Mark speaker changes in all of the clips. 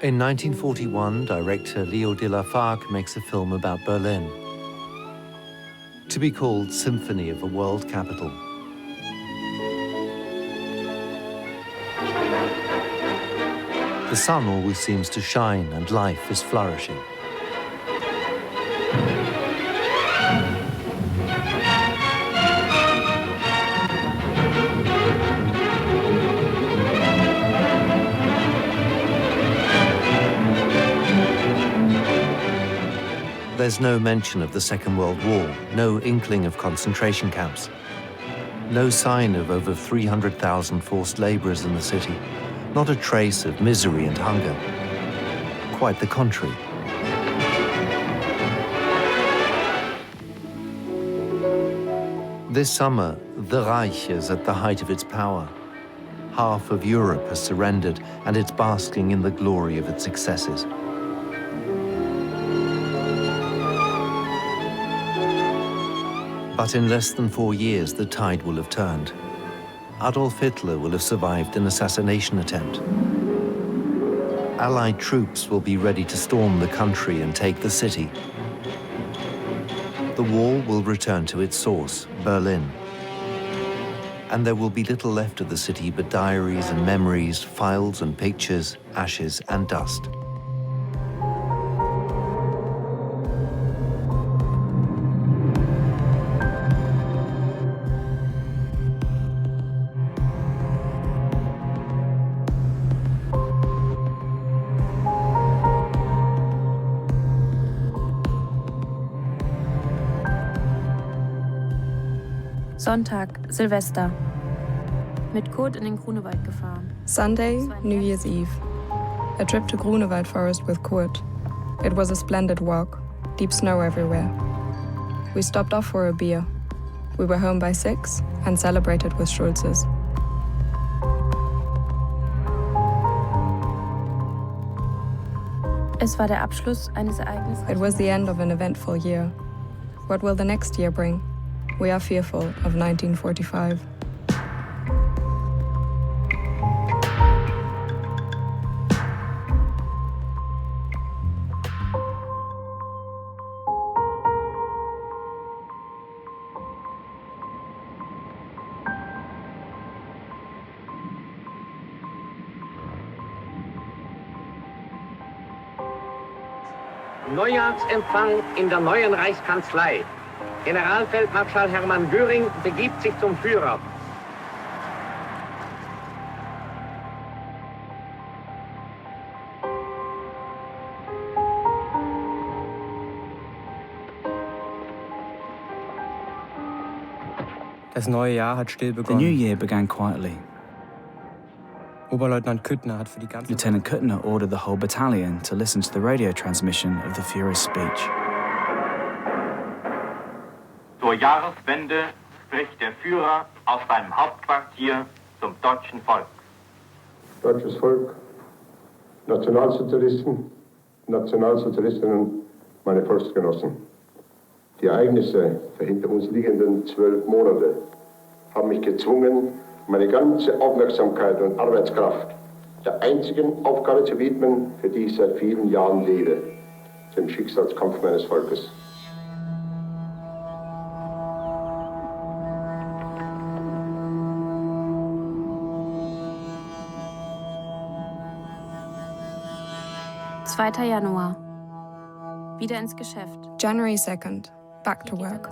Speaker 1: In 1941, director Leo de la Fargue makes a film about Berlin, to be called Symphony of a World Capital. The sun always seems to shine and life is flourishing. There's no mention of the Second World War, no inkling of concentration camps, no sign of over 300,000 forced laborers in the city, not a trace of misery and hunger. Quite the contrary. This summer, the Reich is at the height of its power. Half of Europe has surrendered, and it's basking in the glory of its successes. But in less than 4 years, the tide will have turned. Adolf Hitler will have survived an assassination attempt. Allied troops will be ready to storm the country and take the city. The war will return to its source, Berlin. And there will be little left of the city but diaries and memories, files and pictures, ashes and dust.
Speaker 2: Sonntag, Silvester. Mit Kurt in den Grunewald gefahren.
Speaker 3: Sunday, New Year's Eve. A trip to Grunewald Forest with Kurt. It was a splendid walk. Deep snow everywhere. We stopped off for a beer. We were home by 6 and celebrated with Schulzes.
Speaker 2: Es war der Abschluss eines Ereignisses.
Speaker 3: It was the end of an eventful year. What will the next year bring? We are fearful of 1945.
Speaker 4: Neujahrsempfang in der neuen Reichskanzlei. Generalfeldmarschall Hermann Göring begibt sich zum Führer.
Speaker 5: Das neue Jahr hat still
Speaker 6: The
Speaker 5: begonnen.
Speaker 6: new year began quietly.
Speaker 5: Oberleutnant Küttner hat für die ganze
Speaker 6: Lieutenant Kuttner ordered the whole battalion to listen to the radio transmission of the Führer's speech.
Speaker 7: Zur Jahreswende spricht der Führer aus seinem Hauptquartier zum deutschen Volk.
Speaker 8: Deutsches Volk, Nationalsozialisten, Nationalsozialistinnen, meine Volksgenossen. Die Ereignisse der hinter uns liegenden 12 Monate haben mich gezwungen, meine ganze Aufmerksamkeit und Arbeitskraft der einzigen Aufgabe zu widmen, für die ich seit vielen Jahren lebe, dem Schicksalskampf meines Volkes.
Speaker 2: Zweiter Januar. Wieder ins Geschäft.
Speaker 3: January 2nd, back to work.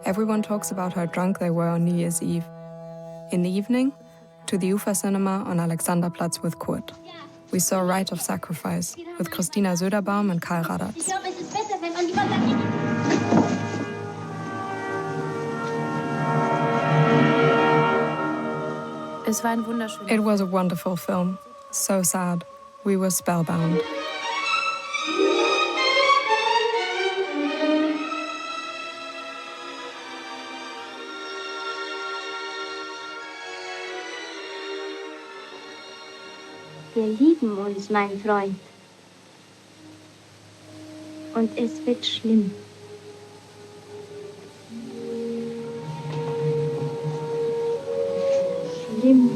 Speaker 3: Everyone talks about how drunk they were on New Year's Eve. In the evening, to the Ufer Cinema on Alexanderplatz with Kurt. We saw Rite of Sacrifice with Christina Söderbaum and Karl Radatz.
Speaker 9: Ich glaube, es ist besser, wenn man lieber sagt,
Speaker 2: Es war ein wunderschöner
Speaker 3: It was a wonderful film. So sad. We were spellbound.
Speaker 9: wir lieben uns, mein Freund. Und es wird schlimm. Schlimm.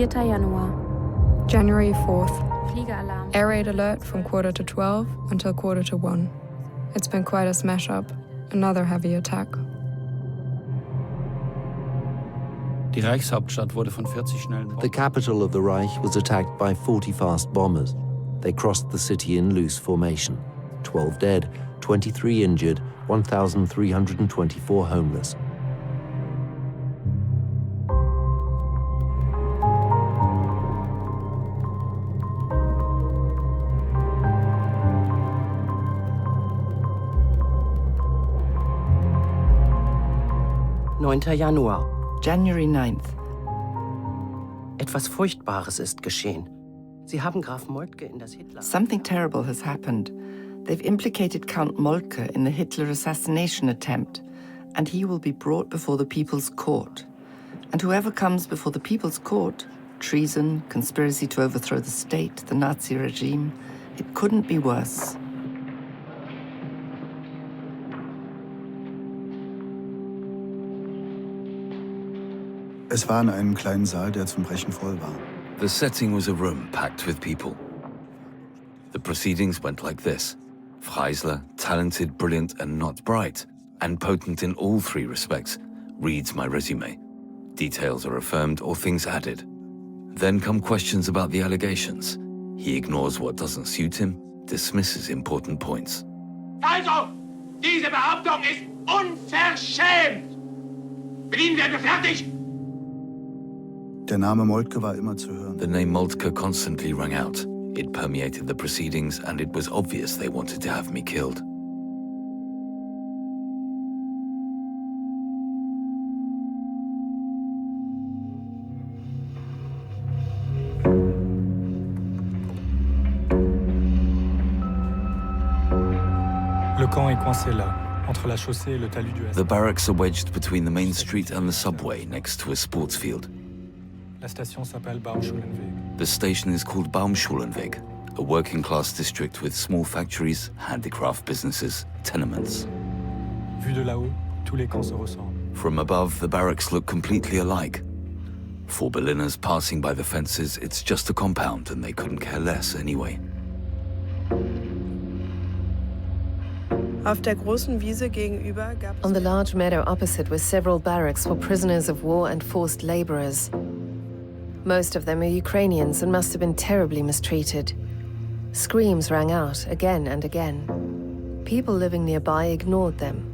Speaker 2: 4. Januar.
Speaker 3: January 4th.
Speaker 2: Fliegeralarm.
Speaker 3: Air raid alert from 11:45 until 1:45. It's been quite a smash-up. Another heavy attack.
Speaker 10: Die Reichshauptstadt wurde von 40 schnellen
Speaker 1: The capital of the Reich was attacked by 40 fast bombers. They crossed the city in loose formation. 12 dead, 23 injured, 1,324 homeless.
Speaker 11: Januar.
Speaker 12: January 9th.
Speaker 11: Etwas Furchtbares ist geschehen. Sie haben Graf Moltke in das Hitler...
Speaker 12: Something terrible has happened. They've implicated Count Moltke in the Hitler assassination attempt, and he will be brought before the People's Court. And whoever comes before the People's Court, treason, conspiracy to overthrow the state, the Nazi regime, it couldn't be worse.
Speaker 13: Es war in einem kleinen Saal, der zum Brechen voll war.
Speaker 14: The setting was a room packed with people. The proceedings went like this. Freisler, talented, brilliant, and not bright, and potent in all three respects, reads my resume. Details are affirmed or things added. Then come questions about the allegations. He ignores what doesn't suit him, dismisses important points.
Speaker 15: Also, diese Behauptung ist unverschämt! Mit Ihnen werden wir fertig!
Speaker 13: Der Name Moltke war immer zu hören.
Speaker 14: The name Moltke constantly rang out. It permeated the proceedings, and it was obvious they wanted to have me killed.
Speaker 10: Le camp est coincé là, entre la chaussée et le talus du
Speaker 14: The barracks are wedged between the main street and the subway next to a sports field.
Speaker 10: La station s'appelle Baumschulenweg.
Speaker 14: The station is called Baumschulenweg, a working-class district with small factories, handicraft businesses, tenements.
Speaker 10: Vu de là-haut, tous les camps se ressemblent.
Speaker 14: From above, the barracks look completely alike. For Berliners passing by the fences, it's just a compound, and they couldn't care less anyway.
Speaker 16: Auf der großen Wiese gegenüber gab es...
Speaker 17: On the large meadow opposite were several barracks for prisoners of war and forced laborers. Most of them are Ukrainians and must have been terribly mistreated. Screams rang out again and again. People living nearby ignored them.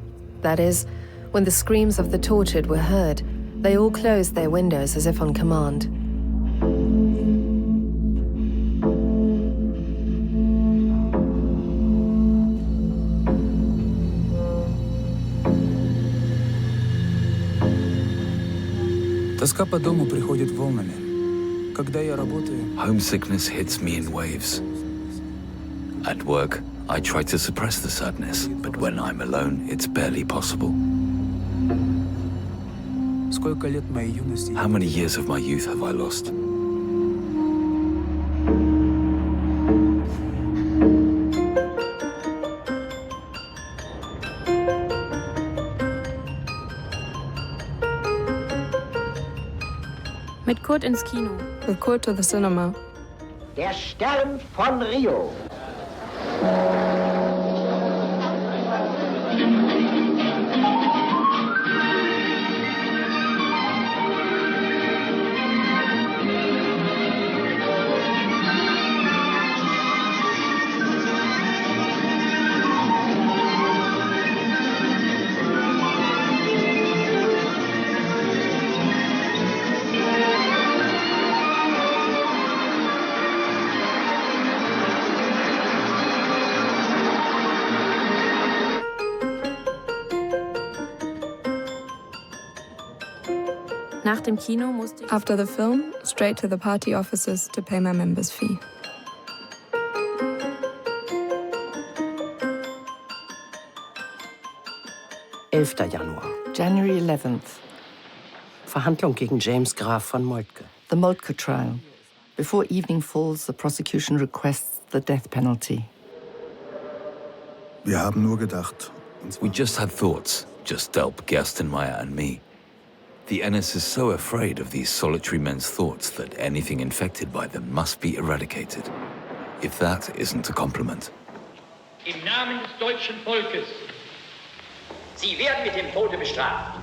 Speaker 17: That is, when the screams of the tortured were heard, they all closed their windows as if on command.
Speaker 6: Тоска по дому приходит волнами. Когда я работаю...
Speaker 14: Homesickness hits me in waves. At work, I try to suppress the sadness, but when I'm alone, it's barely possible.
Speaker 6: Сколько лет моей юности...
Speaker 14: How many years of my youth have I lost?
Speaker 2: Mit Kurt ins Kino.
Speaker 3: With Kurt to the cinema.
Speaker 4: Der Stern von Rio.
Speaker 2: Nach dem Kino musste ich...
Speaker 3: After the film, straight to the party offices to pay my member's fee.
Speaker 11: Januar.
Speaker 12: January 11th.
Speaker 11: Verhandlung gegen James Graf von Moltke.
Speaker 12: The Moltke trial. Before evening falls, the prosecution requests the death penalty.
Speaker 13: Wir haben nur gedacht.
Speaker 14: We just had thoughts, just Delp, Gerstenmaier and me. The NS is so afraid of these solitary men's thoughts that anything infected by them must be eradicated. If that isn't a compliment.
Speaker 18: Im Namen des deutschen Volkes. Sie werden mit dem Tode bestraft.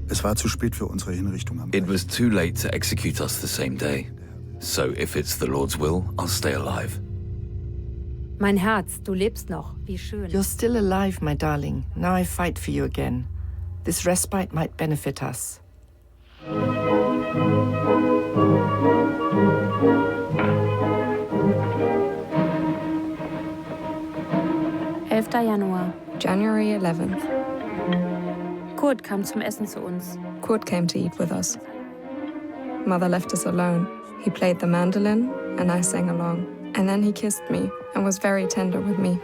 Speaker 13: Es war zu spät für unsere Hinrichtung am
Speaker 14: It was too late to execute us the same day. So if it's the Lord's will, I'll stay alive.
Speaker 19: Mein Herz, du lebst noch. Wie schön.
Speaker 12: You're still alive, my darling. Now I fight for you again. This respite might benefit us.
Speaker 2: Januar.
Speaker 3: January 11th.
Speaker 2: Kurt kam zum Essen zu uns.
Speaker 3: Kurt came to eat with us. Mother left us alone. He played the mandolin and I sang along. And then he kissed me and was very tender with me.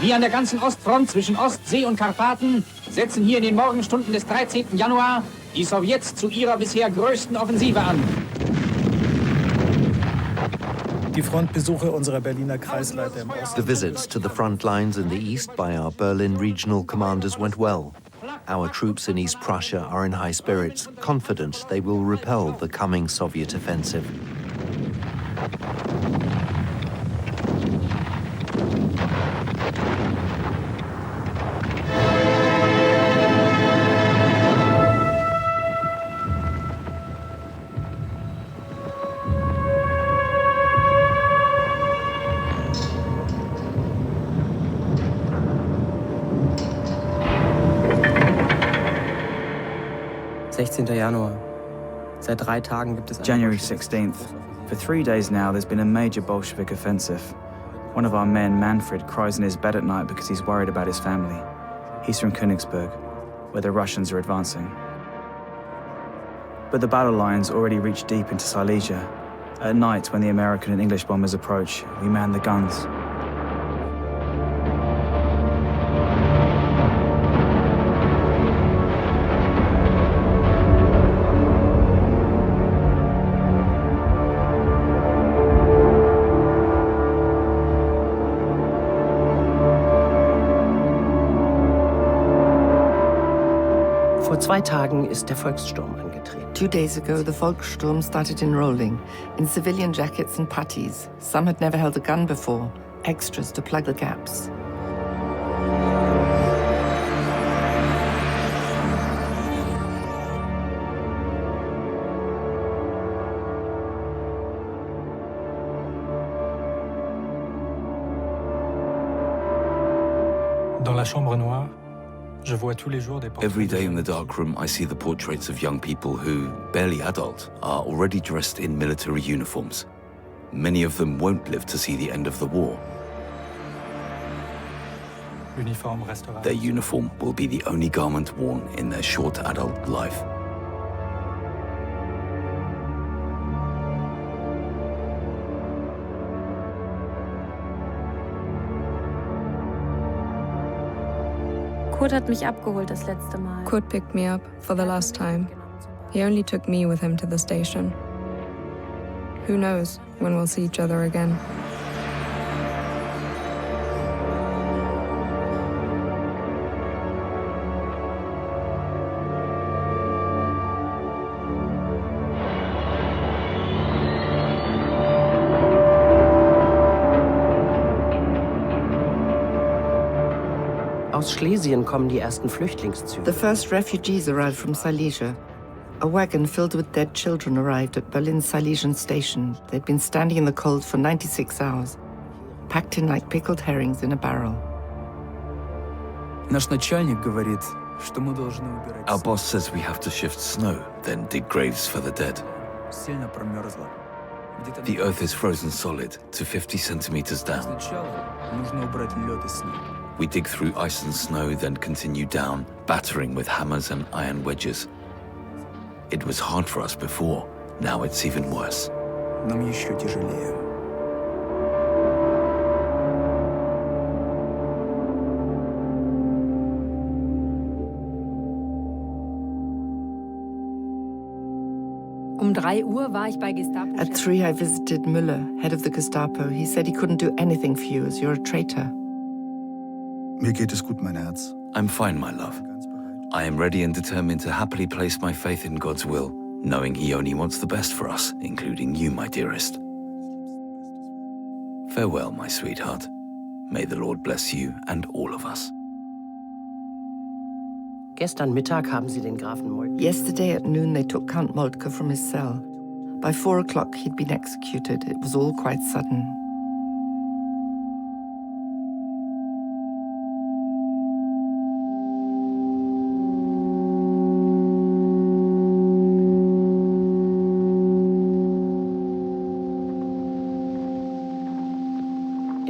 Speaker 20: Wir an der ganzen Ostfront zwischen Ostsee und Karpaten setzen hier in den Morgenstunden des 13. Januar die Sowjets zu ihrer bisher größten Offensive an.
Speaker 10: Die Frontbesuche unserer Berliner Kreisleiter im Osten.
Speaker 1: The visits to the front lines in the east by our Berlin regional commanders went well. Our troops in East Prussia are in high spirits, confident they will repel the coming Soviet offensive.
Speaker 5: Januar. Seit 3 Tagen gibt es
Speaker 6: January 16th. For 3 days now, there's been a major Bolshevik offensive. One of our men, Manfred, cries in his bed at night because he's worried about his family. He's from Königsberg, where the Russians are advancing. But the battle lines already reach deep into Silesia. At night, when the American and English bombers approach, we man the guns.
Speaker 11: Vor 2 Tagen ist der Volkssturm angetreten.
Speaker 12: 2 days ago, the Volkssturm started enrolling in civilian jackets and puttees. Some had never held a gun before, extras to plug the gaps.
Speaker 10: Dans la chambre noire, je vois tous les jours des portraits.
Speaker 14: Every day in the dark room, I see the portraits of young people who, barely adult, are already dressed in military uniforms. Many of them won't live to see the end of the war.
Speaker 10: L'uniforme restera.
Speaker 14: Their uniform will be the only garment worn in their short adult life.
Speaker 2: Kurt hat mich abgeholt das letzte Mal.
Speaker 3: Kurt picked me up for the last time. He only took me with him to the station. Who knows when we'll see each other again.
Speaker 11: Aus Schlesien kommen die ersten Flüchtlingszüge.
Speaker 12: The first refugees arrived from Silesia. A wagon filled with dead children arrived at Berlin's Silesian station. They'd been standing in the cold for 96 hours, packed in like pickled herrings in a barrel.
Speaker 6: Наш начальник говорит, что мы должны убирать.
Speaker 14: Our boss says we have to shift snow, then dig graves for the dead.
Speaker 6: Сильно промерзла.
Speaker 14: The earth is frozen solid to 50 centimeters down.
Speaker 6: Сначала нужно убрать лед и снег.
Speaker 14: We dig through ice and snow, then continue down, battering with hammers and iron wedges. It was hard for us before. Now it's even worse.
Speaker 13: Нам еще тяжелее.
Speaker 19: Um 3 Uhr war ich bei Gestapo.
Speaker 12: At 3 I visited Müller, head of the Gestapo. He said he couldn't do anything for you as you're a traitor.
Speaker 13: Mir geht es gut, mein Herz.
Speaker 14: I'm fine, my love. I am ready and determined to happily place my faith in God's will, knowing He only wants the best for us, including you, my dearest. Farewell, my sweetheart. May the Lord bless you and all of us.
Speaker 11: Gestern Mittag haben sie den Grafen Moltke.
Speaker 12: Yesterday at noon they took Count Moltke from his cell. By 4 o'clock he'd been executed. It was all quite sudden.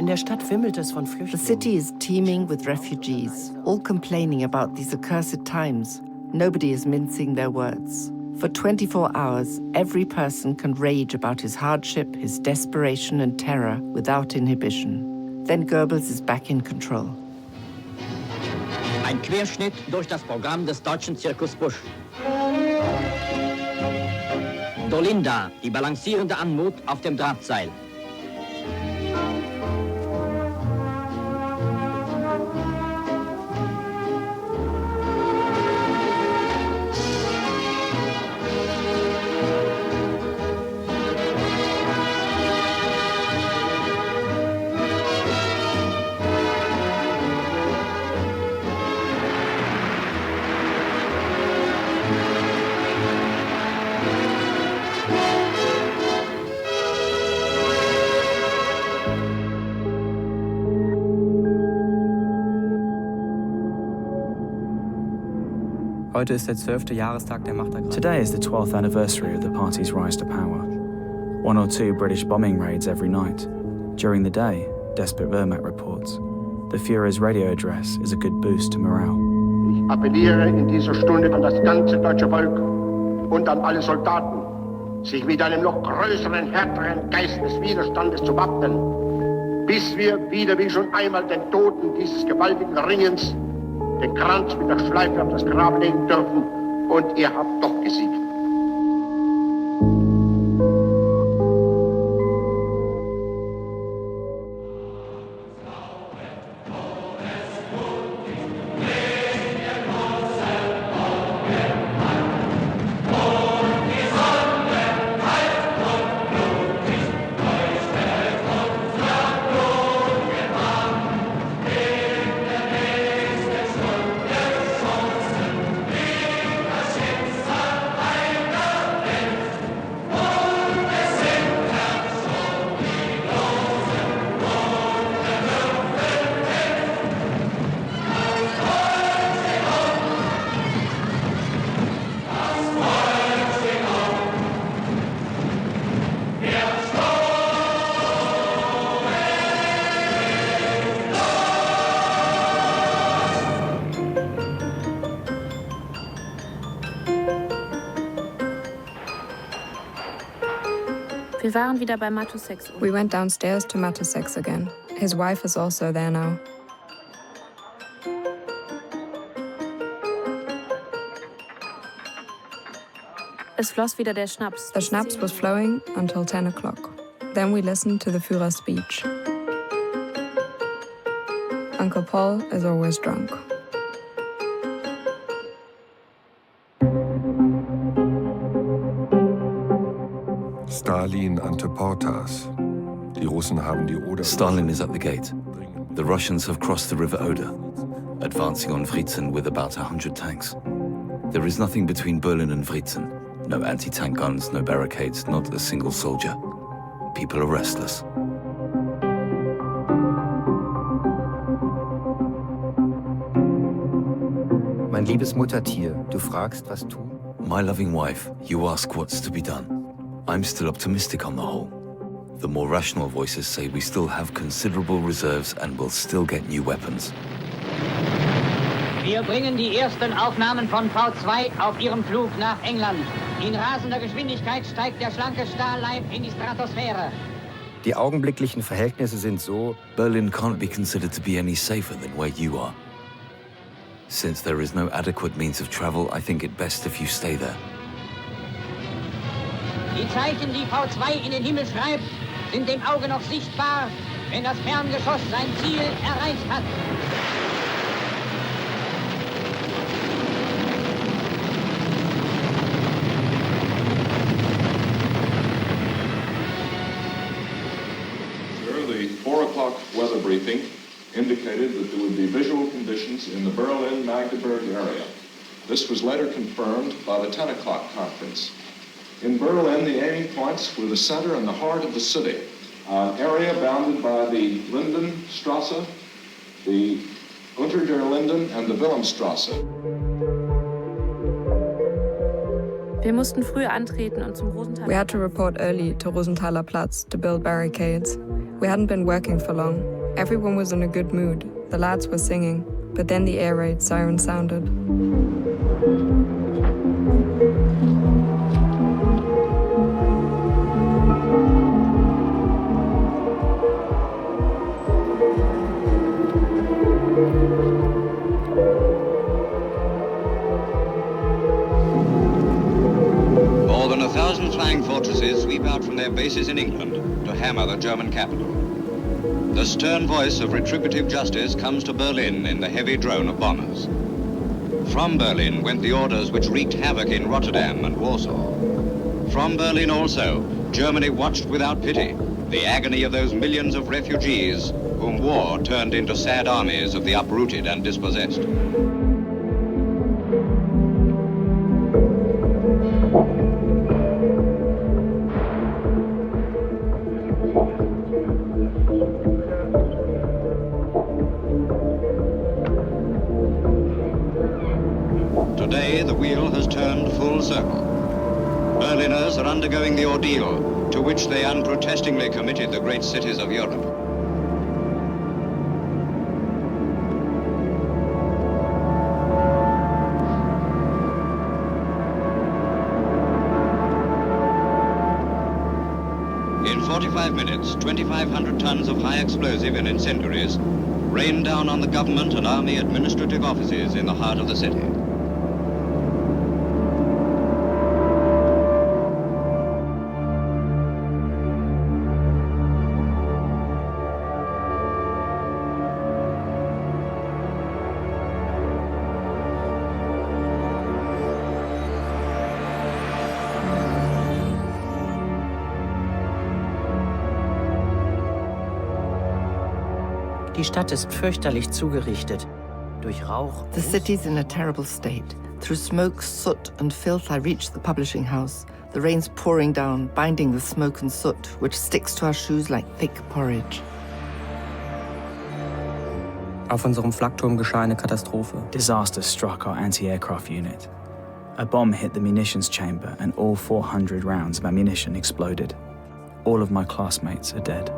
Speaker 11: In der Stadt wimmelt es von Flüchtlingen.
Speaker 12: The city is teeming with refugees, all complaining about these accursed times. Nobody is mincing their words. For 24 hours, every person can rage about his hardship, his desperation and terror without inhibition. Then Goebbels is back in control.
Speaker 20: Ein Querschnitt durch das Programm des deutschen Zirkus Busch. Dolinda, die balancierende Anmut auf dem Drahtseil.
Speaker 5: Heute ist der 12. Jahrestag der Machtergreifung.
Speaker 6: Today is the 12th anniversary of the party's rise to power. 1 or 2 British bombing raids every night. During the day, desperate Wehrmacht reports. The Führer's radio address is a good boost to morale.
Speaker 8: Ich appelliere in dieser Stunde an das ganze deutsche Volk und an alle Soldaten, sich mit einem noch größeren, härteren Geist des Widerstandes zu wappnen, bis wir wieder wie schon einmal den Toten dieses gewaltigen Ringens den Kranz mit der Schleife auf das Grab legen dürfen, und ihr habt doch gesiegt.
Speaker 2: Wir waren wieder bei Matusex.
Speaker 3: We went downstairs to Matusex again. His wife is also there now.
Speaker 2: Es floss wieder der Schnaps.
Speaker 3: The schnapps was flowing until 10 o'clock. Then we listened to the Führer's speech. Uncle Paul is always drunk.
Speaker 21: Stalin ante portas. Die Russen haben die Oder.
Speaker 14: Stalin is at the gate. The Russians have crossed the river Oder, advancing on Wriezen with about 100 tanks. There is nothing between Berlin and Wriezen. No anti-tank guns, no barricades, not a single soldier. People are restless.
Speaker 22: Mein liebes Muttertier, du fragst, was tun?
Speaker 14: My loving wife, you ask what's to be done. I'm still optimistic on the whole. The more rational voices say we still have considerable reserves and will still get new weapons.
Speaker 20: Wir bringen die ersten Aufnahmen von V2 auf ihrem Flug nach England. In rasender Geschwindigkeit steigt der schlanke Stahlleib in die Stratosphäre.
Speaker 22: Die augenblicklichen Verhältnisse sind so.
Speaker 14: Berlin can't be considered to be any safer than where you are. Since there is no adequate means of travel, I think it best if you stay there.
Speaker 20: Die Zeichen, die V2 in den Himmel schreibt, sind dem Auge noch sichtbar, wenn das Ferngeschoss sein Ziel erreicht hat.
Speaker 7: The 4 o'clock weather briefing indicated that there would be visual conditions in the Berlin-Magdeburg area. This was later confirmed by the 10 o'clock conference. In Berlin, the aiming points were the center and the heart of the city, an area bounded by the Lindenstrasse, the Unter der Linden and the Wilhelmstrasse.
Speaker 2: Wir mussten früh antreten und zum Rosenthaler.
Speaker 3: We had to report early to Rosenthaler Platz to build barricades. We hadn't been working for long. Everyone was in a good mood. The lads were singing, but then the air raid siren sounded.
Speaker 9: More than 1,000 flying fortresses sweep out from their bases in England to hammer the German capital. The stern voice of retributive justice comes to Berlin in the heavy drone of bombers. From Berlin went the orders which wreaked havoc in Rotterdam and Warsaw. From Berlin also, Germany watched without pity the agony of those millions of refugees whom war turned into sad armies of the uprooted and dispossessed. Today, the wheel has turned full circle. Berliners are undergoing the ordeal to which they unprotestingly committed the great cities of Europe. In 45 minutes, 2,500 tons of high explosive and incendiaries rained down on the government and army administrative offices in the heart of the city.
Speaker 11: Die Stadt ist fürchterlich zugerichtet. Durch Rauch.
Speaker 12: The city's in a terrible state. Through smoke, soot, and filth, I reach the publishing house. The rain's pouring down, binding the smoke and soot, which sticks to our shoes like thick porridge.
Speaker 5: Auf unserem Flakturm geschah eine Katastrophe.
Speaker 6: Disaster struck our anti-aircraft unit. A bomb hit the munitions chamber and all 400 rounds of ammunition exploded. All of my classmates are dead.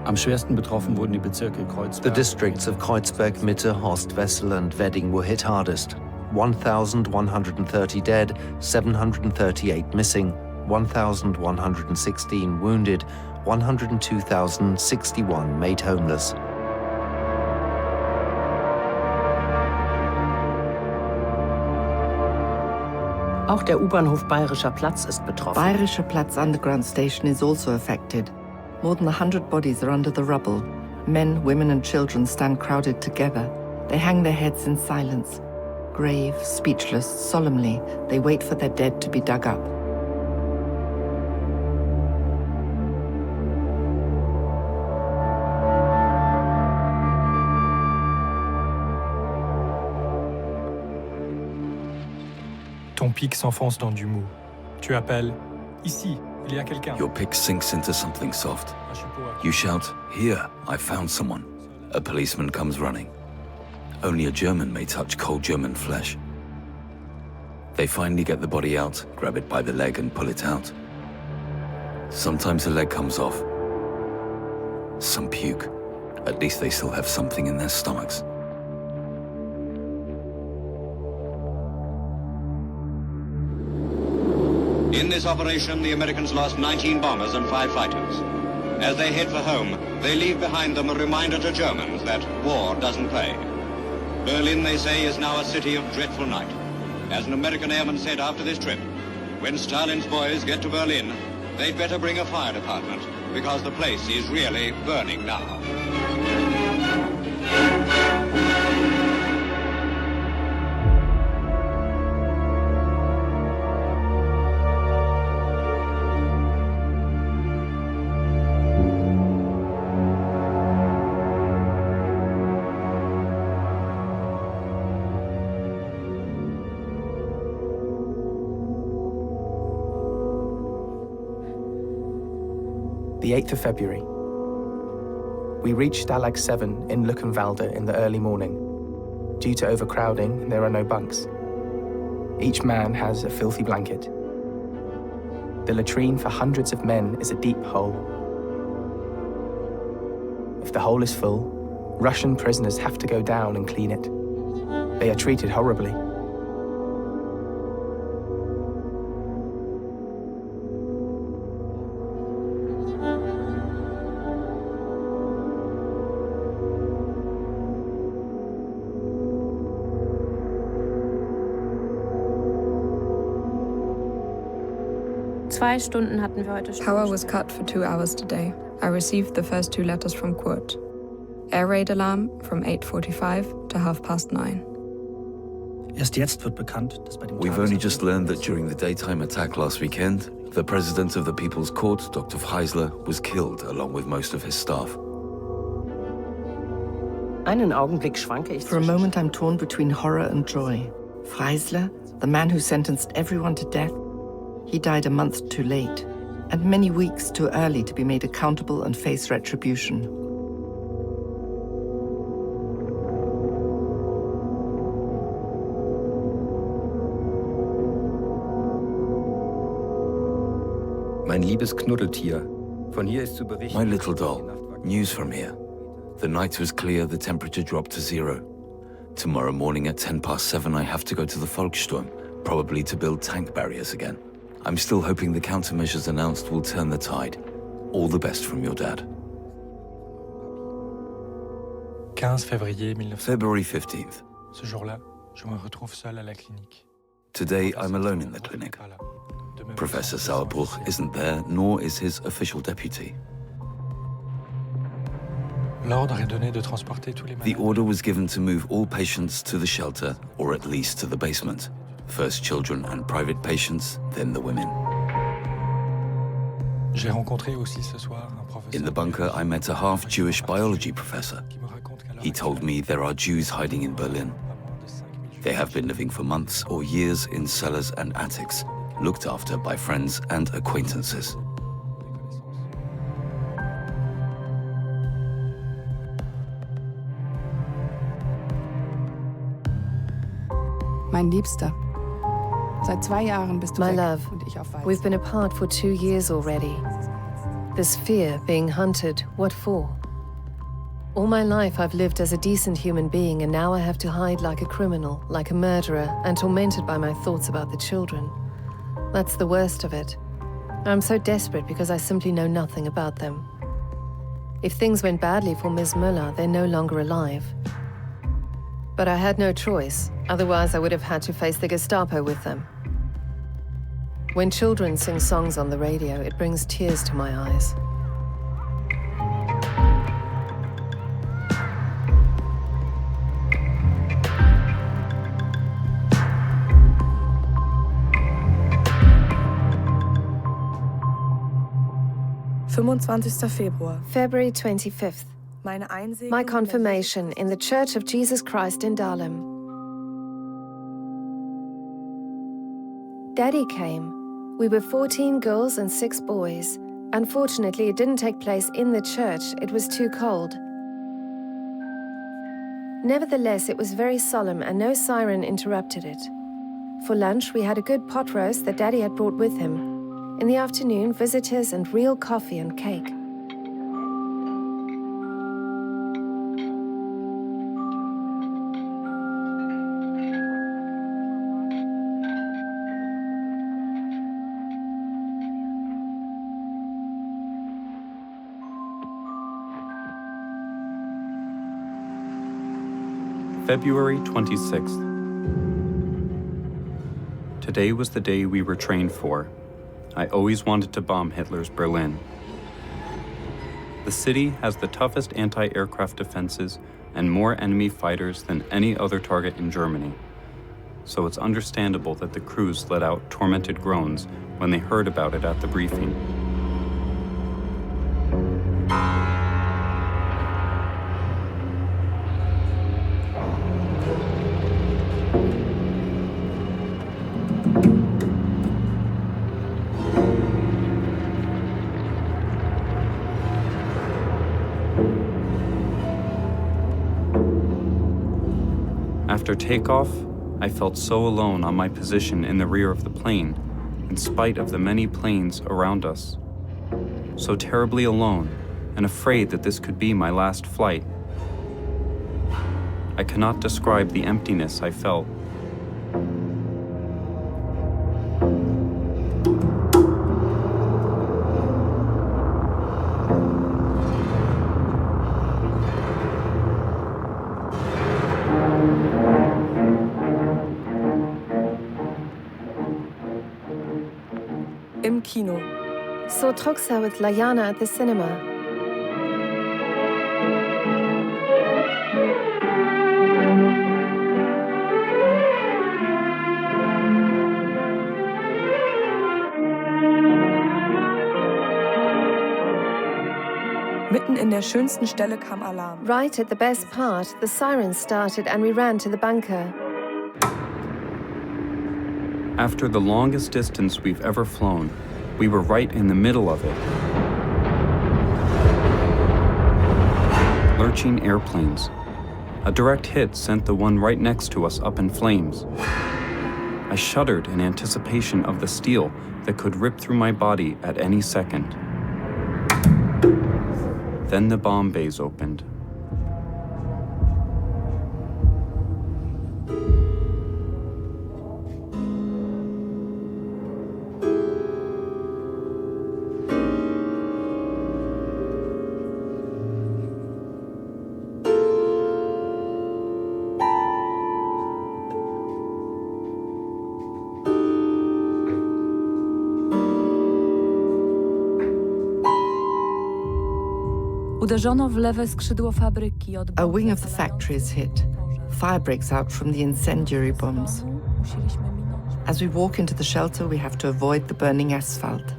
Speaker 22: Am schwersten betroffen wurden die Bezirke Kreuzberg.
Speaker 1: The districts of Kreuzberg, Mitte, Horst, Wessel and Wedding were hit hardest. 1,130 dead, 738 missing, 1,116 wounded, 102,061 made homeless.
Speaker 11: Auch der U-Bahnhof Bayerischer Platz ist betroffen.
Speaker 12: Bayerischer Platz underground station is also affected. More than 100 bodies are under the rubble. Men, women and children stand crowded together. They hang their heads in silence. Grave, speechless, solemnly, they wait for their dead to be dug up.
Speaker 10: Ton pic s'enfonce dans du mou. Tu appelles « Ici, il y a quelqu'un ».
Speaker 14: Your pick sinks into something soft. You shout, "Here, I found someone." A policeman comes running. Only a German may touch cold German flesh. They finally get the body out, grab it by the leg and pull it out. Sometimes the leg comes off. some puke. At least they still have something in their stomachs.
Speaker 9: In this operation, the Americans lost 19 bombers and 5 fighters. As they head for home, they leave behind them a reminder to Germans that war doesn't pay. Berlin, they say, is now a city of dreadful night. As an American airman said after this trip, when Stalin's boys get to Berlin, they'd better bring a fire department, because the place is really burning now.
Speaker 15: The 8th of February. We reached Stalag 7 in Luckenwalde in the early morning. Due to overcrowding, there are no bunks. Each man has a filthy blanket. The latrine for hundreds of men is a deep hole. If the hole is full, Russian prisoners have to go down and clean it. They are treated horribly.
Speaker 3: Power was cut for 2 hours today. I received the first 2 letters from Kurt. Air raid alarm from 8:45 to 9:30.
Speaker 14: We've only just learned that during the daytime attack last weekend, the president of the People's Court, Dr. Freisler, was killed along with most of his staff.
Speaker 12: For a moment, I'm torn between horror and joy. Freisler, the man who sentenced everyone to death, he died a month too late, and many weeks too early to be made accountable and face retribution.
Speaker 22: Mein liebes Knuddeltier, von hier ist zu berichten.
Speaker 14: My little doll, news from here. The night was clear, the temperature dropped to 0. Tomorrow morning at 7:10, I have to go to the Volkssturm, probably to build tank barriers again. I'm still hoping the countermeasures announced will turn the tide. All the best from your dad.
Speaker 10: 15 février 1900.
Speaker 14: February 15th.
Speaker 10: Ce jour-là, je me retrouve seul à la clinique.
Speaker 14: Today, I'm alone in the clinic. Professor Sauerbruch isn't there, nor is his official deputy.
Speaker 10: L'ordre est donné de transporter tous les
Speaker 14: The order was given to move all patients to the shelter, or at least to the basement. First children and private patients, then the women.
Speaker 10: J'ai rencontré aussi ce soir un professeur.
Speaker 14: In the bunker, I met a half-Jewish biology professor. He told me there are Jews hiding in Berlin. They have been living for months or years in cellars and attics, looked after by friends and acquaintances.
Speaker 3: Mein Liebster, seit 2 Jahren bist du
Speaker 17: My
Speaker 3: weg
Speaker 17: love,
Speaker 3: und ich auf Reisen.
Speaker 17: we've been apart for 2 years already. This fear, being hunted, what for? All my life I've lived as a decent human being, and now I have to hide like a criminal, like a murderer, and tormented by my thoughts about the children. That's the worst of it. I'm so desperate because I simply know nothing about them. If things went badly for Ms. Müller, they're no longer alive. But I had no choice, otherwise I would have had to face the Gestapo with them. When children sing songs on the radio, it brings tears to my eyes.
Speaker 3: Februar.
Speaker 17: February 25th. My confirmation in the Church of Jesus Christ in Dahlem. Daddy came. We were 14 girls and 6 boys. Unfortunately, it didn't take place in the church. It was too cold. Nevertheless, it was very solemn and no siren interrupted it. For lunch, we had a good pot roast that Daddy had brought with him. In the afternoon, visitors and real coffee and cake.
Speaker 4: February 26th. Today was the day we were trained for. I always wanted to bomb Hitler's Berlin. The city has the toughest anti-aircraft defenses and more enemy fighters than any other target in Germany. So it's understandable that the crews let out tormented groans when they heard about it at the briefing. After takeoff, I felt so alone on my position in the rear of the plane, in spite of the many planes around us. So terribly alone, and afraid that this could be my last flight. I cannot describe the emptiness I felt.
Speaker 17: Im Kino. Saw Troxa with Layana at the cinema.
Speaker 3: Mitten in der schönsten Stelle kam Alarm.
Speaker 17: Right at the best part, the sirens started and we ran to the bunker.
Speaker 4: After the longest distance we've ever flown, we were right in the middle of it. Lurching airplanes. A direct hit sent the one right next to us up in flames. I shuddered in anticipation of the steel that could rip through my body at any second. Then the bomb bays opened.
Speaker 16: Uderzono w lewe skrzydło fabryki.
Speaker 12: A wing of the factory is hit. Fire breaks out from the incendiary bombs. As we walk into the shelter, we have to avoid the burning asphalt.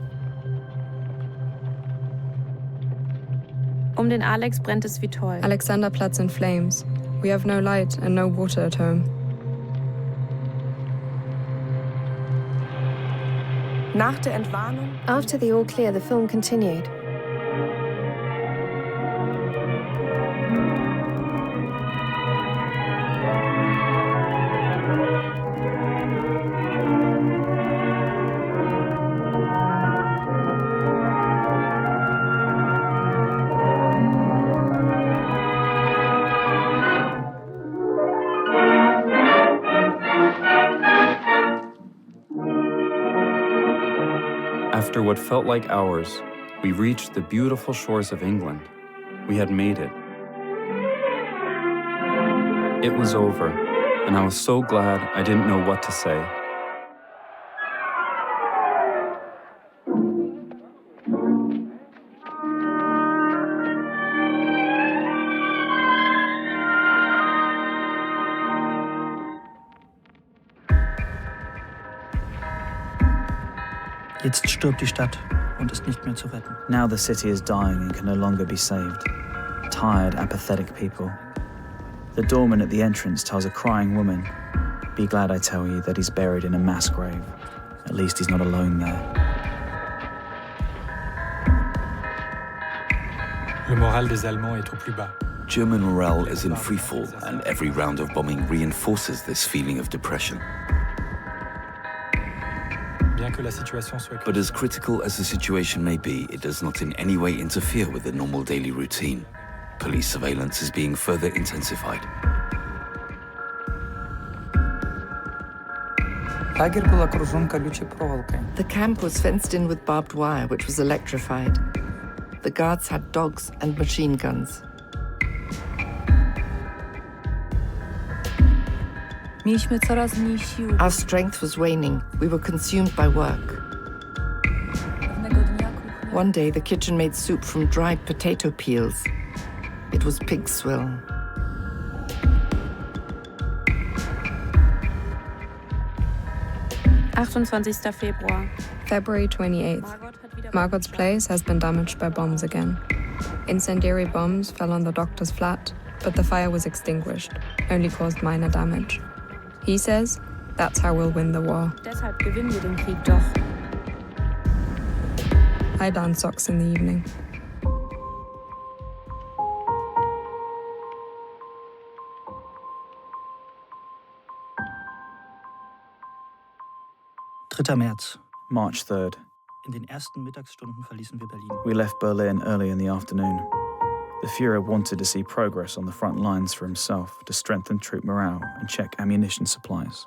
Speaker 2: Den Alex brennt es wie toll.
Speaker 3: Alexanderplatz in flames. We have no light and no water at home.
Speaker 17: Nach der Entwarnung. After the all clear, the film continued.
Speaker 4: After what felt like hours, we reached the beautiful shores of England. We had made it. It was over, and I was so glad I didn't know what to say.
Speaker 5: Jetzt stirbt die Stadt und ist nicht mehr zu retten.
Speaker 6: Now the city is dying and can no longer be saved. Tired, apathetic people. The doorman at the entrance tells a crying woman, "Be glad I tell you that he's buried in a mass grave. At least he's not alone there."
Speaker 10: Le moral des Allemands est au plus bas.
Speaker 14: German morale is in freefall, and every round of bombing reinforces this feeling of depression. But as critical as the situation may be, it does not in any way interfere with the normal daily routine. Police surveillance is being further intensified.
Speaker 12: The camp was fenced in with barbed wire, which was electrified. The guards had dogs and machine guns.
Speaker 16: Mieliśmy coraz mniej sił.
Speaker 12: Our strength was waning. We were consumed by work. One day, the kitchen made soup from dried potato peels. It was pig swill.
Speaker 2: Februar.
Speaker 3: February 28th. Margot's place has been damaged by bombs again. Incendiary bombs fell on the doctor's flat, but the fire was extinguished, only caused minor damage. He says that's how we'll win the war.
Speaker 2: Deshalb gewinnen wir den Krieg doch.
Speaker 3: I darn socks in the evening.
Speaker 13: März.
Speaker 6: March 3rd.
Speaker 13: In den ersten Mittagsstunden verließen wir Berlin.
Speaker 6: We left Berlin early in the afternoon. The Führer wanted to see progress on the front lines for himself to strengthen troop morale and check ammunition supplies.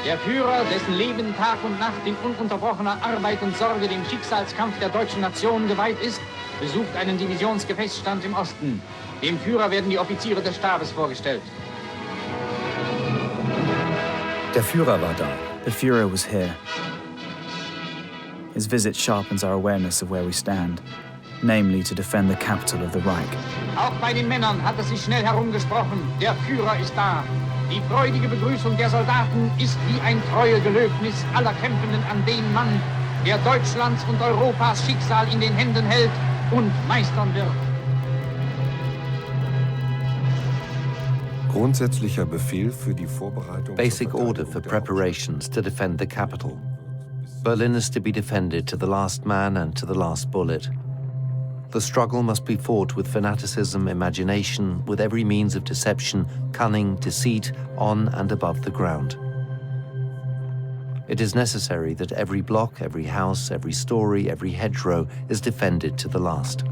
Speaker 20: Der Führer, dessen Leben Tag und Nacht in ununterbrochener Arbeit und Sorge dem Schicksalskampf der deutschen Nation geweiht ist, besucht einen Divisionsgefechtsstand im Osten. Dem Führer werden die Offiziere des Stabes vorgestellt.
Speaker 22: Der Führer war da.
Speaker 6: The Führer was here. His visit sharpens our awareness of where we stand, namely to defend the capital of the Reich.
Speaker 20: Auch bei den Männern hat es sich schnell herumgesprochen. Der Führer ist da. Die freudige Begrüßung der Soldaten ist wie ein Treuegelöbnis aller Kämpfenden an den Mann, der Deutschlands und Europas Schicksal in den Händen hält und meistern wird.
Speaker 21: Grundsätzlicher Befehl für die Vorbereitung.
Speaker 1: Basic order for preparations to defend the capital. Berlin is to be defended to the last man and to the last bullet. The struggle must be fought with fanaticism, imagination, with every means of deception, cunning, deceit, on and above the ground. It is necessary that every block, every house, every story, every hedgerow is defended to the last.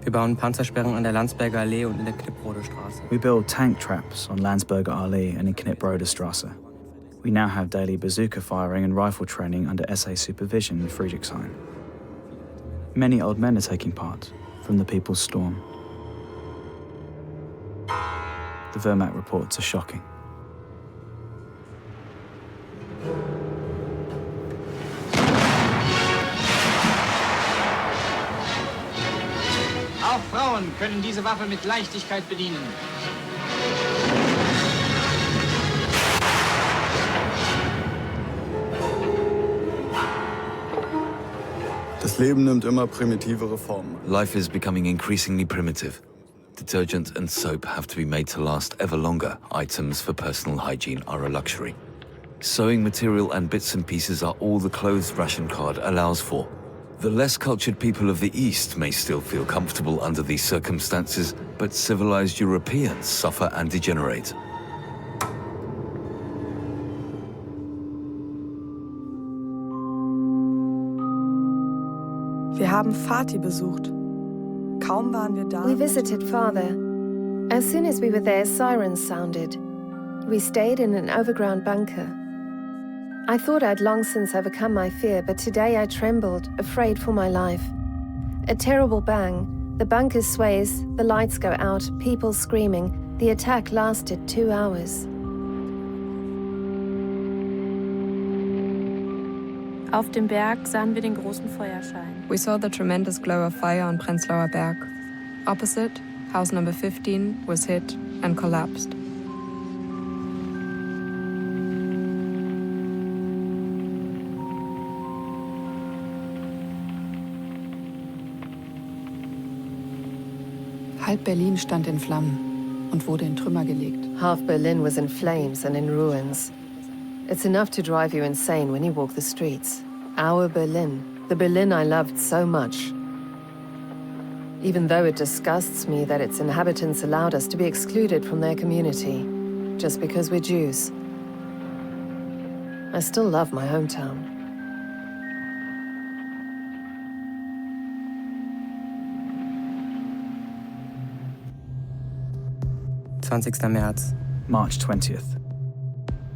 Speaker 5: Wir bauen Panzersperren an der Landsberger Allee und in der Knipprode Straße.
Speaker 6: We build tank traps on Landsberger Allee and in Knipprode Straße. We now have daily bazooka firing and rifle training under SA supervision in Friedrichshain. Many old men are taking part from the People's Storm. The Wehrmacht reports are shocking.
Speaker 20: Auch Frauen können diese Waffe mit Leichtigkeit bedienen.
Speaker 13: Das Leben nimmt immer primitivere Formen.
Speaker 14: Life is becoming increasingly primitive. Detergent and soap have to be made to last ever longer. Items for personal hygiene are a luxury. Sewing material and bits and pieces are all the clothes ration card allows for. The less cultured people of the East may still feel comfortable under these circumstances, but civilized Europeans suffer and degenerate.
Speaker 18: Wir haben Vati besucht. Kaum waren wir da.
Speaker 17: We visited Father. As soon as we were there, sirens sounded. We stayed in an overground bunker. I thought I'd long since overcome my fear, but today I trembled, afraid for my life. A terrible bang. The bunker sways, the lights go out, people screaming. The attack lasted 2 hours.
Speaker 2: Auf dem Berg sahen wir den großen Feuerschein.
Speaker 3: We saw the tremendous glow of fire on Prenzlauer Berg. Opposite, house number 15 was hit and collapsed.
Speaker 19: Halb Berlin stand in Flammen und wurde in Trümmer gelegt.
Speaker 17: Half Berlin was in flames and in ruins. It's enough to drive you insane when you walk the streets. Our Berlin, the Berlin I loved so much. Even though it disgusts me that its inhabitants allowed us to be excluded from their community, just because we're Jews. I still love my hometown.
Speaker 5: März.
Speaker 6: March 20th.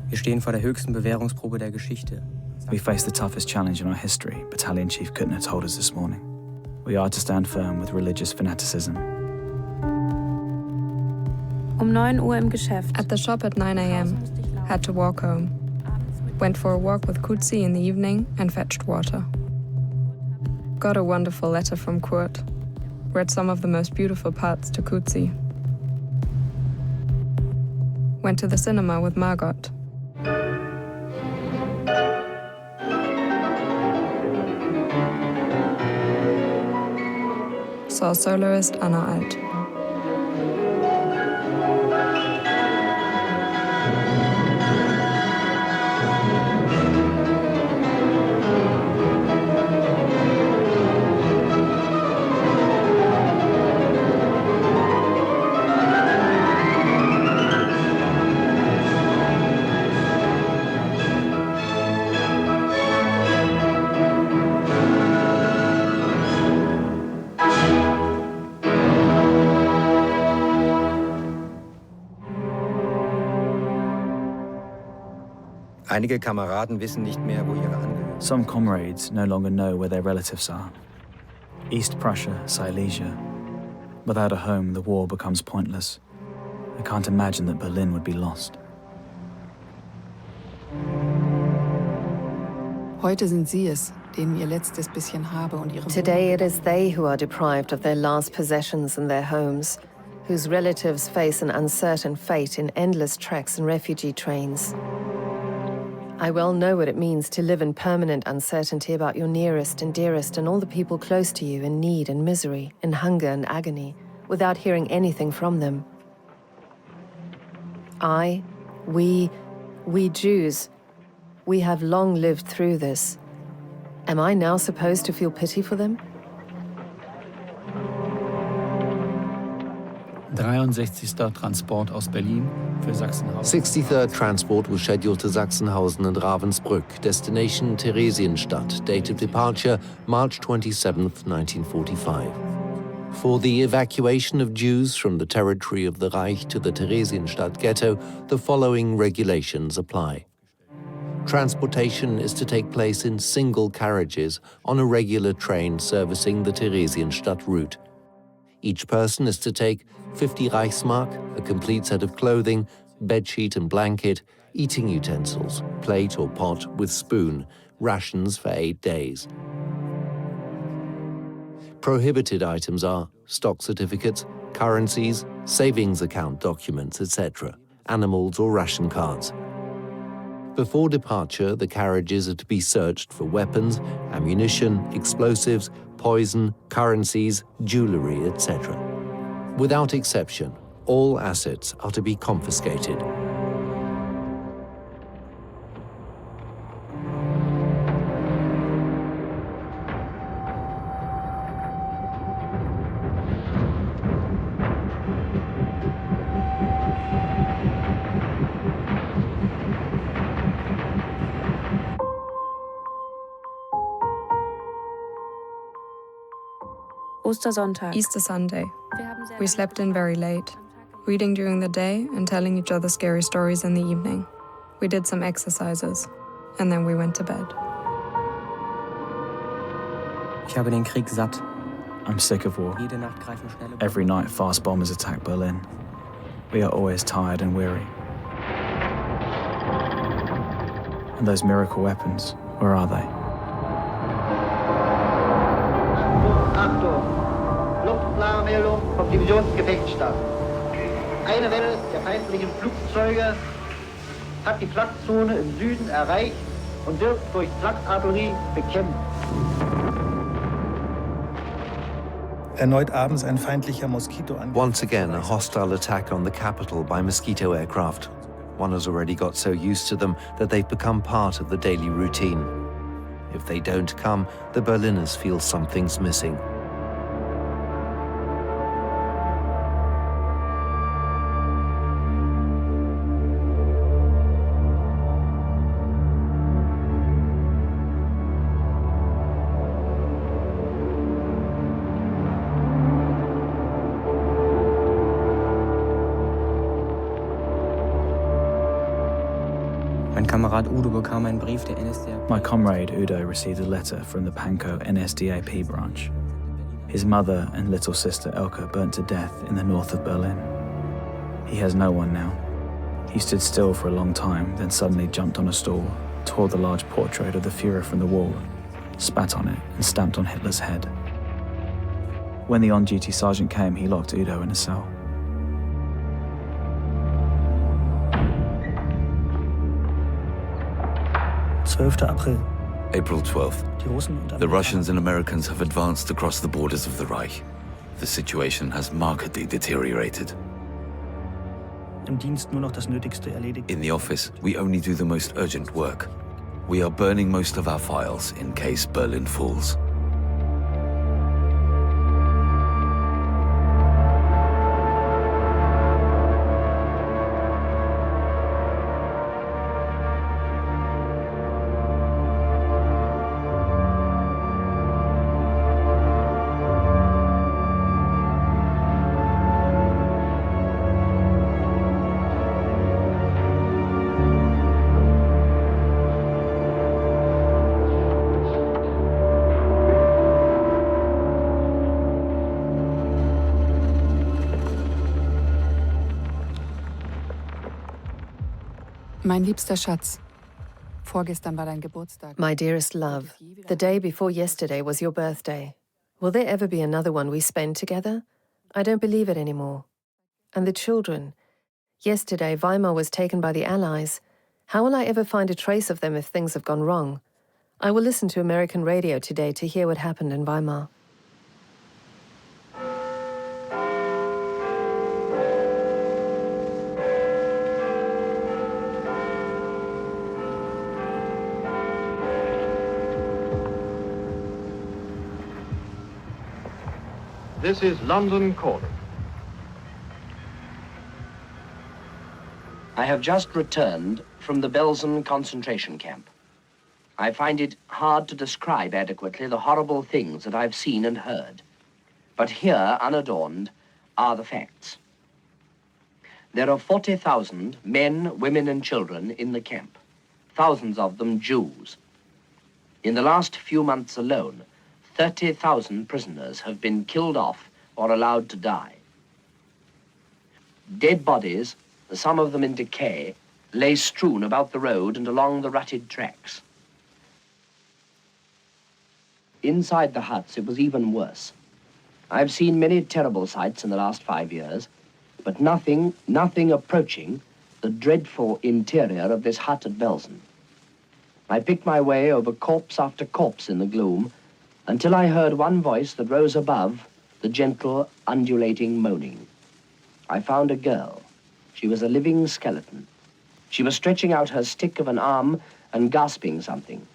Speaker 5: Wir stehen vor der höchsten Bewährungsprobe der Geschichte.
Speaker 6: We face the toughest challenge in our history, Battalion Chief Kuttner told us this morning. We are to stand firm with religious fanaticism.
Speaker 2: 9 Uhr im Geschäft.
Speaker 3: At the shop at 9 a.m. Had to walk home. Went for a walk with Kutsi in the evening and fetched water. Got a wonderful letter from Kurt. Read some of the most beautiful parts to Kutsi. Went to the cinema with Margot. Saw soloist Anna Alt.
Speaker 22: Einige Kameraden wissen nicht mehr, wo ihre Angehörigen sind.
Speaker 6: Some comrades no longer know where their relatives are. East Prussia, Silesia. Without a home, the war becomes pointless. I can't imagine that Berlin would be lost.
Speaker 19: Heute sind sie es, denen ihr letztes bisschen Habe und ihre
Speaker 17: Today it is they who are deprived of their last possessions and their homes, whose relatives face an uncertain fate in endless treks and refugee trains. I well know what it means to live in permanent uncertainty about your nearest and dearest and all the people close to you in need and misery, in hunger and agony, without hearing anything from them. We Jews, we have long lived through this. Am I now supposed to feel pity for them?
Speaker 7: 63. Transport aus Berlin für Sachsenhausen.
Speaker 1: 63rd transport was scheduled to Sachsenhausen and Ravensbrück, destination Theresienstadt, date of departure March 27th, 1945. For the evacuation of Jews from the territory of the Reich to the Theresienstadt ghetto, the following regulations apply. Transportation is to take place in single carriages on a regular train servicing the Theresienstadt route. Each person is to take 50 Reichsmark, a complete set of clothing, bedsheet and blanket, eating utensils, plate or pot with spoon, rations for 8 days. Prohibited items are stock certificates, currencies, savings account documents, etc., animals or ration cards. Before departure, the carriages are to be searched for weapons, ammunition, explosives, poison, currencies, jewelry, etc. Without exception, all assets are to be confiscated.
Speaker 2: Ostersonntag.
Speaker 3: Easter Sunday. We slept in very late, reading during the day and telling each other scary stories in the evening. We did some exercises, and then we went to bed.
Speaker 5: Ich habe den Krieg satt.
Speaker 6: I'm sick of war.
Speaker 5: Jede Nacht greifen schnelle
Speaker 6: Every night fast bombers attack Berlin. We are always tired and weary. And those miracle weapons, where are they?
Speaker 8: Achtung! Luftnahmemeldung vom Divisionsgefechtsstab. Eine Welle der feindlichen Flugzeuge hat die Flakzone im Süden erreicht und wird durch Flakartillerie bekämpft.
Speaker 23: Erneut abends ein feindlicher Moskitoangriff.
Speaker 1: Once again, a hostile attack on the capital by Mosquito aircraft. One has already got so used to them that they've become part of the daily routine. If they don't come, the Berliners feel something's missing.
Speaker 5: Kamerad Udo bekam einen Brief der NSDAP.
Speaker 6: My comrade Udo received a letter from the Pankow NSDAP branch. His mother and little sister Elke burnt to death in the north of Berlin. He has no one now. He stood still for a long time, then suddenly jumped on a stool, tore the large portrait of the Führer from the wall, spat on it, and stamped on Hitler's head. When the on-duty sergeant came, he locked Udo in a cell.
Speaker 14: April 12th. The Russians and Americans have advanced across the borders of the Reich. The situation has markedly deteriorated. In the office, we only do the most urgent work. We are burning most of our files in case Berlin falls.
Speaker 19: Mein liebster Schatz, vorgestern war dein Geburtstag.
Speaker 17: My dearest love, the day before yesterday was your birthday. Will there ever be another one we spend together? I don't believe it anymore. And the children. Yesterday, Weimar was taken by the Allies. How will I ever find a trace of them if things have gone wrong? I will listen to American radio today to hear what happened in Weimar.
Speaker 9: This is London calling.
Speaker 11: I have just returned from the Belsen concentration camp. I find it hard to describe adequately the horrible things that I've seen and heard. But here, unadorned, are the facts. There are 40,000 men, women, and children in the camp, thousands of them Jews. In the last few months alone, 30,000 prisoners have been killed off or allowed to die. Dead bodies, some of them in decay, lay strewn about the road and along the rutted tracks. Inside the huts, it was even worse. I've seen many terrible sights in the last 5 years, but nothing approaching the dreadful interior of this hut at Belsen. I picked my way over corpse after corpse in the gloom, until I heard one voice that rose above the gentle, undulating moaning. I found a girl. She was a living skeleton. She was stretching out her stick of an arm and gasping something.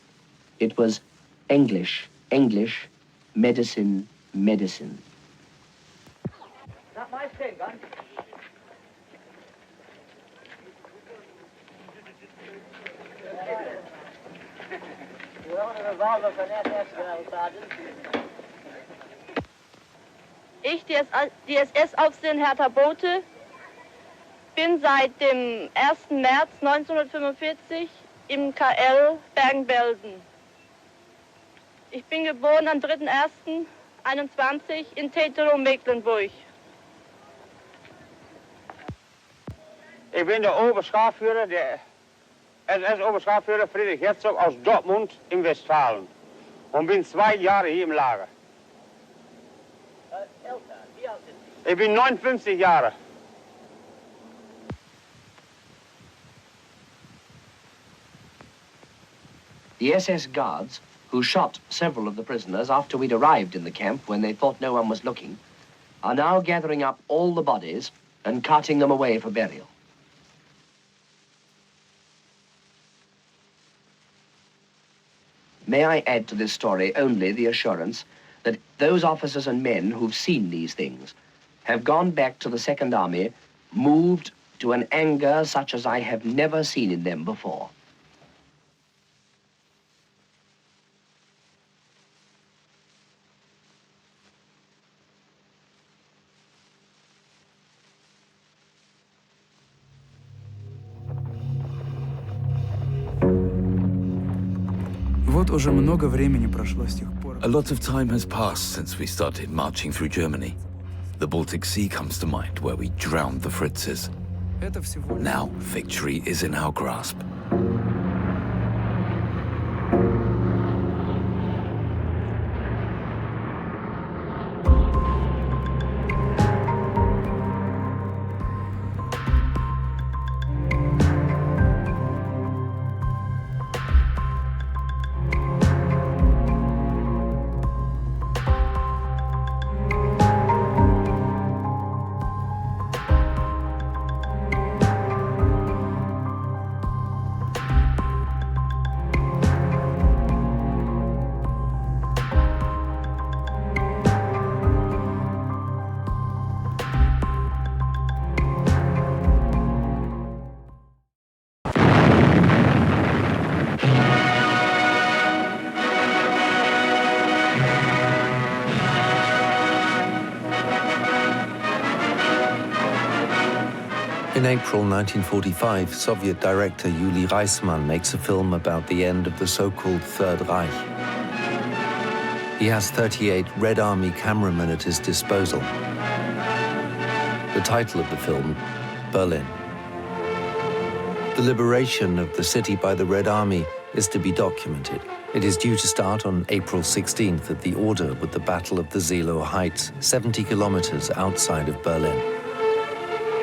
Speaker 11: It was English, English, medicine, medicine.
Speaker 8: Not my thing, gun. You want a revolver for that, Sergeant?
Speaker 15: Ich, die SS-Aufseherin Hertha Bote, bin seit dem 1. März 1945 im KL Bergen-Belsen. Ich bin geboren am 3.1.21 in Tetero, Mecklenburg.
Speaker 24: Ich bin der Oberscharführer, der SS-Oberscharführer Friedrich Herzog aus Dortmund in Westfalen und bin 2 Jahre hier im Lager. Ich bin 59 Jahre.
Speaker 11: The SS guards, who shot several of the prisoners after we'd arrived in the camp when they thought no one was looking, are now gathering up all the bodies and carting them away for burial. May I add to this story only the assurance that those officers and men who've seen these things have gone back to the Second Army, moved to an anger such as I have never seen in them before.
Speaker 6: Вот уже много времени прошло с тех пор.
Speaker 14: A lot of time has passed since we started marching through Germany. The Baltic Sea comes to mind, where we drowned the Fritzes. Now, victory is in our grasp.
Speaker 1: In April 1945, Soviet director Yuri Reisman makes a film about the end of the so-called Third Reich. He has 38 Red Army cameramen at his disposal. The title of the film, Berlin. The liberation of the city by the Red Army is to be documented. It is due to start on April 16th at the Oder with the Battle of the Seelower Heights, 70 kilometers outside of Berlin.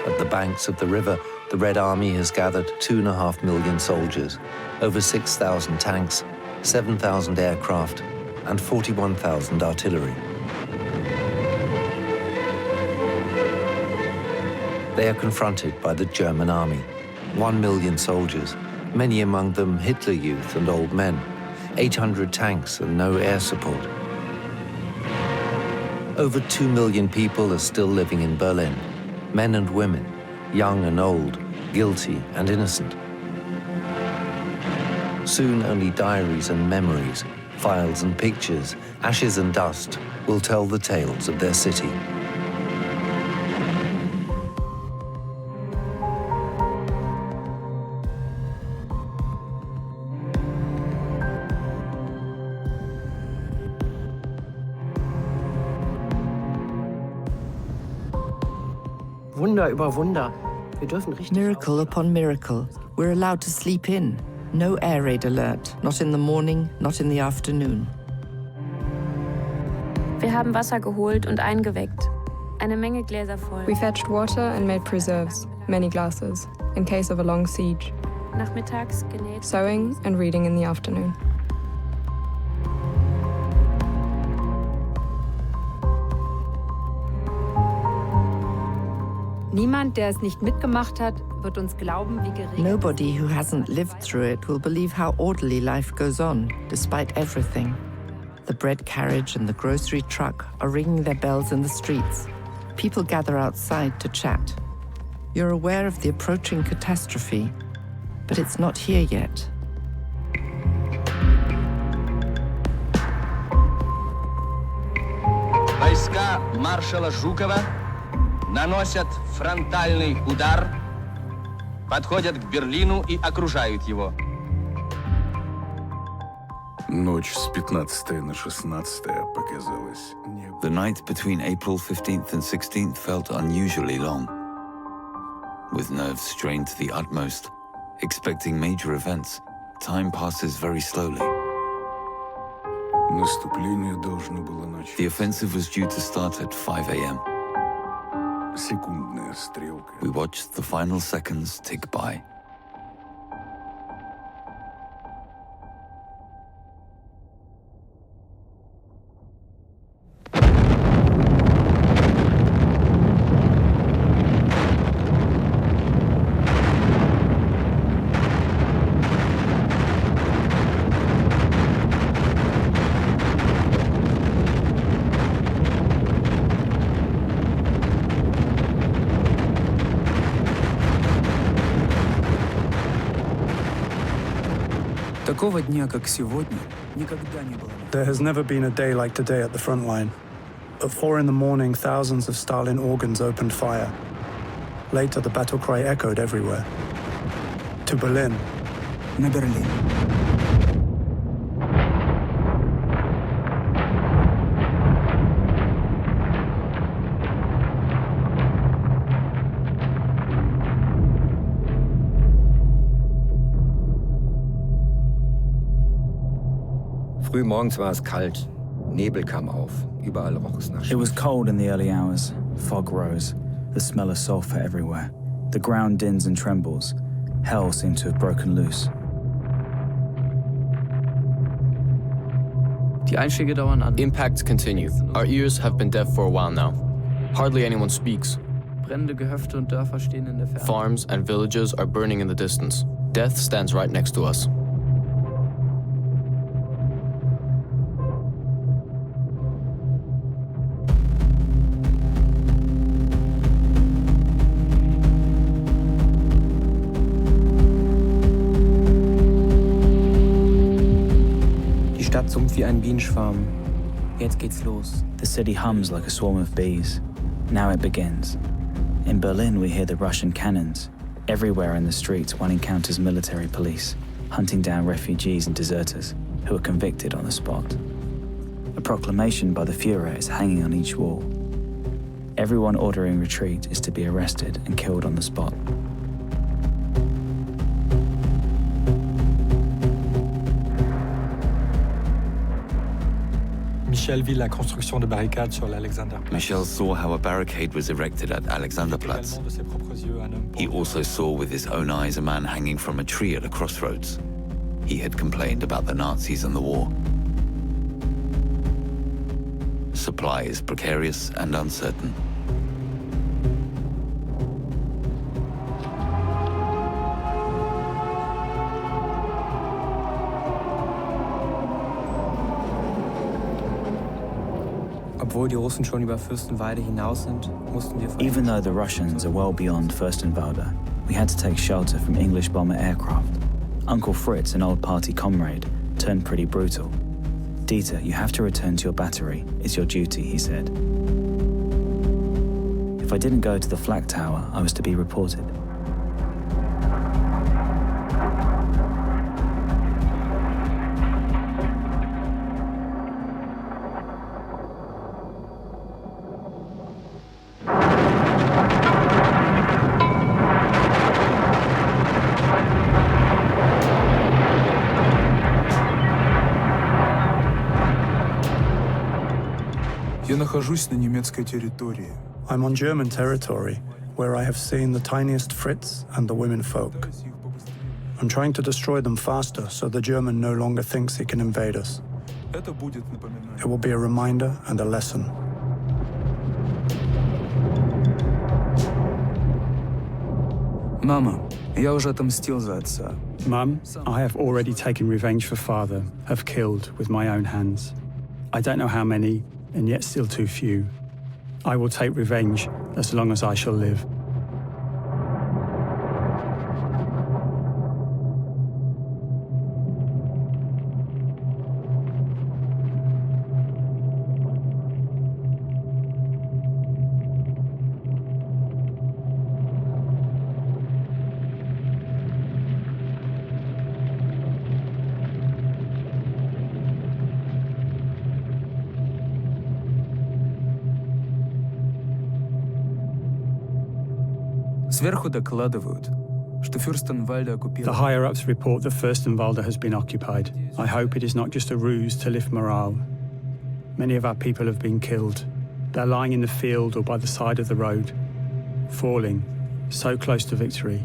Speaker 1: At the banks of the river, the Red Army has gathered 2.5 million soldiers, over 6,000 tanks, 7,000 aircraft, and 41,000 artillery. They are confronted by the German army, 1 million soldiers, many among them Hitler Youth and old men, 800 tanks and no air support. Over 2 million people are still living in Berlin. Men and women, young and old, guilty and innocent. Soon only diaries and memories, files and pictures, ashes and dust will tell the tales of their city.
Speaker 5: Wunder über Wunder. Wir dürfen richtig.
Speaker 4: Miracle upon miracle. We're allowed to sleep in. No air raid alert. Not in the morning, not in the afternoon.
Speaker 2: Wir haben Wasser geholt und eingeweckt. Eine Menge Gläser voll.
Speaker 3: We fetched water and made preserves, many glasses, in case of a long siege.
Speaker 2: Nachmittags genäht.
Speaker 3: Sewing and reading in the afternoon.
Speaker 19: Niemand, der es nicht mitgemacht hat, wird uns glauben, wie geregelt.
Speaker 4: Nobody who hasn't lived through it will believe how orderly life goes on, despite everything. The bread carriage and the grocery truck are ringing their bells in the streets. People gather outside to chat. You're aware of the approaching catastrophe, but it's not here yet.
Speaker 10: Войска маршала Жукова наносят фронтальный удар, подходят к Берлину и окружают его.
Speaker 21: Ночь с 15 на 16 показалась.
Speaker 14: The night between April 15th and 16th felt unusually long. With nerves strained to the utmost, expecting major events, time passes very slowly.
Speaker 21: Наступление должно было начаться.
Speaker 14: The offensive was due to start at 5 a.m.
Speaker 21: Секундная стрелка.
Speaker 14: We watched the final seconds tick by.
Speaker 6: Такого дня, как сегодня, никогда не было.
Speaker 23: There has never been a day like today at the front line. At 4 in the morning, thousands of Stalin organs opened fire. Later, the battle cry echoed everywhere. To Berlin.
Speaker 6: На Берлин.
Speaker 22: Früh morgens war es kalt. Nebel kam auf. Überall roch es nach
Speaker 6: It was
Speaker 22: Schwefel.
Speaker 6: cold in the early hours. Fog rose. The smell of sulfur everywhere. The ground dins and trembles. Hell seemed to have broken loose.
Speaker 12: Die Einschläge dauern an. Impacts continue. Our ears have been deaf for a while now. Hardly anyone speaks.
Speaker 5: Brennende Gehöfte und Dörfer stehen in der Ferne.
Speaker 12: Farms and villages are burning in the distance. Death stands right next to us.
Speaker 5: Die Stadt summt wie ein Bienenschwarm. Jetzt geht's los.
Speaker 6: The city hums like a swarm of bees. Now it begins. In Berlin, we hear the Russian cannons. Everywhere in the streets, one encounters military police, hunting down refugees and deserters who are convicted on the spot. A proclamation by the Führer is hanging on each wall. Everyone ordering retreat is to be arrested and killed on the spot.
Speaker 13: Michel vit la construction de barricades sur l'Alexanderplatz.
Speaker 14: Michel saw how a barricade was erected at Alexanderplatz. He also saw with his own eyes a man hanging from a tree at a crossroads. He had complained about the Nazis and the war. Supply is precarious and uncertain.
Speaker 5: Obwohl die Russen schon über Fürstenwalde hinaus sind, mussten wir
Speaker 6: Even though the Russians are well beyond Fürstenwalde, we had to take shelter from English bomber aircraft. Uncle Fritz, an old party comrade, turned pretty brutal. Dieter, you have to return to your battery. It's your duty, he said. If I didn't go to the flak tower, I was to be reported.
Speaker 23: Я нахожусь на немецкой территории. I'm on German territory, where I have seen the tiniest Fritz and the women folk. I'm trying to destroy them faster so the German no longer thinks he can invade us. It will be a reminder and a lesson.
Speaker 16: Mama, я уже отомстил за отца.
Speaker 23: Mum, I have already taken revenge for father, have killed with my own hands. I don't know how many, and yet still too few. I will take revenge as long as I shall live.
Speaker 16: Сверху докладывают, что Фюрстенвальде оккупирован.
Speaker 23: The higher-ups report that Fürstenwalde has been occupied. I hope it is not just a ruse to lift morale. Many of our people have been killed. They're lying in the field or by the side of the road, falling, so close to victory.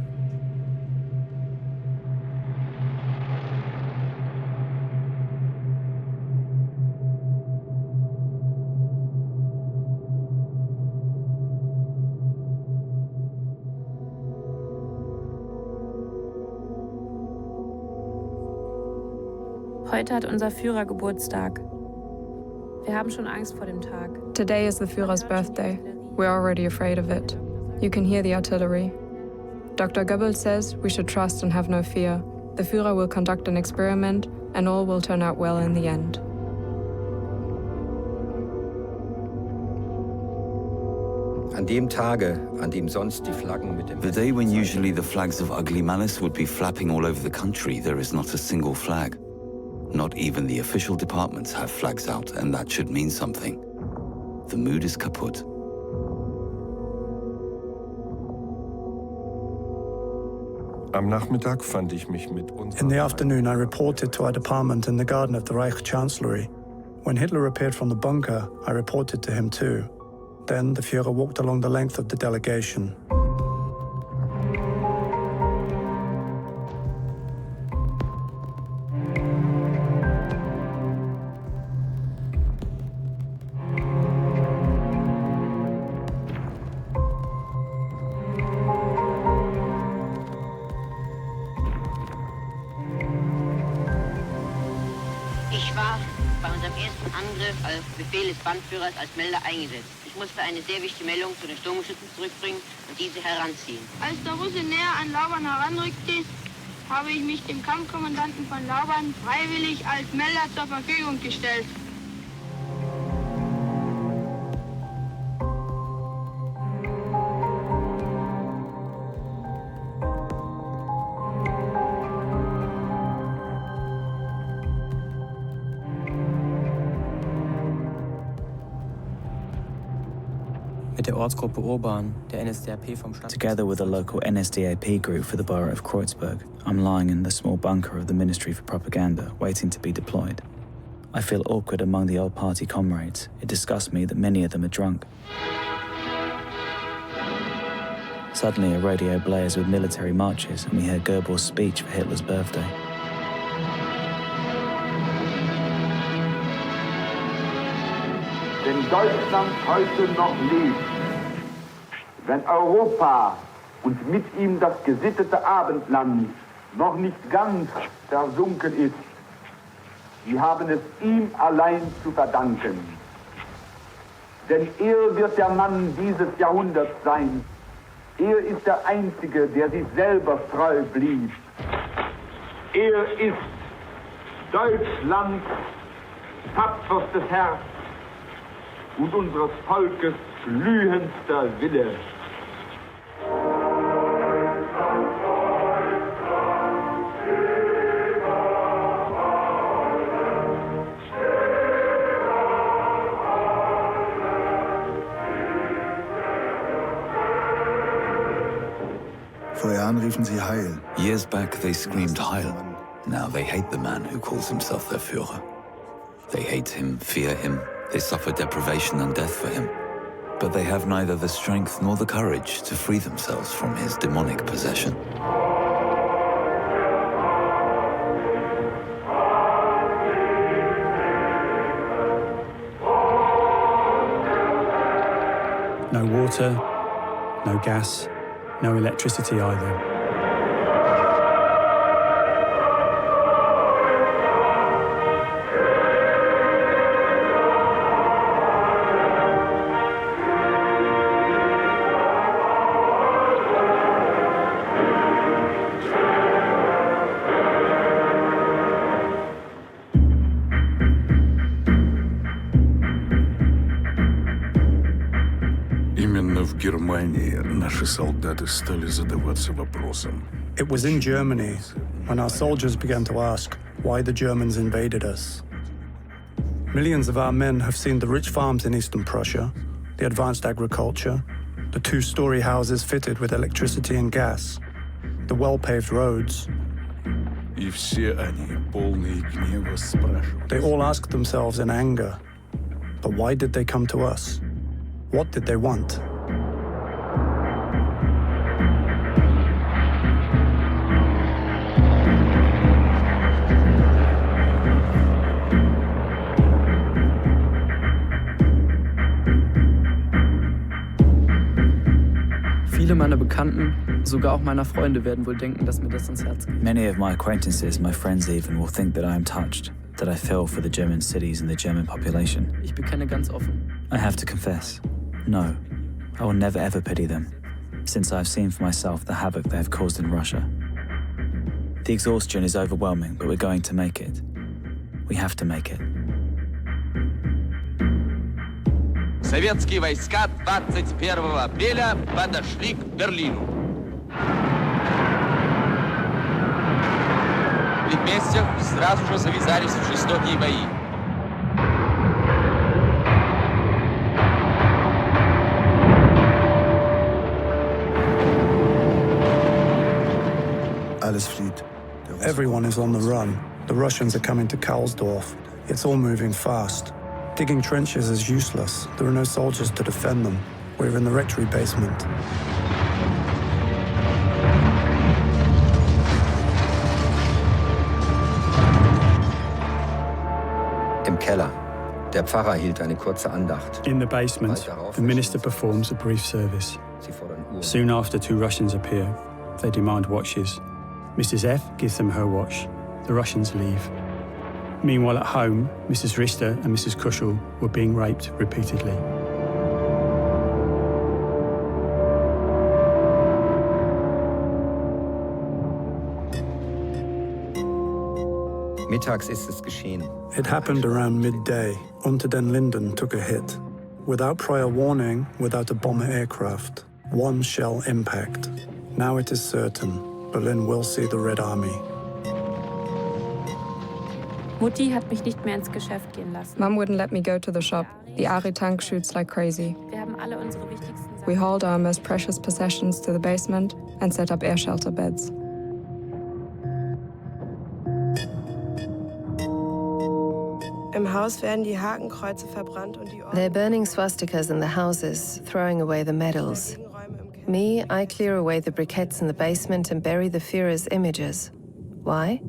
Speaker 2: Heute hat unser Führer Geburtstag. Wir haben schon Angst vor dem Tag.
Speaker 3: Today is the Führer's birthday. We're already afraid of it. You can hear the artillery. Dr. Goebbels says we should trust and have no fear. The Führer will conduct an experiment and all will turn out well in the end.
Speaker 22: An dem Tage, an dem sonst die Flaggen mit dem
Speaker 14: The day when usually the flags of ugly malice would be flapping all over the country, there is not a single flag. Not even the official departments have flags out, and that should mean something. The mood is kaputt.
Speaker 7: Am Nachmittag fand ich mich mit uns.
Speaker 23: In the afternoon, I reported to our department in the garden of the Reich Chancellery. When Hitler appeared from the bunker, I reported to him too. Then the Führer walked along the length of the delegation.
Speaker 17: Als Befehl des Bandführers als Melder eingesetzt. Ich musste eine sehr wichtige Meldung zu den Sturmgeschützen zurückbringen und diese heranziehen.
Speaker 15: Als der Russe näher an Laubern heranrückte, habe ich mich dem Kampfkommandanten von Laubern freiwillig als Melder zur Verfügung gestellt.
Speaker 5: Mit der Ortsgruppe Urban, der NSDAP vom Stadt.
Speaker 6: Together with a local NSDAP group for the borough of Kreuzberg, I'm lying in the small bunker of the Ministry for Propaganda, waiting to be deployed. I feel awkward among the old party comrades. It disgusts me that many of them are drunk. Suddenly, a radio blares with military marches, and we hear Goebbels' speech for Hitler's birthday.
Speaker 18: Wenn Deutschland heute noch lebt, wenn Europa und mit ihm das gesittete Abendland noch nicht ganz versunken ist, sie haben es ihm allein zu verdanken. Denn er wird der Mann dieses Jahrhunderts sein. Er ist der Einzige, der sich selber treu blieb. Er ist Deutschlands tapferstes Herz und unseres Volkes glühendster Wille.
Speaker 21: Vor Jahren riefen sie Heil.
Speaker 14: Years back they screamed Heil. Now they hate the man who calls himself their Führer. They hate him, fear him. They suffer deprivation and death for him. But they have neither the strength nor the courage to free themselves from his demonic possession.
Speaker 23: No water, no gas, no electricity either.
Speaker 21: Германии наши солдаты стали задаваться вопросом.
Speaker 23: It was in Germany when our soldiers began to ask why the Germans invaded us. Millions of our men have seen the rich farms in Eastern Prussia, the advanced agriculture, the two-story houses fitted with electricity and gas, the well-paved roads.
Speaker 21: И все они, полные гнева, спрашивают.
Speaker 23: They all asked themselves in anger, but why did they come to us? What did they want?
Speaker 5: Viele meiner Bekannten, sogar auch meiner Freunde, werden wohl denken, dass mir das ans Herz geht.
Speaker 6: Many of my acquaintances, my friends even, will think that I am touched, that I feel for the German cities and the German population.
Speaker 5: Ich bekenne ganz offen.
Speaker 6: I have to confess, no, I will never ever pity them, since I have seen for myself the havoc they have caused in Russia. The exhaustion is overwhelming, but we're going to make it. We have to make it.
Speaker 10: Советские войска 21 апреля подошли к Берлину. В предместьях сразу же завязались жестокие бои.
Speaker 23: Everyone is on the run. The Russians are coming to Karlsdorf. It's all moving fast. Digging trenches is useless. There are no soldiers to defend them. We're in the rectory basement.
Speaker 22: Im Keller. Der Pfarrer hielt eine kurze Andacht.
Speaker 13: In the basement, the minister performs a brief service. Soon after, 2 Russians appear. They demand watches. Mrs. F gives them her watch. The Russians leave. Meanwhile at home, Mrs. Richter and Mrs. Kuschel were being raped repeatedly.
Speaker 22: Mittags ist es geschehen.
Speaker 23: It happened around midday. Unter den Linden took a hit. Without prior warning, without a bomber aircraft. 1 shell impact. Now it is certain. Berlin will see the Red Army.
Speaker 2: Mutti hat mich nicht mehr ins Geschäft gehen lassen.
Speaker 3: Mum wouldn't let me go to the shop. The Ari tank shoots like crazy.
Speaker 2: Wir haben alle unsere wichtigsten Sachen.
Speaker 3: We hauled our most precious possessions to the basement and set up air shelter beds.
Speaker 8: Im Haus werden die Hakenkreuze verbrannt und die
Speaker 9: They're burning swastikas in the houses, throwing away the medals. Me, I clear away the briquettes in the basement and bury the Führer's images. Why?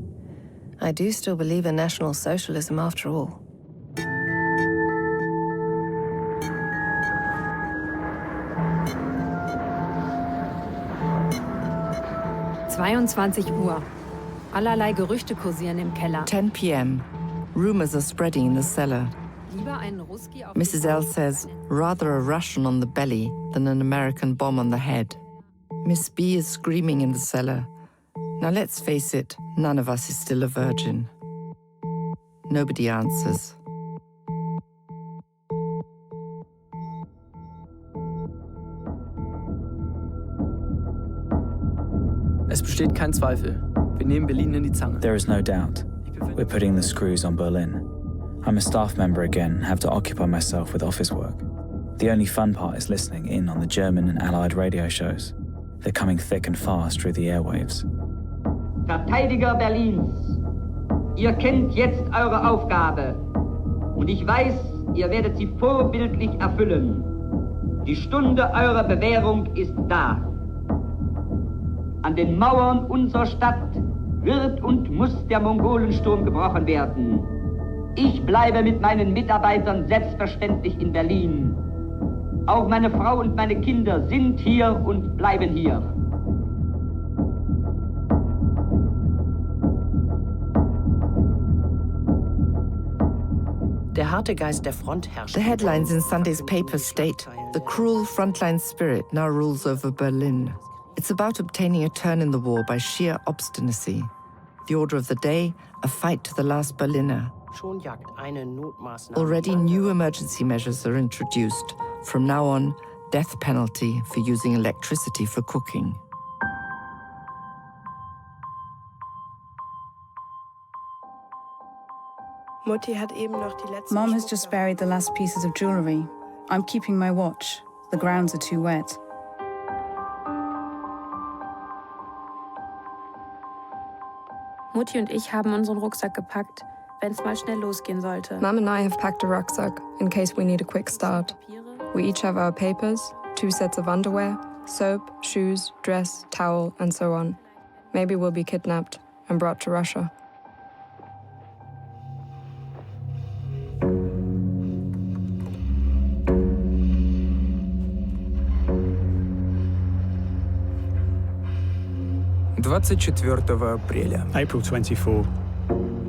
Speaker 9: I do still believe in National Socialism after all.
Speaker 20: Uhr. Allerlei Gerüchte kursieren im Keller.
Speaker 4: 10 p.m. Rumors are spreading in the cellar.
Speaker 20: Lieber einen Ruski auf
Speaker 4: Mrs. L says, rather a Russian on the belly than an American bomb on the head. Miss B is screaming in the cellar. Now let's face it, none of us is still a virgin. Nobody answers.
Speaker 6: Es besteht kein Zweifel. Wir nehmen Berlin in die Zange. There is no doubt. We're putting the screws on Berlin. I'm a staff member again and have to occupy myself with office work. The only fun part is listening in on the German and Allied radio shows. They're coming thick and fast through the airwaves.
Speaker 24: Verteidiger Berlins, ihr kennt jetzt eure Aufgabe. Und ich weiß, ihr werdet sie vorbildlich erfüllen. Die Stunde eurer Bewährung ist da. An den Mauern unserer Stadt wird und muss der Mongolensturm gebrochen werden. Ich bleibe mit meinen Mitarbeitern selbstverständlich in Berlin. Auch meine Frau und meine Kinder sind hier und bleiben hier.
Speaker 11: Der harte Geist der Front herrscht.
Speaker 4: The headlines in Sunday's papers state, the cruel frontline spirit now rules over Berlin. It's about obtaining a turn in the war by sheer obstinacy. The order of the day, a fight to the last Berliner.
Speaker 11: Schon jagt eine Notmaßnahme.
Speaker 4: Already new emergency measures are introduced. From now on, death penalty for using electricity for cooking.
Speaker 8: Mutti hat eben noch die letzten
Speaker 25: Mom has just buried the last pieces of jewelry. I'm keeping my watch. The grounds are too wet.
Speaker 2: Mutti und ich haben unseren Rucksack gepackt, wenn es mal schnell losgehen sollte.
Speaker 3: Mum and I have packed a rucksack in case we need a quick start. We each have our papers, 2 sets of underwear, soap, shoes, dress, towel, and so on. Maybe we'll be kidnapped and brought to Russia.
Speaker 16: апреля.
Speaker 13: April 24.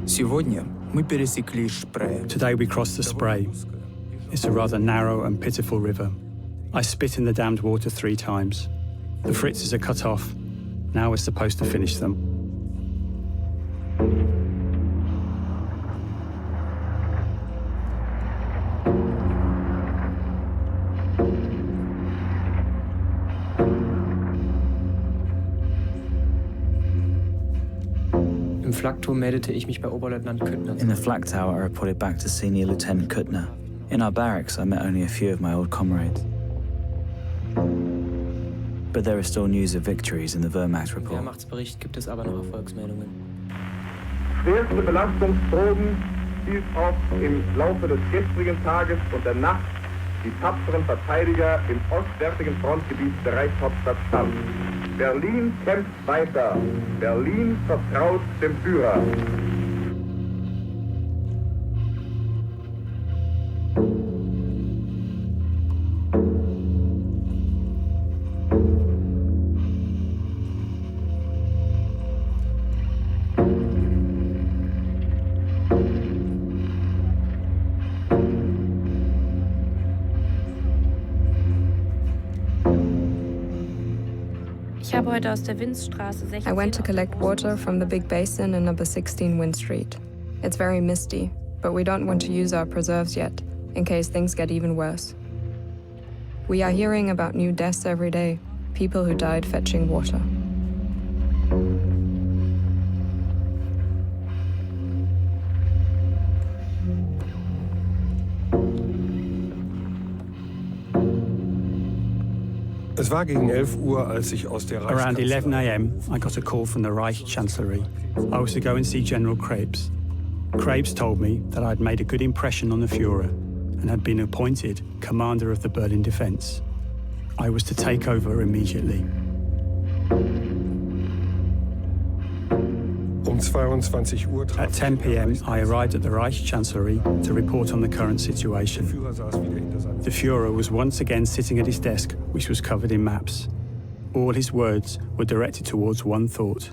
Speaker 16: Сегодня мы пересекли Spree.
Speaker 13: Today we crossed the Spree. It's a rather narrow and pitiful river. I spit in the dammed water 3 times. The fritzes are cut off. Now we're supposed to finish them.
Speaker 5: Im Flakturm meldete ich mich bei Oberleutnant Küttner.
Speaker 6: In the flak tower, I reported back to Senior Lieutenant Kuttner. In our barracks, I met only a few of my old comrades. But there is still news of victories in the Wehrmacht report.
Speaker 5: Im Wehrmachtsbericht gibt es aber noch Erfolgsmeldungen.
Speaker 18: Schwerste Belastungsproben stieß auch im Laufe des gestrigen Tages und der Nacht die tapferen Verteidiger im ostwärtigen Frontgebiet der Reichshauptstadt stand. Berlin kämpft weiter. Berlin vertraut dem Führer.
Speaker 2: Ich habe heute aus der Winzstraße 16
Speaker 3: I went to collect water from the big basin in number 16 Wynn Street. It's very misty, but we don't want to use our preserves yet, in case things get even worse. We are hearing about new deaths every day, people who died fetching water.
Speaker 1: Es war gegen 11 Uhr, als ich aus der
Speaker 13: Around 11 a.m., I got a call from the Reich Chancellery. I was to go and see General Krebs. Krebs told me that I had made a good impression on the Führer and had been appointed commander of the Berlin defense. I was to take over immediately.
Speaker 1: Um 22 Uhr
Speaker 13: At 10 p.m., I arrived at the Reich Chancellery to report on the current situation. The Führer was once again sitting at his desk, which was covered in maps. All his words were directed towards one thought.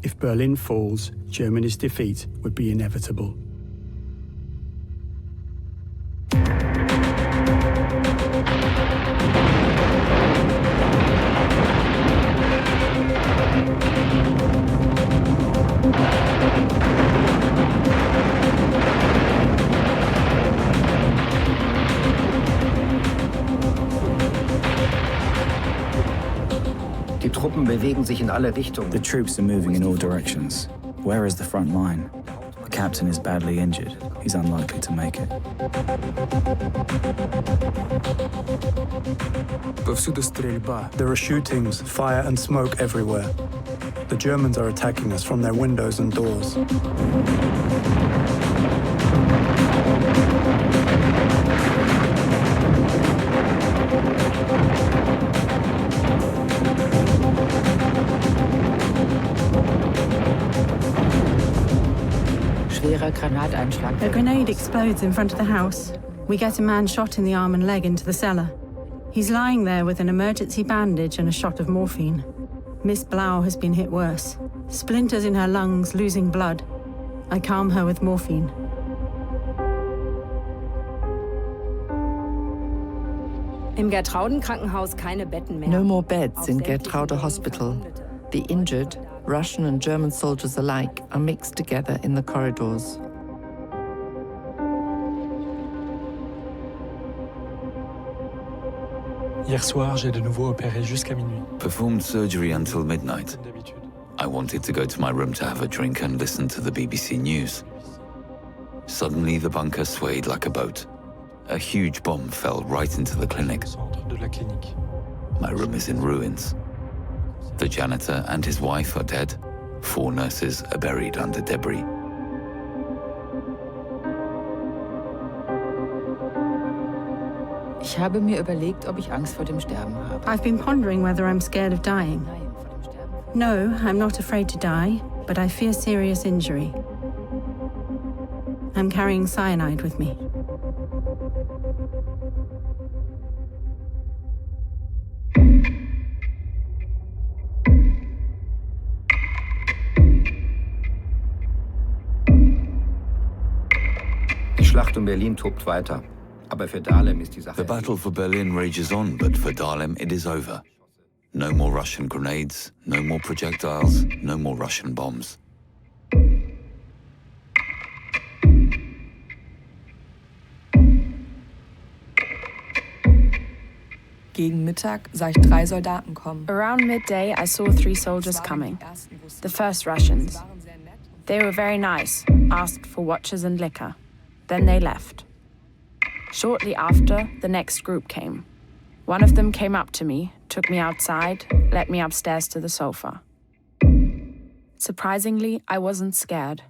Speaker 13: If Berlin falls, Germany's defeat would be inevitable.
Speaker 22: Die Truppen bewegen sich in alle Richtungen.
Speaker 6: The troops are moving in all directions. Where is the front line? The captain is badly injured. He's unlikely to make it.
Speaker 16: Повсюду стрельба.
Speaker 23: There are shootings, fire and smoke everywhere. The Germans are attacking us from their windows and doors.
Speaker 20: A grenade explodes in front of the house. We get a man shot in the arm and leg into the cellar. He's lying there with an emergency bandage and a shot of morphine. Miss Blau has been hit worse. Splinters in her lungs, losing blood. I calm her with morphine. Im Gertraudenkrankenhaus keine Betten mehr.
Speaker 4: No more beds in Gertraude Hospital. The injured, Russian and German soldiers alike, are mixed together in the corridors.
Speaker 7: Hier soir, j'ai de nouveau opéré jusqu'à minuit.
Speaker 14: Performed surgery until midnight. I wanted to go to my room to have a drink and listen to the BBC News. Suddenly, the bunker swayed like a boat. A huge bomb fell right into the clinic. My room is in ruins. The janitor and his wife are dead. 4 nurses are buried under debris.
Speaker 20: Ich habe mir überlegt, ob ich Angst vor dem Sterben habe. I've been pondering whether I'm scared of dying. No, I'm not afraid to die, but I fear serious injury. I'm carrying cyanide with me.
Speaker 22: Die Schlacht um Berlin tobt weiter. Aber für Dahlem ist die Sache.
Speaker 14: The battle for Berlin rages on, but for Dahlem it is over. No more Russian grenades, no more projectiles, no more Russian bombs.
Speaker 3: Gegen Mittag sah ich 3 Soldaten kommen.
Speaker 12: Around midday, I saw 3 soldiers coming. The first Russians. They were very nice, asked for watches and liquor. Then they left. Shortly after, the next group came. One of them came up to me, took me outside, led me upstairs to the sofa. Surprisingly, I wasn't scared.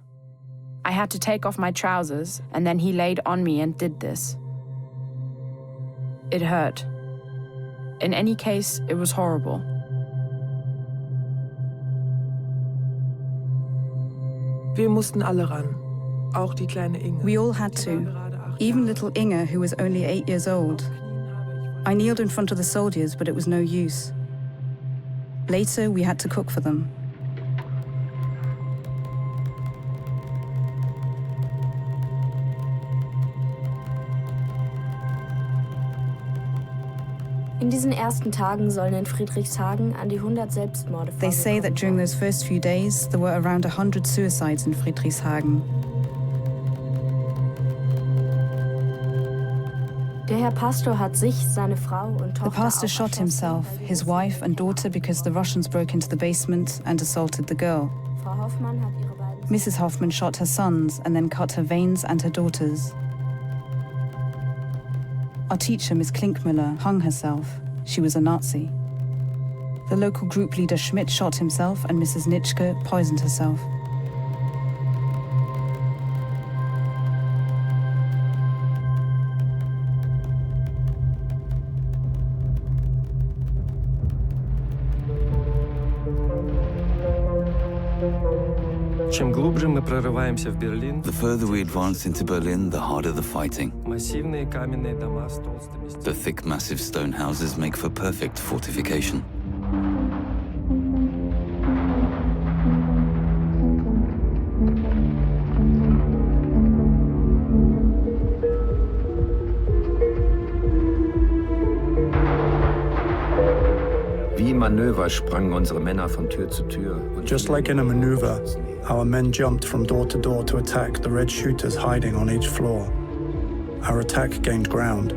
Speaker 12: I had to take off my trousers, and then he laid on me and did this. It hurt. In any case, it was horrible.
Speaker 8: Wir mussten alle ran, auch die kleine Inge.
Speaker 25: We all had to, even little Inge, who was only 8 years old. I kneeled in front of the soldiers, but it was no use. Later, we had to cook for them.
Speaker 2: In diesen ersten Tagen sollen in Friedrichshagen an die 100 Selbstmorde
Speaker 25: They say that during those first few days, there were around 100 suicides in Friedrichshagen.
Speaker 2: Der Herr Pastor hat sich, seine Frau und Tochter
Speaker 25: The pastor shot himself, his wife and daughter because the Russians broke into the basement and assaulted the girl.
Speaker 2: Frau Hoffmann hat ihre beiden
Speaker 25: Mrs. Hoffman shot her sons and then cut her veins and her daughters. Our teacher, Miss Klinkmüller, hung herself. She was a Nazi. The local group leader Schmidt shot himself and Mrs. Nitschke poisoned herself.
Speaker 1: Чем глубже мы прорываемся в Берлин,
Speaker 14: The further we advance into Berlin, the harder the fighting.
Speaker 1: массивные каменные дома с толстыми стенами.
Speaker 14: The thick, massive stone houses make for perfect fortification.
Speaker 22: Wie im Manöver sprangen unsere Männer von Tür zu Tür.
Speaker 23: Just like in a maneuver, our men jumped from door to attack the red shooters hiding on each floor. Our attack gained ground.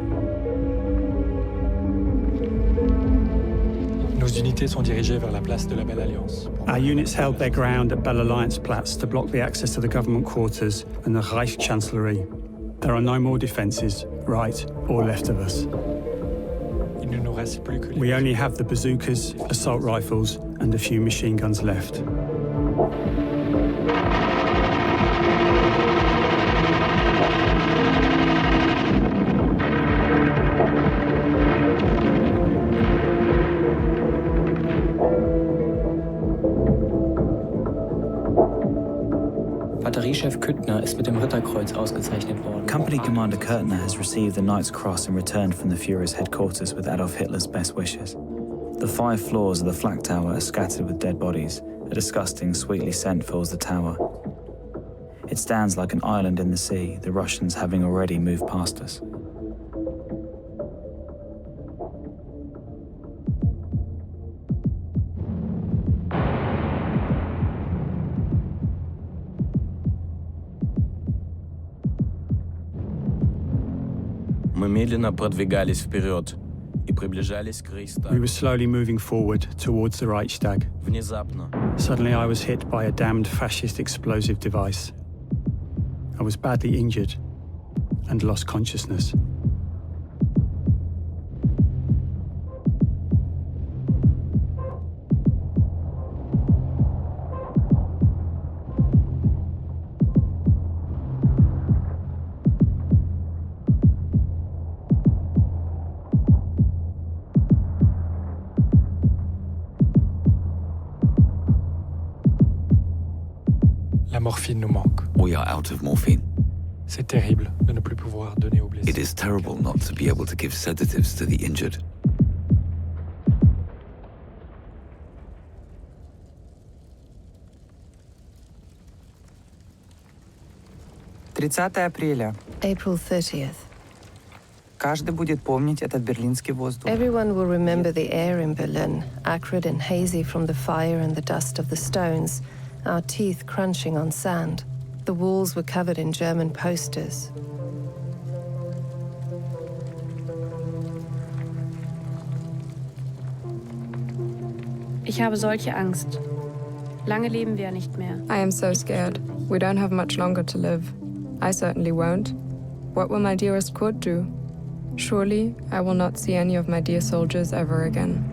Speaker 7: Nos unités sont dirigées vers la place de la Belle Alliance.
Speaker 13: Our units held their ground at Belle Alliance Platz to block the access to the government quarters and the Reichskanzlei. There are no more defences, right or left of us.
Speaker 7: Il ne nous reste plus que les...
Speaker 13: We only have the bazookas, assault rifles, and a few machine guns left.
Speaker 5: Batteriechef Küttner ist mit dem Ritterkreuz ausgezeichnet worden.
Speaker 6: Company Commander Kurtner has received the Knight's Cross in return from the Führer's headquarters with Adolf Hitler's best wishes. The 5 floors of the flak tower are scattered with dead bodies. A disgusting, sweetly scent fills the tower. It stands like an island in the sea, the Russians having already moved past us.
Speaker 10: Мы медленно продвигались вперед и приближались к Reichstag.
Speaker 13: We were slowly moving forward towards the Reichstag.
Speaker 10: Внезапно
Speaker 13: Suddenly I was hit by a damned fascist explosive device. I was badly injured and lost consciousness.
Speaker 7: La morphine nous manque.
Speaker 14: We are out of morphine.
Speaker 7: C'est terrible de ne plus pouvoir donner aux blessés.
Speaker 14: It is terrible not to be able to give sedatives to the injured.
Speaker 5: апреля.
Speaker 9: April 30th.
Speaker 5: Каждый будет помнить этот берлинский воздух.
Speaker 9: Everyone will remember the air in Berlin, acrid and hazy from the fire and the dust of the stones, our teeth crunching on sand. The walls were covered in German posters.
Speaker 2: Ich habe solche Angst. Lange leben wir nicht mehr.
Speaker 3: I am so scared. We don't have much longer to live. I certainly won't. What will my dearest Kurt do? Surely I will not see any of my dear soldiers ever again.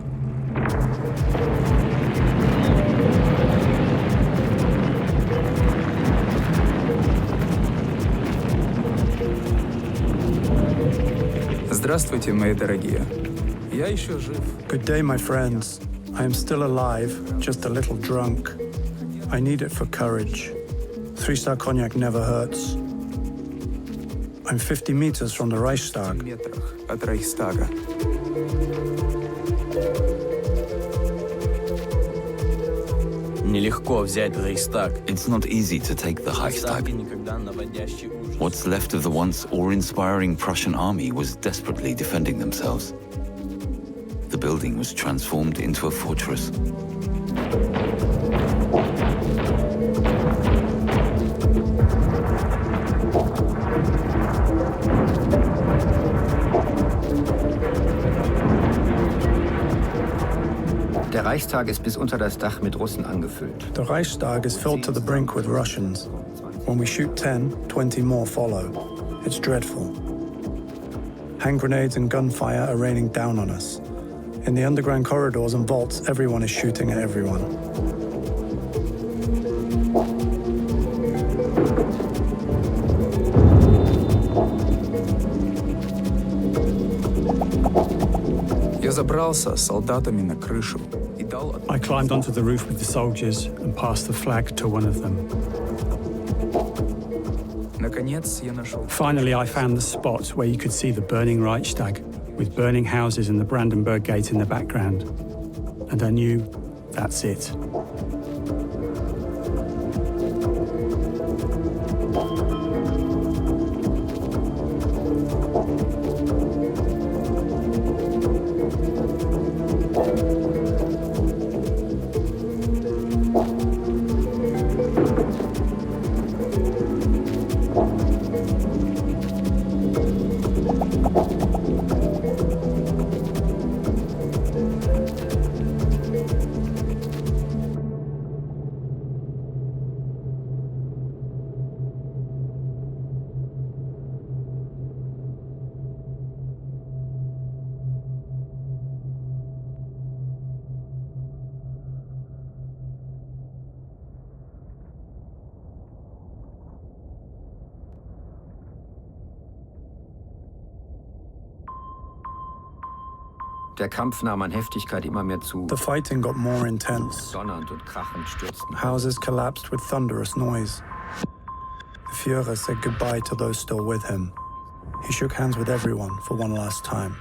Speaker 16: Здравствуйте, мои дорогие. Я еще жив.
Speaker 23: Good day, my friends. I am still alive, just a little drunk. I need it for courage. 3-star cognac never hurts. I'm 50 meters from the Reichstag.
Speaker 16: Метрах от Рейхстага.
Speaker 10: Нелегко взять Рейхстаг.
Speaker 14: It's not easy to take the Reichstag. What's left of the once awe-inspiring Prussian army was desperately defending themselves. The building was transformed into a fortress.
Speaker 22: Der Reichstag ist bis unter das Dach mit Russen angefüllt.
Speaker 23: The Reichstag is filled to the brink with Russians. When we shoot 10, 20 more follow. It's dreadful. Hand grenades and gunfire are raining down on us. In the underground corridors and vaults, everyone is shooting at everyone.
Speaker 16: Я забрался с солдатами на крышу.
Speaker 13: I climbed onto the roof with the soldiers and passed the flag to one of them.
Speaker 16: Наконец, я нашел...
Speaker 13: Finally, I found the spot where you could see the burning Reichstag, with burning houses and the Brandenburg Gate in the background. And I knew that's it.
Speaker 22: Der Kampf nahm an Heftigkeit immer mehr zu.
Speaker 23: The fighting got more intense.
Speaker 22: Donnernd und krachend stürzten.
Speaker 23: Houses collapsed with thunderous noise. The Führer said goodbye to those still with him. He shook hands with everyone for one last time.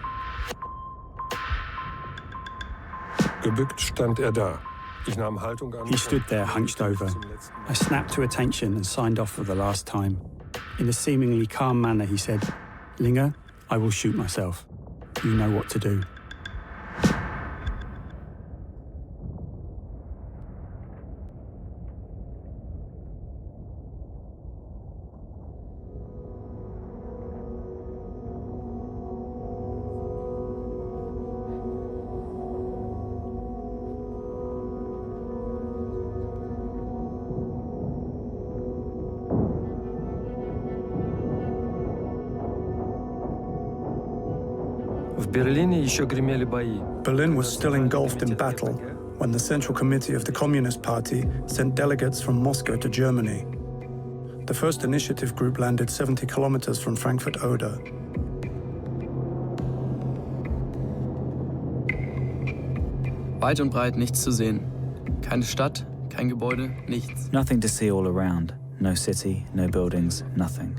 Speaker 7: Gebückt stand da. Ich nahm Haltung an.
Speaker 13: He stood there, hunched over. I snapped to attention and signed off for the last time. In a seemingly calm manner, he said, "Linger, I will shoot myself. You know what to do."
Speaker 1: Berlin
Speaker 23: was still engulfed in battle when the Central Committee of the Communist Party sent delegates from Moscow to Germany. The first initiative group landed 70 kilometers from Frankfurt-Oder.
Speaker 15: Weit und breit nichts zu sehen. Keine Stadt, kein Gebäude, nichts.
Speaker 6: Nothing to see all around. No city, no buildings, nothing.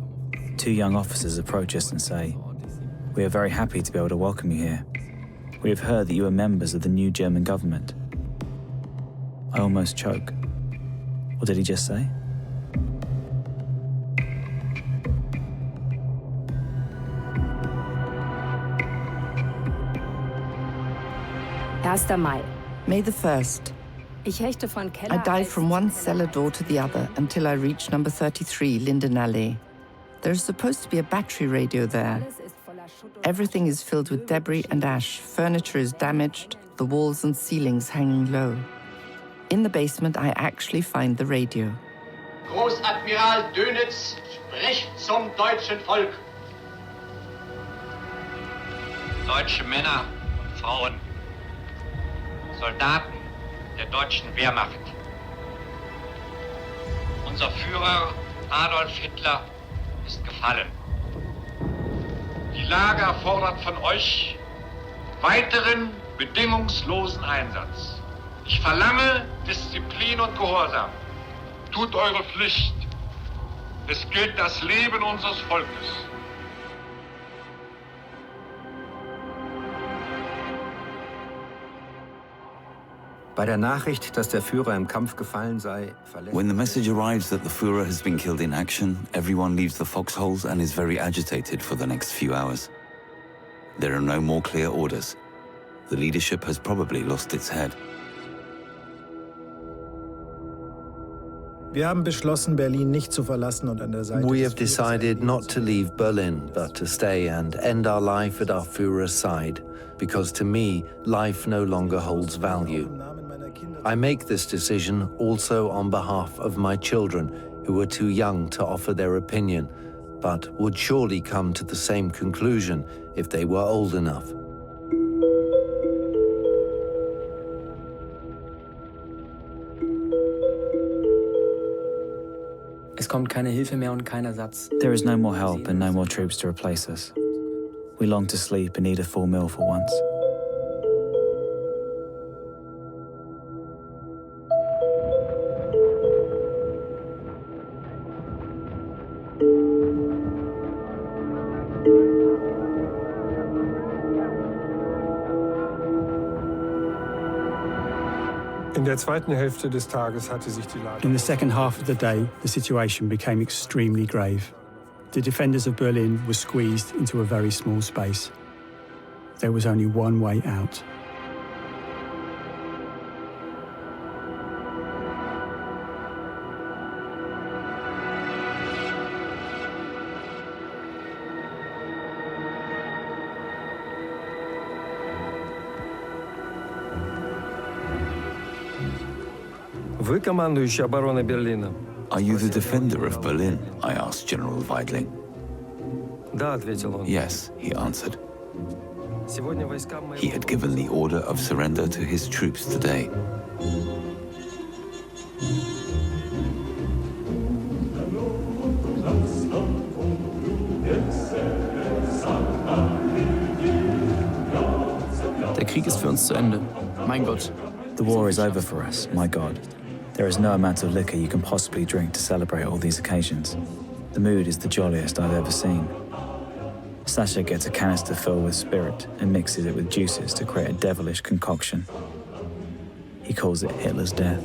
Speaker 6: Two young officers approach us and say, "We are very happy to be able to welcome you here. We have heard that you are members of the new German government." I almost choke. What did he just say?
Speaker 4: Mai. May the 1st. I dive from one cellar door to the other until I reach number 33, Lindenallee. There's supposed to be a battery radio there. Everything is filled with debris and ash. Furniture is damaged, the walls and ceilings hanging low. In the basement, I actually find the radio.
Speaker 17: Großadmiral Dönitz spricht zum deutschen Volk. Deutsche Männer und Frauen, Soldaten der deutschen Wehrmacht. Unser Führer Adolf Hitler ist gefallen. Die Lage erfordert von euch weiteren bedingungslosen Einsatz. Ich verlange Disziplin und Gehorsam. Tut eure Pflicht. Es gilt das Leben unseres Volkes.
Speaker 22: Bei der Nachricht, dass der Führer im Kampf gefallen sei,
Speaker 14: When the message arrives that the Führer has been killed in action, everyone leaves the foxholes and is very agitated for the next few hours. There are no more clear orders. The leadership has probably lost its head.
Speaker 11: Wir haben beschlossen, Berlin nicht zu verlassen und an der Seite.
Speaker 18: We have decided not to leave Berlin, but to stay and end our life at our Führer's side, because to me, life no longer holds value. I make this decision also on behalf of my children, who are too young to offer their opinion, but would surely come to the same conclusion if they were old enough.
Speaker 5: Es kommt keine Hilfe mehr und kein Ersatz.
Speaker 6: There is no more help and no more troops to replace us. We long to sleep and eat a full meal for once.
Speaker 7: In der zweiten Hälfte des Tages hatte sich die Lage...
Speaker 13: In the second half of the day, the situation became extremely grave. The defenders of Berlin were squeezed into a very small space. There was only one way out.
Speaker 1: Вы командующий обороной Берлина?
Speaker 14: Are you the defender of Berlin? I asked General Weidling.
Speaker 1: Да, ответил он.
Speaker 14: Yes, he answered.
Speaker 1: Сегодня войскам
Speaker 14: He had given the order of surrender to his troops today.
Speaker 15: Der Krieg ist für uns zu Ende. Mein Gott.
Speaker 6: The war is over for us, my God. There is no amount of liquor you can possibly drink to celebrate all these occasions. The mood is the jolliest I've ever seen. Sasha gets a canister filled with spirit and mixes it with juices to create a devilish concoction. He calls it Hitler's death.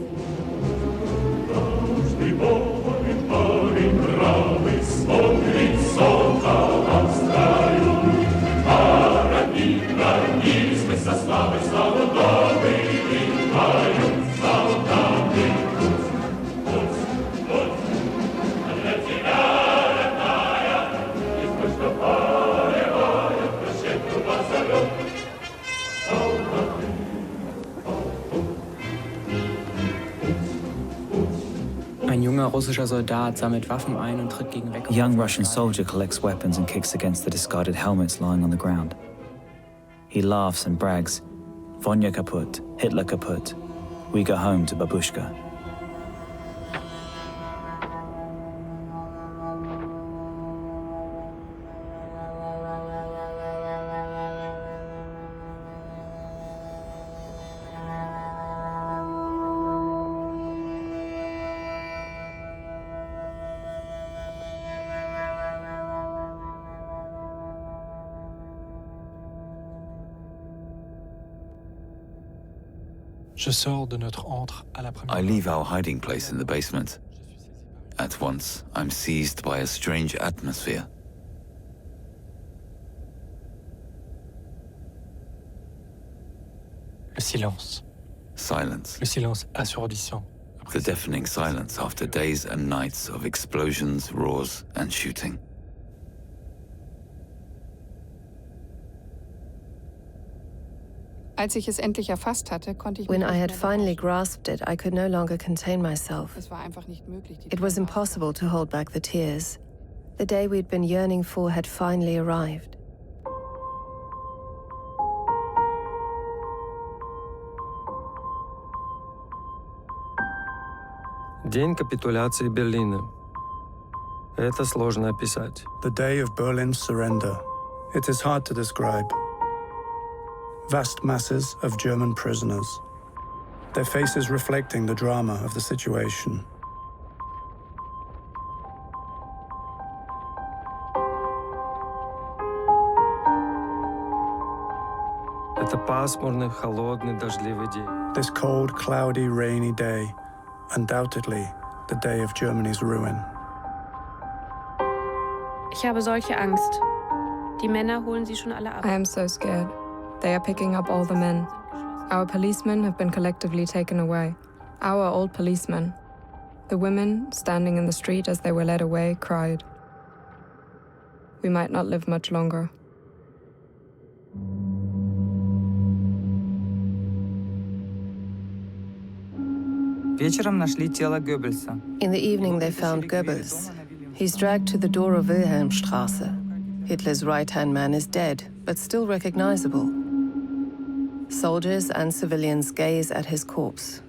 Speaker 5: Ein junger russischer Soldat sammelt Waffen ein und tritt gegen
Speaker 6: A young Russian soldier collects weapons and kicks against the discarded helmets lying on the ground. He laughs and brags, Vonya kaput, Hitler kaput. We go home to babushka.
Speaker 23: I
Speaker 14: leave our hiding place in the basement. At once, I'm seized by a strange atmosphere.
Speaker 19: Le silence.
Speaker 14: Silence.
Speaker 19: Le silence assourdissant.
Speaker 14: The deafening silence after days and nights of explosions, roars, and shooting.
Speaker 3: Als ich es endlich erfasst hatte, konnte ich
Speaker 9: When I had finally grasped it, I could no longer contain myself.
Speaker 3: Es war einfach nicht möglich.
Speaker 9: It was impossible to hold back the tears. The day we'd been yearning for had finally arrived.
Speaker 1: День капитуляции Берлина. Это сложно описать.
Speaker 23: The day of Berlin's surrender. It is hard to describe. Vast masses of German prisoners, their faces reflecting the drama of the situation.
Speaker 1: Это пасмурный, холодный, дождливый день.
Speaker 23: This cold, cloudy, rainy day, undoubtedly the day of Germany's ruin.
Speaker 2: Ich habe solche Angst. Die Männer holen sie schon alle ab.
Speaker 3: I am so scared. They are picking up all the men. Our policemen have been collectively taken away. Our old policemen. The women, standing in the street as they were led away, cried. We might not live much longer.
Speaker 8: Вечером нашли тело Геббельса.
Speaker 9: In the evening they found Goebbels. He's dragged to the door of Wilhelmstrasse. Hitler's right-hand man is dead, but still recognizable. Soldiers and civilians gaze at his corpse.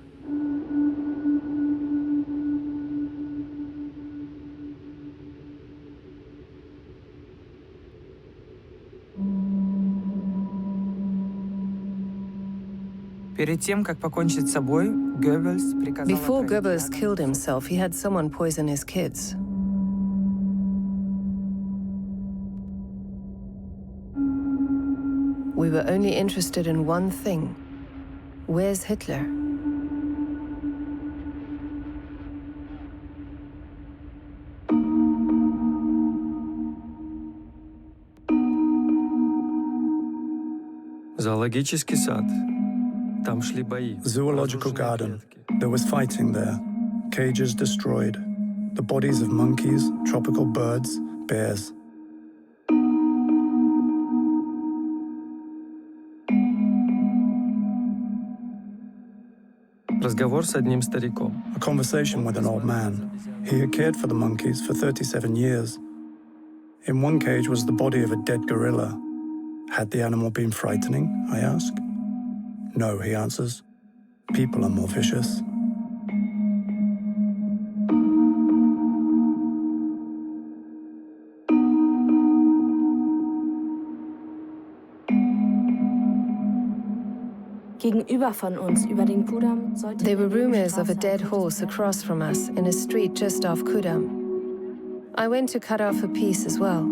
Speaker 8: Перед тем, как покончить с собой, Goebbels приказал...
Speaker 9: Before Goebbels killed himself, he had someone poison his kids. We were only interested in one thing. Where's Hitler?
Speaker 1: Зоологический сад. Там шли бои.
Speaker 23: Zoological garden. There was fighting there. Cages destroyed. The bodies of monkeys, tropical birds, bears.
Speaker 1: Разговор с одним стариком.
Speaker 23: A conversation with an old man. He had cared for the monkeys for 37 years. In one cage was the body of a dead gorilla. Had the animal been frightening, I ask? No, he answers. People are more vicious.
Speaker 2: Gegenüber von uns, über den Kudamm, sollte...
Speaker 9: There were rumors of a dead horse across from us in a street just off Kudamm. I went to cut off a piece as well.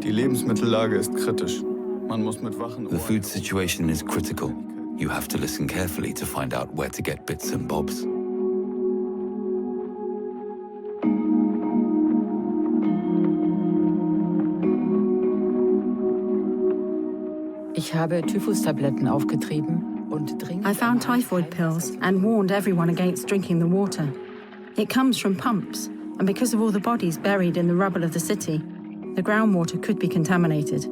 Speaker 12: Die Lebensmittellage ist kritisch. Man muss mit wachen
Speaker 14: The food situation is critical. You have to listen carefully to find out where to get bits and bobs.
Speaker 20: Ich habe Typhustabletten aufgetrieben und dringend...
Speaker 25: I found typhoid pills and warned everyone against drinking the water. It comes from pumps, and because of all the bodies buried in the rubble of the city, the groundwater could be contaminated.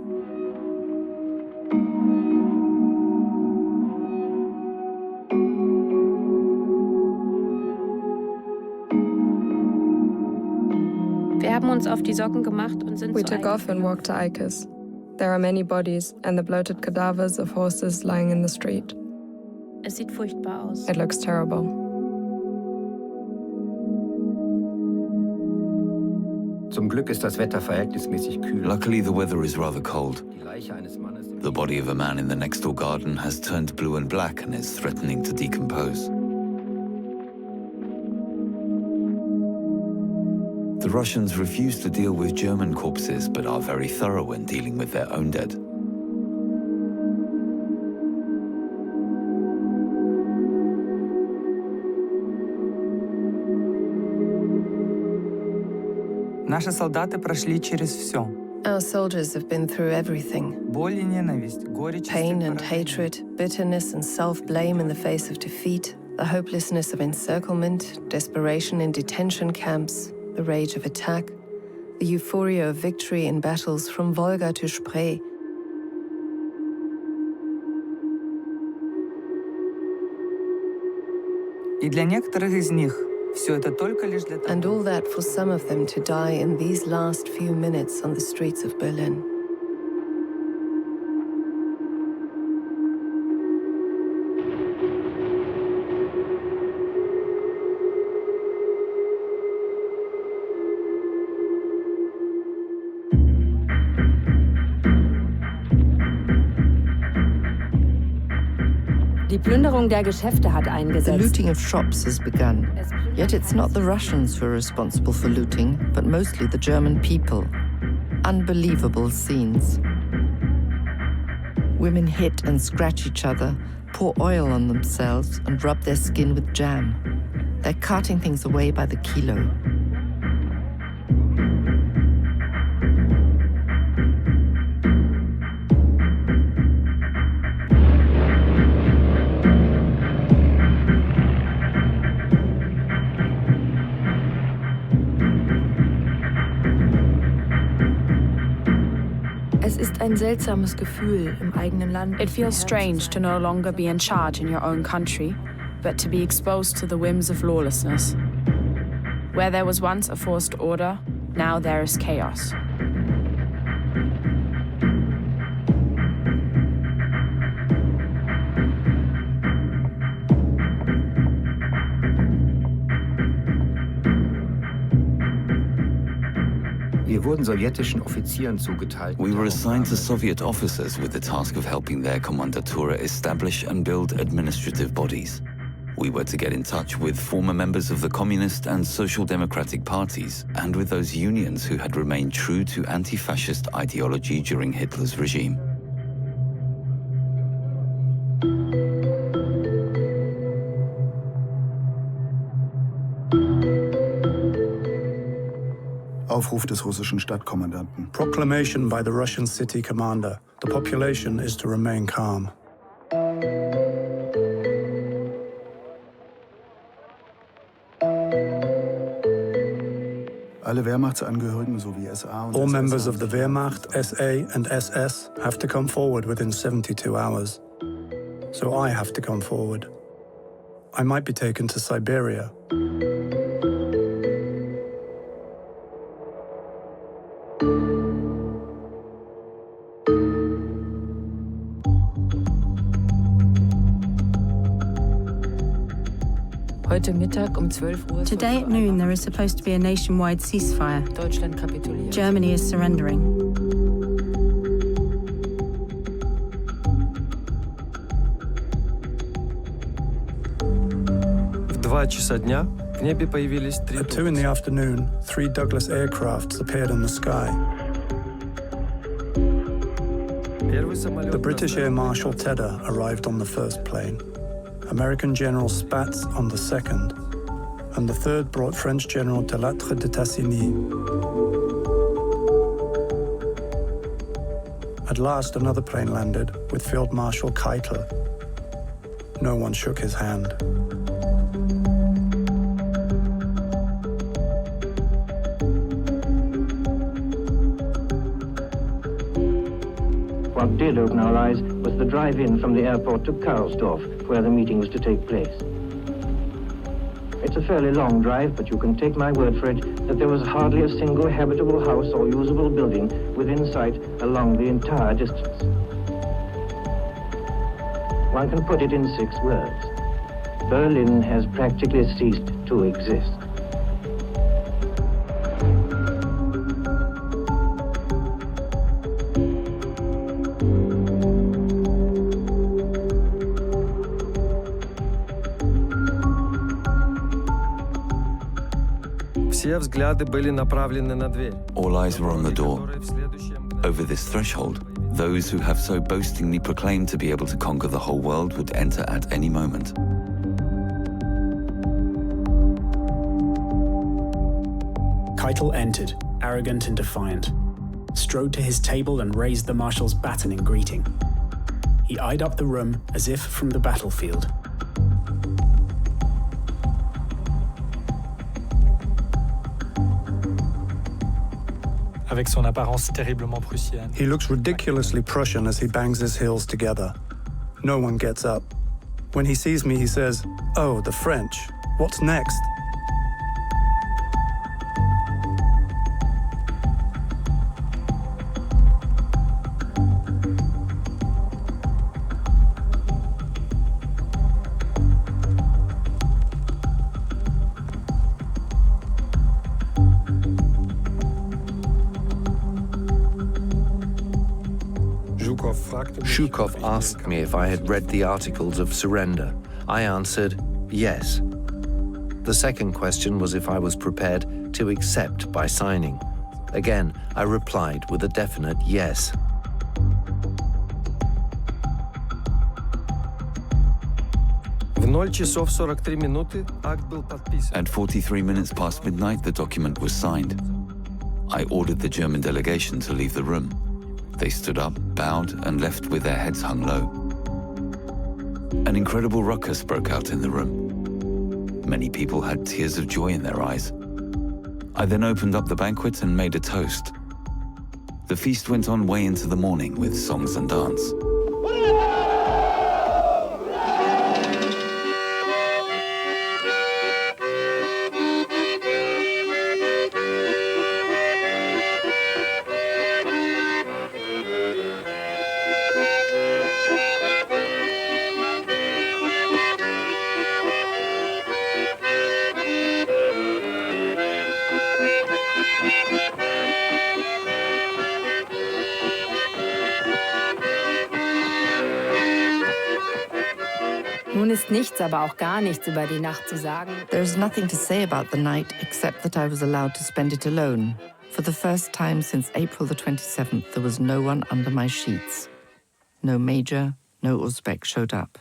Speaker 2: Wir haben uns auf die Socken gemacht und sind
Speaker 3: We
Speaker 2: zu
Speaker 3: took off and walked to Eikes. There are many bodies and the bloated cadavers of horses lying in the street.
Speaker 2: Es sieht furchtbar aus.
Speaker 3: It looks terrible.
Speaker 22: Zum Glück ist das Wetter verhältnismäßig kühl.
Speaker 14: Luckily, the weather is rather cold. The body of a man in the next-door garden has turned blue and black and is threatening to decompose. The Russians refuse to deal with German corpses, but are very thorough in dealing with their own dead.
Speaker 8: Наши солдаты прошли через все.
Speaker 9: Our soldiers have been through everything.
Speaker 8: Боль и ненависть, горечь и
Speaker 9: Pain and hatred, bitterness and self-blame in the face of defeat, the hopelessness of encirclement, desperation in detention camps, the rage of attack, the euphoria of victory in battles from Volga to Spree.
Speaker 8: И для некоторых из них все это только лишь для того.
Speaker 9: And all that for some of them to die in these last few minutes on the streets of Berlin.
Speaker 4: Die Plünderung der Geschäfte hat
Speaker 10: The
Speaker 4: eingesetzt.
Speaker 10: looting of shops has begun. Yet it's not the Russians who are responsible for looting, but mostly the German people. Unbelievable scenes. Women hit and scratch each other, pour oil on themselves, and rub their skin with jam. They're carting things away by the kilo.
Speaker 16: Es ist ein seltsames Gefühl, im eigenen Land.
Speaker 21: It feels strange to no longer be in charge in your own country, but to be exposed to the whims of lawlessness. Where there was once a forced order, now there is chaos.
Speaker 22: Wir wurden sowjetischen Offizieren zugeteilt.
Speaker 14: We were assigned to Soviet officers with the task of helping their Kommandatura establish and build administrative bodies. We were to get in touch with former members of the Communist and Social Democratic parties and with those unions who had remained true to anti-fascist ideology during Hitler's regime.
Speaker 24: Aufruf des russischen Stadtkommandanten.
Speaker 23: Proclamation by the Russian city commander. The population is to remain calm.
Speaker 24: Alle Wehrmachtsangehörigen sowie SA und
Speaker 23: All
Speaker 24: SS
Speaker 23: members of the Wehrmacht, SA and SS have to come forward within 72 hours. So I have to come forward. I might be taken to Siberia.
Speaker 20: Heute Mittag 12 Uhr.
Speaker 25: Today at noon, there is supposed to be a nationwide ceasefire.
Speaker 20: Deutschland kapituliert.
Speaker 25: Germany is surrendering.
Speaker 1: В 2 часа дня в небе появились 3
Speaker 23: At 2 in the afternoon, 3 Douglas aircrafts appeared in the sky. The British Air Marshal Tedder arrived on the first plane, American General Spaatz on the second, and the third brought French General Delattre de Tassigny. At last, another plane landed with Field Marshal Keitel. No one shook his hand.
Speaker 26: What did open our eyes was the drive-in from the airport to Karlsdorf, where the meeting was to take place. It's a fairly long drive, but you can take my word for it that there was hardly a single habitable house or usable building within sight along the entire distance. One can put it in 6 words. Berlin has practically ceased to exist.
Speaker 1: Все взгляды были направлены на дверь.
Speaker 14: All eyes were on the door. Over this threshold, those who have so boastingly proclaimed to be able to conquer the whole world would enter at any moment.
Speaker 27: Keitel entered, arrogant and defiant, strode to his table and raised the marshal's baton in greeting. He eyed up the room as if from the battlefield.
Speaker 19: Avec son apparence terriblement prussienne.
Speaker 23: He looks ridiculously Prussian as he bangs his heels together. No one gets up. When he sees me, he says, "Oh, the French. What's next?"
Speaker 4: Shukov asked me if I had read the articles of surrender. I answered, yes. The second question was if I was prepared to accept by signing. Again, I replied with a definite yes.
Speaker 14: At 43 minutes past midnight, the document was signed. I ordered the German delegation to leave the room. They stood up, bowed, and left with their heads hung low. An incredible ruckus broke out in the room. Many people had tears of joy in their eyes. I then opened up the banquet and made a toast. The feast went on way into the morning with songs and dance.
Speaker 20: Nun ist nichts, aber auch gar nichts über die Nacht zu sagen.
Speaker 10: There's nothing to say about the night except that I was allowed to spend it alone. For the first time since April the 27th, there was no one under my sheets. No major, no Uzbek showed up.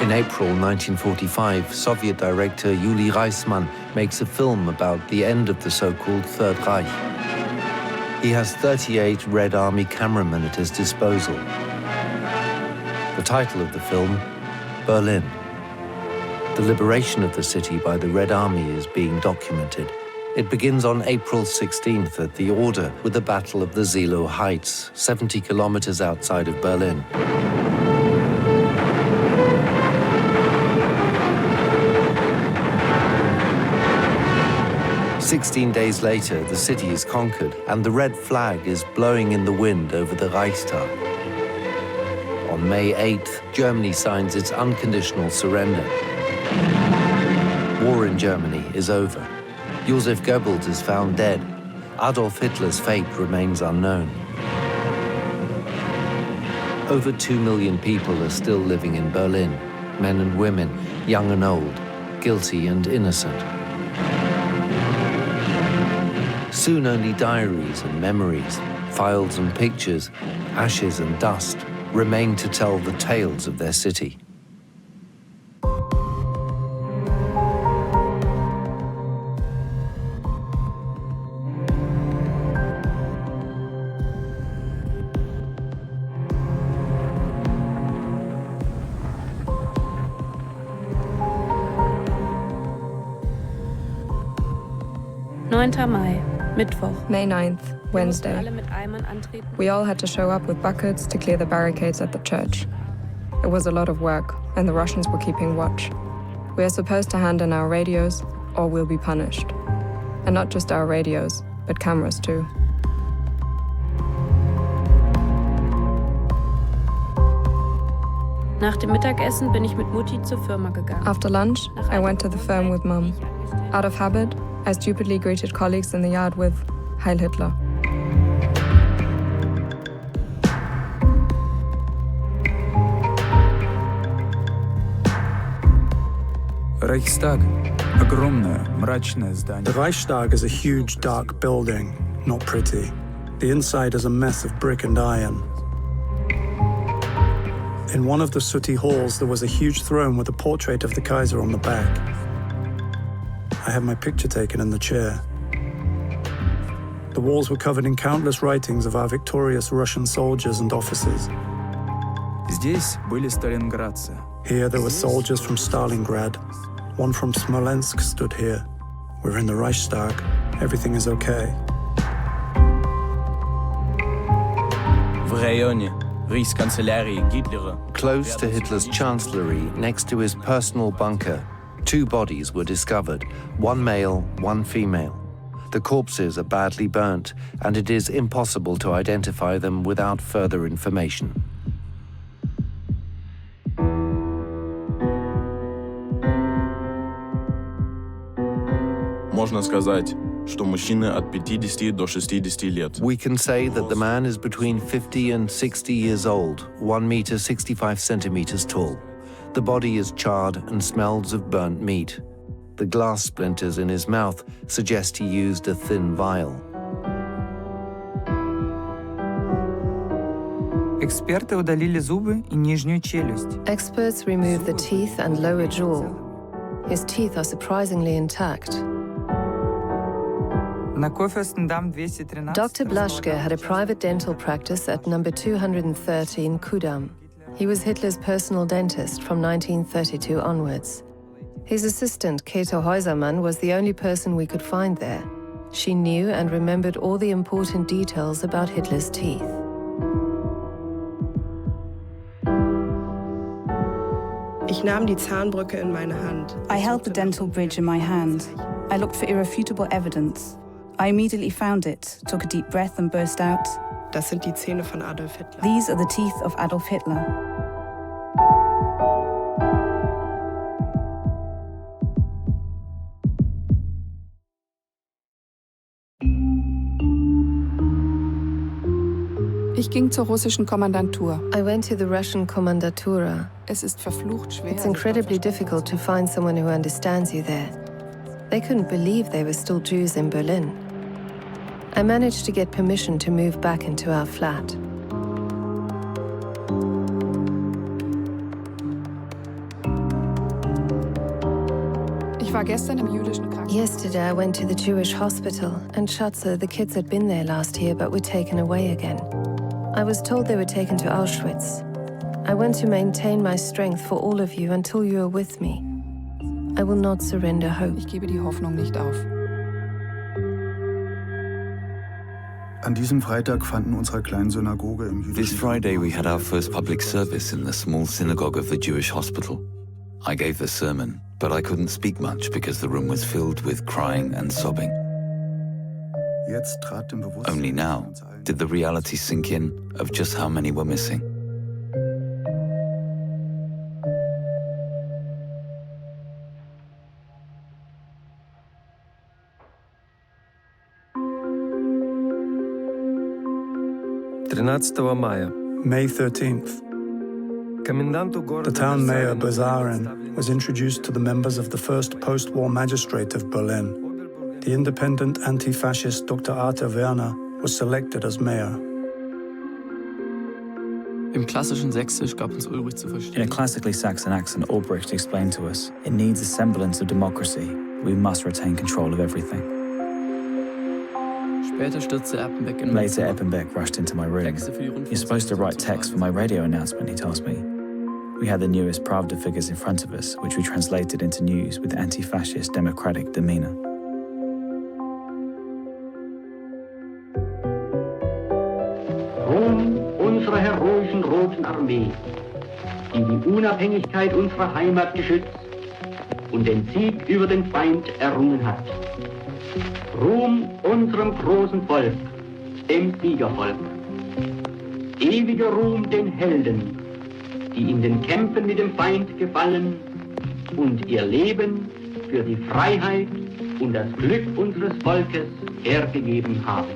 Speaker 4: In April 1945, Soviet director Yuri Reisman makes a film about the end of the so-called Third Reich. He has 38 Red Army cameramen at his disposal. The title of the film, Berlin. The liberation of the city by the Red Army is being documented. It begins on April 16th at the Oder with the Battle of the Seelow Heights, 70 kilometers outside of Berlin. 16 days later, the city is conquered and the red flag is blowing in the wind over the Reichstag. On May 8th, Germany signs its unconditional surrender. War in Germany is over. Joseph Goebbels is found dead. Adolf Hitler's fate remains unknown. Over 2 million people are still living in Berlin, men and women, young and old, guilty and innocent. Soon only diaries and memories, files and pictures, ashes and dust remain to tell the tales of their city.
Speaker 2: Mai, Mittwoch.
Speaker 3: May 9th, Wednesday. We all had to show up with buckets to clear the barricades at the church. It was a lot of work, and the Russians were keeping watch. We are supposed to hand in our radios, or we'll be punished. And not just our radios, but cameras too.
Speaker 2: Nach dem Mittagessen bin ich mit Mutti zur Firma gegangen.
Speaker 3: After lunch, I went to the firm with Mum. Out of habit, I stupidly greeted colleagues in the yard with Heil Hitler.
Speaker 23: Reichstag. The Reichstag is a huge, dark building, not pretty. The inside is a mess of brick and iron. In one of the sooty halls, there was a huge throne with a portrait of the Kaiser on the back. I had my picture taken in the chair. The walls were covered in countless writings of our victorious Russian soldiers and officers.
Speaker 6: Здесь были сталинградцы.
Speaker 23: Here there were soldiers from Stalingrad. One from Smolensk stood here. We're in the Reichstag. Everything is okay.
Speaker 5: В районе Reichskanzlei Гитлера.
Speaker 4: Close to Hitler's chancellery, next to his personal bunker, 2 bodies were discovered, one male, one female. The corpses are badly burnt, and it is impossible to identify them without further information.
Speaker 12: Можно сказать, что мужчина от 50 до 60 лет.
Speaker 4: We can say that the man is between 50 and 60 years old, 1 meter 65 centimeters tall. The body is charred and smells of burnt meat. The glass splinters in his mouth suggest he used a thin vial.
Speaker 8: Эксперты удалили зубы и нижнюю челюсть.
Speaker 9: Experts removed the teeth and lower jaw. His teeth are surprisingly intact. Dr. Blaschke had a private dental practice at number 213 Kudam. He was Hitler's personal dentist from 1932 onwards. His assistant, Käthe Häusermann, was the only person we could find there. She knew and remembered all the important details about Hitler's teeth.
Speaker 7: Ich nahm die Zahnbrücke in meine Hand.
Speaker 11: I held the dental bridge in my hand. I looked for irrefutable evidence. I immediately found it, took a deep breath and burst out.
Speaker 7: Das sind die Zähne von Adolf Hitler.
Speaker 11: These are the teeth of Adolf Hitler.
Speaker 3: Ich ging zur russischen Kommandantur.
Speaker 9: I went to the Russian Kommandatura.
Speaker 3: Es ist verflucht schwer.
Speaker 9: It's incredibly difficult to find someone who understands you there. They couldn't believe they were still Jews in Berlin. I managed to get permission to move back into our flat.
Speaker 3: Ich war gestern im jüdischen Krankenhaus.
Speaker 9: Yesterday I went to the Jewish hospital, and Schatze, the kids had been there last year but were taken away again. I was told they were taken to Auschwitz. I want to maintain my strength for all of you until you are with me. I will not surrender hope.
Speaker 3: Ich gebe die Hoffnung nicht auf.
Speaker 24: An diesem Freitag fanden unsere kleinen Synagoge im jüdischen.
Speaker 14: This Friday we had our first public service in the small synagogue of the Jewish hospital. I gave the sermon, but I couldn't speak much because the room was filled with crying and sobbing.
Speaker 24: Jetzt trat im Bewusstsein.
Speaker 14: Only now did the reality sink in of just how many were missing.
Speaker 23: May 13th. The town mayor, Bazarin, was introduced to the members of the first post-war magistrate of Berlin. The independent anti-fascist Dr. Arthur Werner was selected as mayor.
Speaker 13: Im klassischen Sächsisch gab uns Ulrich zu verstehen.
Speaker 6: In a classically Saxon accent, Ulbricht explained to us, it needs a semblance of democracy. We must retain control of everything.
Speaker 13: Später stürzte Eppenbeck in
Speaker 6: Later, Eppenbeck rushed into my room. You're supposed to write text for my radio announcement, he tells me. We had the newest Pravda figures in front of us, which we translated into news with anti-fascist democratic demeanor.
Speaker 15: Ruhm unserer heroischen Roten Armee, die die Unabhängigkeit unserer Heimat geschützt und den Sieg über den Feind errungen hat. Ruhm unserem großen Volk, dem Siegervolk. Ewiger Ruhm den Helden, die in den Kämpfen mit dem Feind gefallen und ihr Leben für die Freiheit und das Glück unseres Volkes hergegeben haben.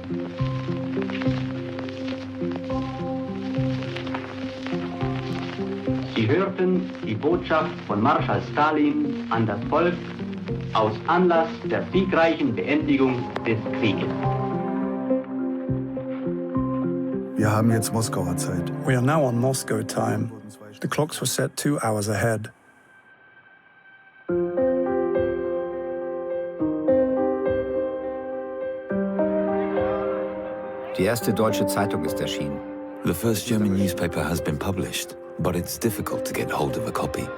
Speaker 15: Sie hörten die Botschaft von Marschall Stalin an das Volk aus Anlass der siegreichen Beendigung des Krieges.
Speaker 24: Wir haben jetzt Moskauer Zeit.
Speaker 23: We are now on Moscow time. The clocks were set 2 hours ahead.
Speaker 16: Die erste deutsche Zeitung ist erschienen.
Speaker 14: The first German newspaper has been published, but it's difficult to get hold of a copy.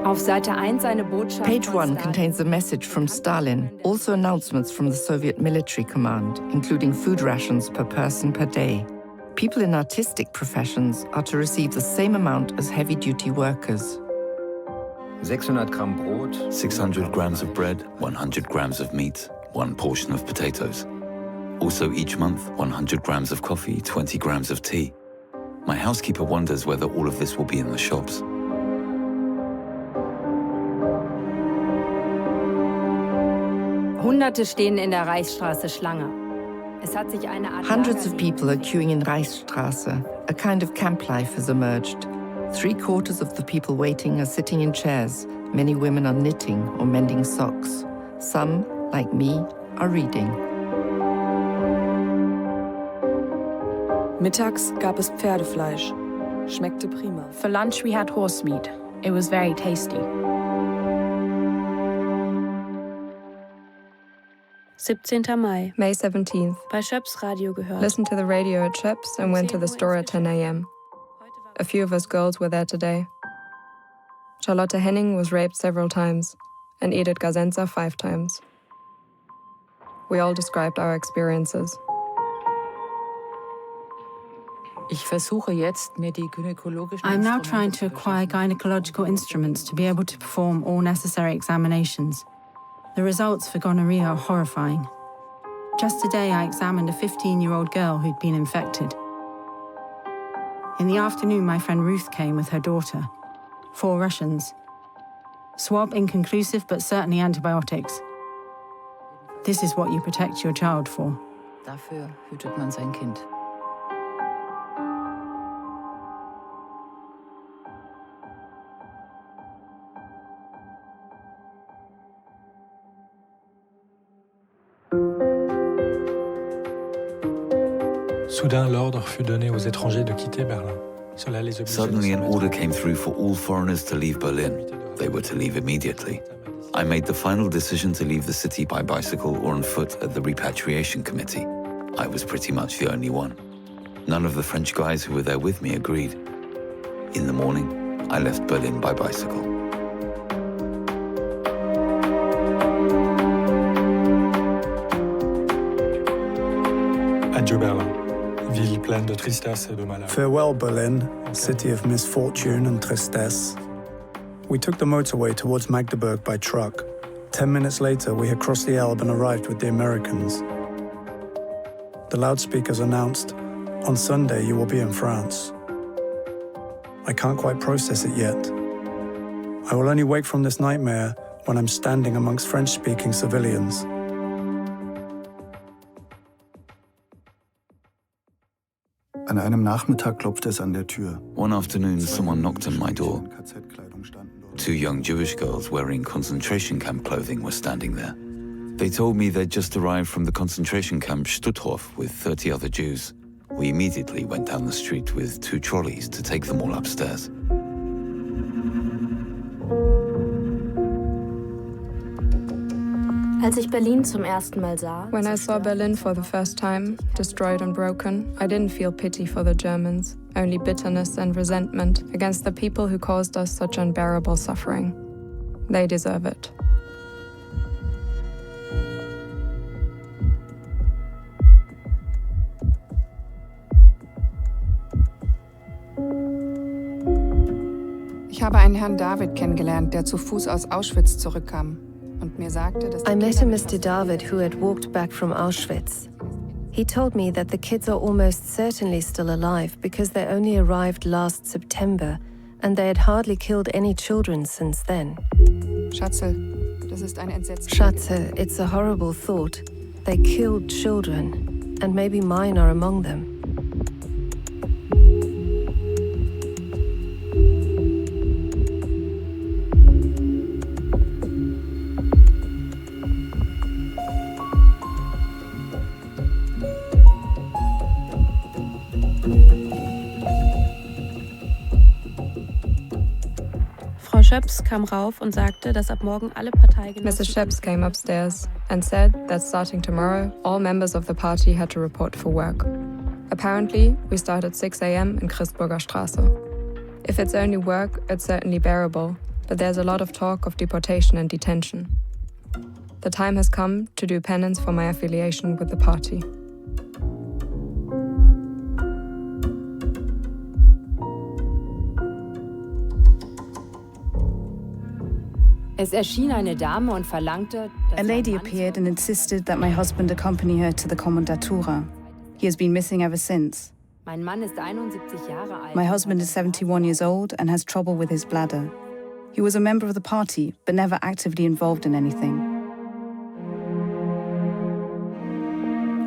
Speaker 20: Auf Seite 1 eine Botschaft.
Speaker 10: Page 1 contains a message from Stalin, also announcements from the Soviet military command, including food rations per person per day. People in artistic professions are to receive the same amount as heavy-duty workers.
Speaker 16: 600 Gramm Brot,
Speaker 14: 600 grams of bread, 100 grams of meat, 1 portion of potatoes. Also each month, 100 grams of coffee, 20 grams of tea. My housekeeper wonders whether all of this will be in the shops.
Speaker 20: Hunderte stehen in der Reichsstraße Schlange. Es hat sich eine Art
Speaker 10: Hundreds of people are queuing in Reichsstraße. A kind of camp life has emerged. 3/4 of the people waiting are sitting in chairs. Many women are knitting or mending socks. Some, like me, are reading.
Speaker 7: Mittags gab es Pferdefleisch. Schmeckte prima.
Speaker 2: For lunch we had horse meat. It was very tasty. 17. Mai.
Speaker 3: May 17th.
Speaker 2: Bei Schöps Radio gehört.
Speaker 3: Listened to the radio at Schöps and went to the store at 10 a.m. A few of us girls were there today. Charlotte Henning was raped several times, and Edith Gazenza 5 times. We all described our experiences.
Speaker 17: I'm now trying to acquire gynecological instruments to be able to perform all necessary examinations. The results for gonorrhea are horrifying. Just today, I examined a 15-year-old girl who'd been infected. In the afternoon, my friend Ruth came with her daughter. 4 Russians. Swab inconclusive, but certainly antibiotics. This is what you protect your child for.
Speaker 10: Dafür hütet man sein Kind.
Speaker 19: Soudain, l'ordre fut donné aux étrangers de quitter Berlin. Cela les obligeait.
Speaker 14: Suddenly an order came through for all foreigners to leave Berlin. They were to leave immediately. I made the final decision to leave the city by bicycle or on foot at the repatriation committee. I was pretty much the only one. None of the French guys who were there with me agreed. In the morning, I left Berlin by bicycle.
Speaker 19: Adieu Berlin, ville pleine de tristesse et de malheur.
Speaker 23: Farewell, Berlin, city of misfortune and tristesse. We took the motorway towards Magdeburg by truck. 10 minutes later, we had crossed the Elbe and arrived with the Americans. The loudspeakers announced, "On Sunday, you will be in France." I can't quite process it yet. I will only wake from this nightmare when I'm standing amongst French-speaking civilians.
Speaker 24: An einem Nachmittag klopfte es an der Tür.
Speaker 14: One afternoon, someone knocked on my door. 2 young Jewish girls wearing concentration camp clothing were standing there. They told me they'd just arrived from the concentration camp Stutthof with 30 other Jews. We immediately went down the street with 2 trolleys to take them all upstairs.
Speaker 2: Als ich Berlin zum ersten Mal sah,
Speaker 3: When I saw Berlin for the first time, destroyed and broken, I didn't feel pity for the Germans, only bitterness and resentment against the people who caused us such unbearable suffering. They deserve it.
Speaker 18: Ich habe einen Herrn David kennengelernt, der zu Fuß aus Auschwitz zurückkam. Und mir sagte, dass
Speaker 9: I met a Mr. David who had walked back from Auschwitz. He told me that the kids are almost certainly still alive because they only arrived last September and they had hardly killed any children since then.
Speaker 18: Schatzel, das ist eine entsetzliche...
Speaker 9: Schatze, it's a horrible thought. They killed children, and maybe mine are among them.
Speaker 2: Schöps kam rauf und sagte, dass ab morgen alle Parteigenossen...
Speaker 3: Mrs. Schöps came upstairs and said that starting tomorrow, all members of the party had to report for work. Apparently, we start at 6 a.m. in Christburger Straße. If it's only work, it's certainly bearable, but there's a lot of talk of deportation and detention. The time has come to do penance for my affiliation with the party.
Speaker 20: Es erschien eine Dame und verlangte,
Speaker 11: A lady appeared and insisted that my husband accompany her to the Kommandatura. He has been missing ever since.
Speaker 20: Mein Mann ist 71 Jahre alt.
Speaker 11: My husband is 71 years old and has trouble with his bladder. He was a member of the party, but never actively involved in anything.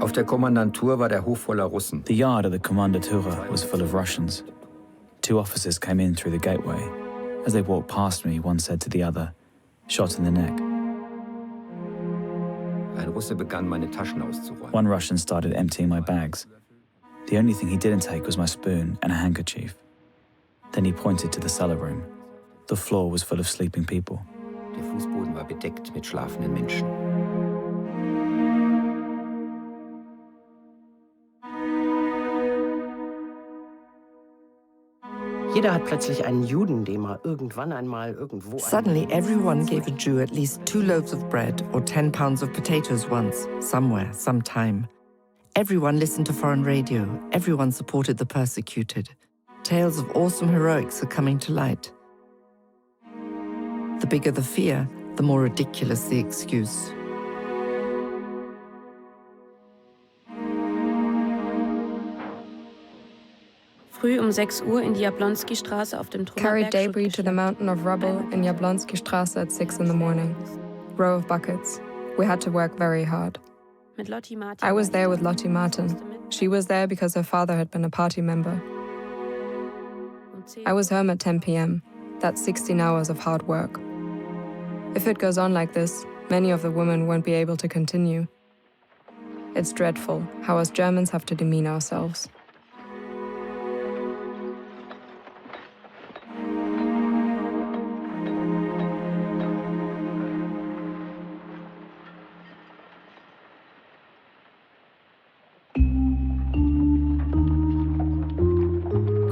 Speaker 16: Auf der Kommandantur war der Hof voller Russen.
Speaker 6: The yard of the Kommandatura was full of Russians. 2 officers came in through the gateway. As they walked past me, one said to the other, "Shot in the neck."
Speaker 16: Ein Russe begann, meine Taschen auszuräumen.
Speaker 6: One Russian started emptying my bags. The only thing he didn't take was my spoon and a handkerchief. Then he pointed to the cellar room. The floor was full of sleeping people.
Speaker 16: Der Fußboden war bedeckt mit schlafenden Menschen.
Speaker 1: Jeder hat plötzlich einen Juden, dem er irgendwann einmal irgendwo...
Speaker 10: Suddenly, everyone gave a Jew at least 2 loaves of bread or 10 pounds of potatoes once, somewhere, sometime. Everyone listened to foreign radio. Everyone supported the persecuted. Tales of awesome heroics are coming to light. The bigger the fear, the more ridiculous the excuse.
Speaker 2: Früh 6 Uhr in die Jablonski-Straße auf dem
Speaker 3: Carried debris to the mountain of rubble in Jablonski Straße at 6 in the morning. Row of buckets. We had to work very hard. I was there with Lottie Martin. She was there because her father had been a party member. I was home at 10 p.m. That's 16 hours of hard work. If it goes on like this, many of the women won't be able to continue. It's dreadful how us Germans have to demean ourselves.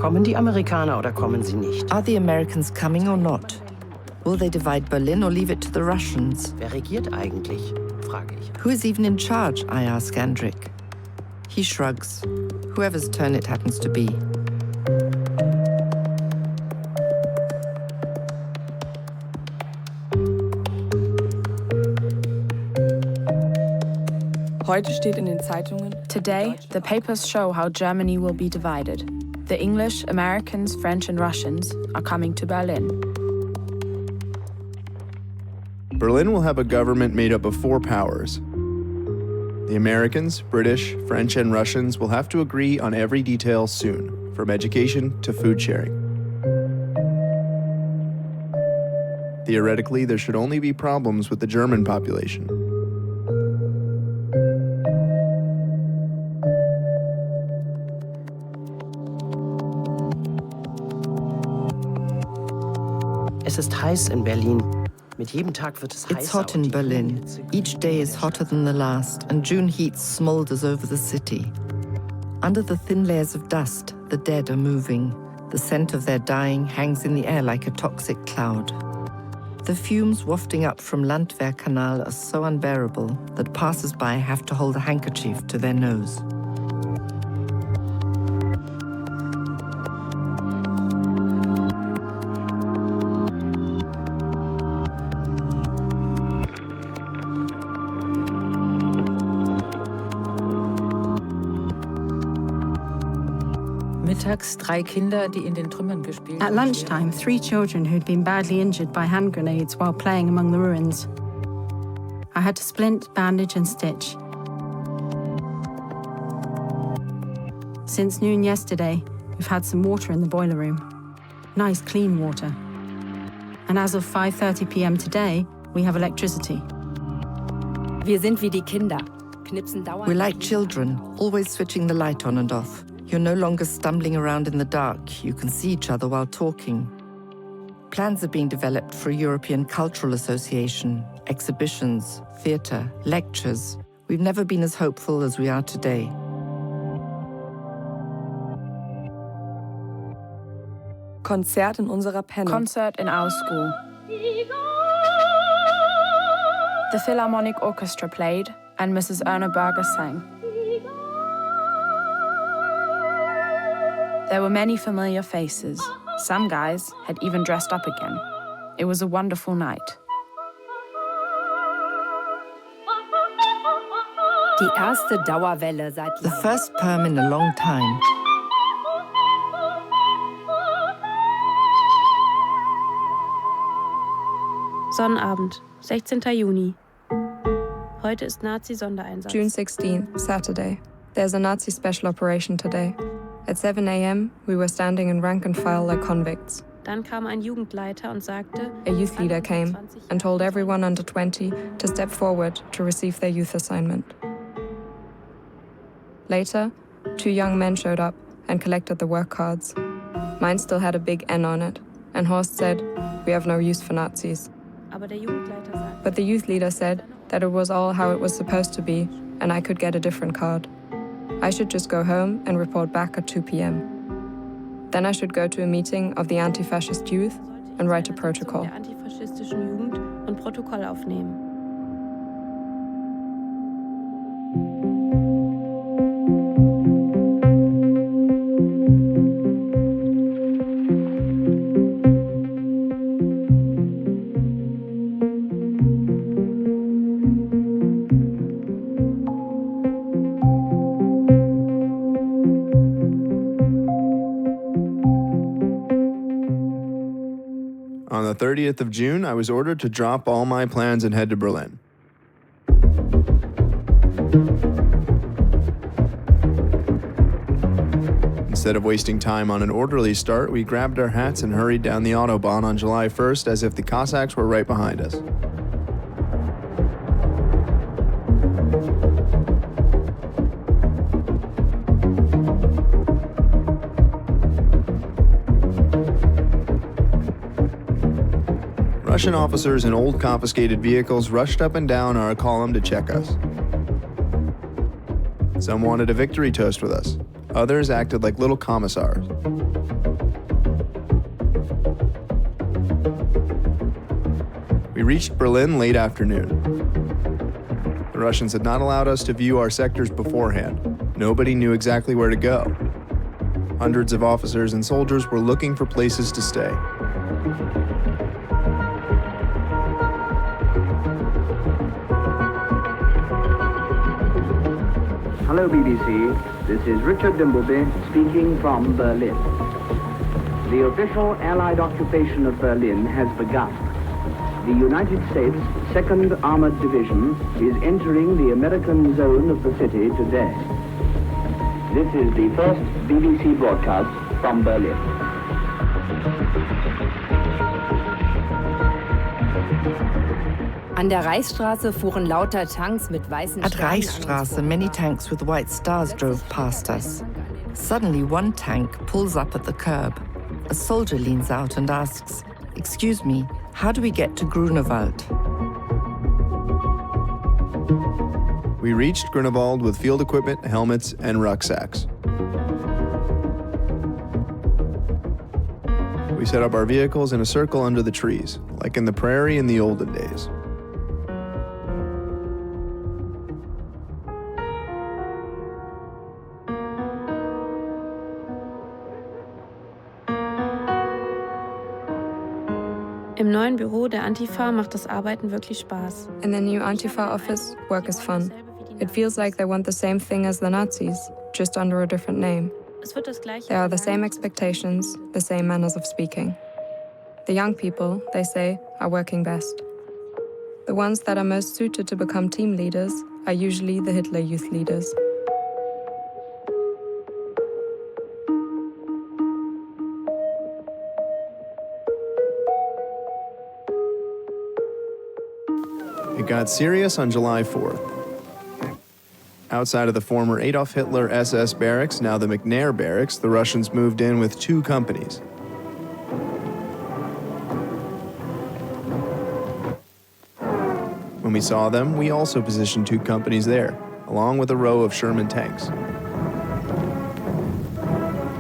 Speaker 1: Kommen die Amerikaner oder kommen sie nicht?
Speaker 10: Are the Americans coming or not? Will they divide Berlin or leave it to the Russians?
Speaker 1: Wer regiert eigentlich? Frage ich.
Speaker 10: Who is even in charge? I ask Andrik. He shrugs. Whoever's turn it happens to be.
Speaker 5: Heute steht in den Zeitungen. Today, the papers show how Germany will be divided. The English, Americans, French and Russians are coming to Berlin.
Speaker 21: Berlin will have a government made up of 4 powers. The Americans, British, French, and Russians will have to agree on every detail soon, from education to food sharing. Theoretically, there should only be problems with the German population.
Speaker 1: Es ist heiß in Berlin. Mit jedem Tag wird es heißer.
Speaker 10: It's hot in Berlin. Each day is hotter than the last, and June heat smolders over the city. Under the thin layers of dust, the dead are moving. The scent of their dying hangs in the air like a toxic cloud. The fumes wafting up from Landwehrkanal are so unbearable that passers-by have to hold a handkerchief to their nose.
Speaker 17: Mittags 3 Kinder, die in den Trümmern gespielt haben. At lunchtime, 3 children who'd been badly injured by hand grenades while playing among the ruins. I had to splint, bandage and stitch. Since noon yesterday, we've had some water in the boiler room. Nice, clean water. And as of 5:30 p.m. today, we have electricity.
Speaker 20: Wir sind wie die Kinder. Knipsen dauernd.
Speaker 10: We're like children, always switching the light on and off. You're no longer stumbling around in the dark. You can see each other while talking. Plans are being developed for a European Cultural Association, exhibitions, theatre, lectures. We've never been as hopeful as we are today.
Speaker 4: Konzert in unserer Penne.
Speaker 5: Concert in our school. The Philharmonic Orchestra played, and Mrs. Erna Berger sang. There were many familiar faces. Some guys had even dressed up again. It was a wonderful night.
Speaker 20: Die erste Dauerwelle seit
Speaker 10: The first perm in a long time.
Speaker 2: Sonnabend, 16. Juni. Heute ist Nazi-Sondereinsatz.
Speaker 3: June 16th, Saturday. There's a Nazi special operation today. At 7 a.m., we were standing in rank and file like convicts.
Speaker 2: Dann kam ein Jugendleiter und sagte,
Speaker 3: A youth leader came and told everyone under 20 to step forward to receive their youth assignment. Later, 2 young men showed up and collected the work cards. Mine still had a big N on it, and Horst said, "We have no use for Nazis."
Speaker 2: aber der Jugendleiter sagte,
Speaker 3: But the youth leader said that it was all how it was supposed to be, and I could get a different card. I should just go home and report back at 2 p.m. Then I should go to a meeting of the anti-fascist youth and write a protocol.
Speaker 2: der antifaschistischen Jugend und Protokoll aufnehmen.
Speaker 21: On the 30th of June, I was ordered to drop all my plans and head to Berlin. Instead of wasting time on an orderly start, we grabbed our hats and hurried down the Autobahn on July 1st as if the Cossacks were right behind us. Russian officers in old confiscated vehicles rushed up and down our column to check us. Some wanted a victory toast with us. Others acted like little commissars. We reached Berlin late afternoon. The Russians had not allowed us to view our sectors beforehand. Nobody knew exactly where to go. Hundreds of officers and soldiers were looking for places to stay.
Speaker 8: Hello BBC, this is Richard Dimbleby speaking from Berlin. The official Allied occupation of Berlin has begun. The United States 2nd Armored Division is entering the American zone of the city today. This is the first BBC broadcast from Berlin.
Speaker 20: An der Reichsstraße fuhren lauter Tanks mit weißen
Speaker 10: At
Speaker 20: Sternen.
Speaker 10: Reichsstraße, many tanks with white stars drove past us. Suddenly, one tank pulls up at the curb. A soldier leans out and asks, "Excuse me, how do we get to Grunewald?"
Speaker 21: We reached Grunewald with field equipment, helmets, and rucksacks. We set up our vehicles in a circle under the trees, like in the prairie in the olden days.
Speaker 2: Im neuen Büro der Antifa macht das Arbeiten wirklich Spaß.
Speaker 3: In the new Antifa office, work is fun. It feels like they want the same thing as the Nazis, just under a different name.
Speaker 2: Es wird das Gleiche
Speaker 3: There are the same expectations, the same manners of speaking. The young people, they say, are working best. The ones that are most suited to become team leaders are usually the Hitler Youth leaders.
Speaker 21: It got serious on July 4th. Outside of the former Adolf Hitler SS barracks, now the McNair barracks, the Russians moved in with 2 companies. When we saw them, we also positioned 2 companies there, along with a row of Sherman tanks.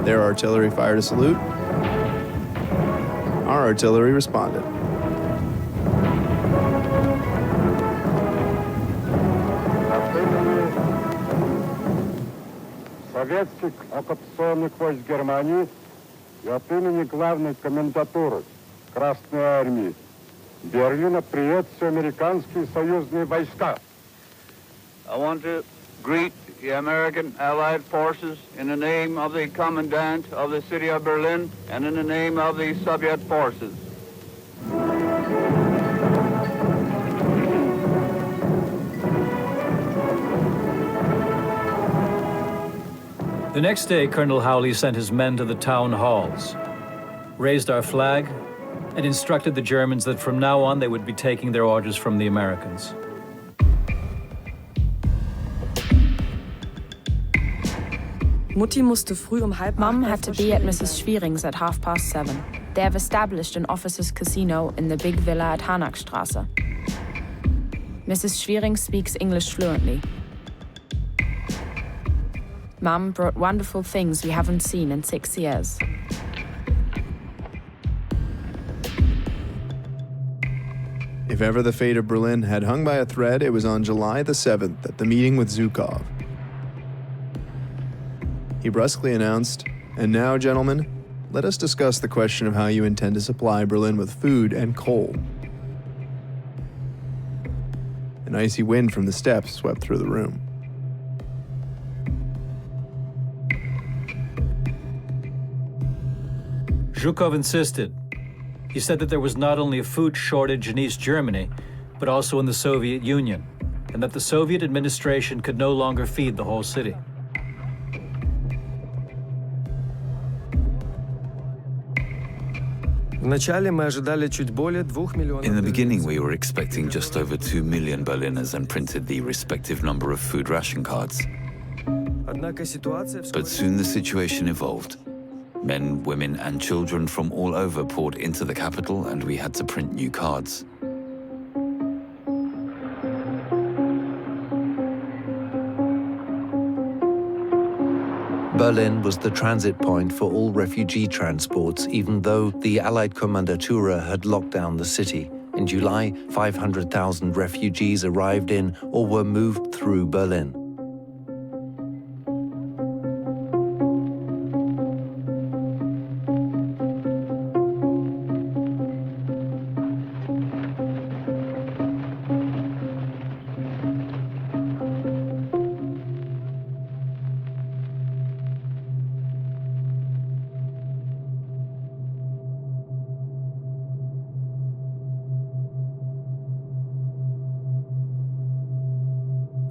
Speaker 21: Their artillery fired a salute. Our artillery responded.
Speaker 12: Советских оккупационных войск Германии и от имени главной комендатуры Красной Армии Берлина приветствую американские союзные войска.
Speaker 13: I want to greet the American Allied forces in the name of the Commandant of the city of Berlin and in the name of the Soviet forces.
Speaker 15: The next day, Colonel Howley sent his men to the town halls, raised our flag, and instructed the Germans that from now on they would be taking their orders from the Americans.
Speaker 5: Mum had to be at Mrs. Schwiering's at 7:30. They have established an officers' casino in the big villa at Hanachstraße. Mrs. Schwiering speaks English fluently. Mum brought wonderful things we haven't seen in 6 years.
Speaker 21: If ever the fate of Berlin had hung by a thread, it was on July the 7th at the meeting with Zhukov. He brusquely announced, "And now, gentlemen, let us discuss the question of how you intend to supply Berlin with food and coal." An icy wind from the steppes swept through the room.
Speaker 15: Zhukov insisted. He said that there was not only a food shortage in East Germany, but also in the Soviet Union, and that the Soviet administration could no longer feed the whole city.
Speaker 14: In the beginning, we were expecting just over 2 million Berliners and printed the respective number of food ration cards. But soon the situation evolved. Men, women, and children from all over poured into the capital, and we had to print new cards.
Speaker 22: Berlin was the transit point for all refugee transports, even though the Allied Kommandatur had locked down the city. In July, 500,000 refugees arrived in or were moved through Berlin.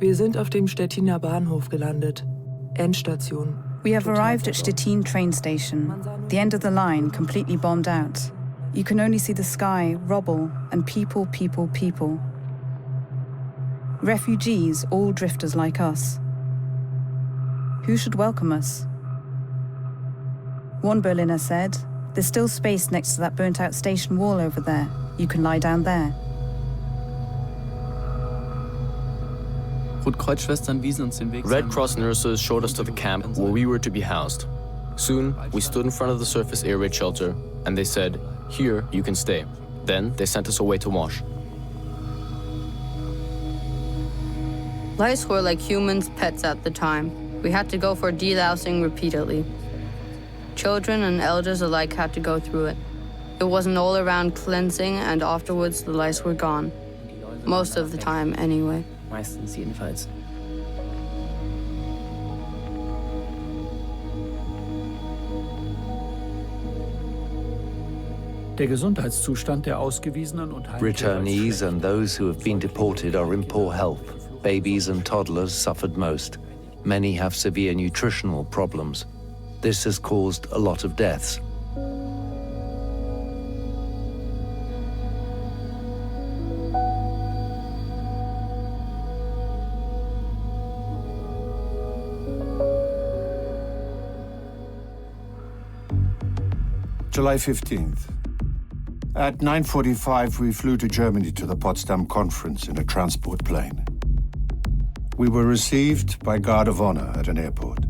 Speaker 4: Wir sind auf dem Stettiner Bahnhof gelandet. Endstation.
Speaker 11: We have arrived at Stettin train station, the end of the line completely bombed out. You can only see the sky, rubble, and people, people, people. Refugees, all drifters like us. Who should welcome us? One Berliner said, "There's still space next to that burnt-out station wall over there. You can lie down there."
Speaker 25: Red Cross nurses showed us to the camp where we were to be housed. Soon, we stood in front of the surface air raid shelter, and they said, "Here, you can stay." Then, they sent us away to wash.
Speaker 26: Lice were like humans' pets at the time. We had to go for delousing repeatedly. Children and elders alike had to go through it. It was an all-around cleansing, and afterwards the lice were gone. Most of the time, anyway.
Speaker 1: Meistens jedenfalls.
Speaker 22: Returnees and those who have been deported are in poor health. Babies and toddlers suffered most. Many have severe nutritional problems. This has caused a lot of deaths.
Speaker 12: July 15th.
Speaker 7: At 9:45, we flew to Germany to the Potsdam conference in a transport plane. We were received by guard of honor at an airport.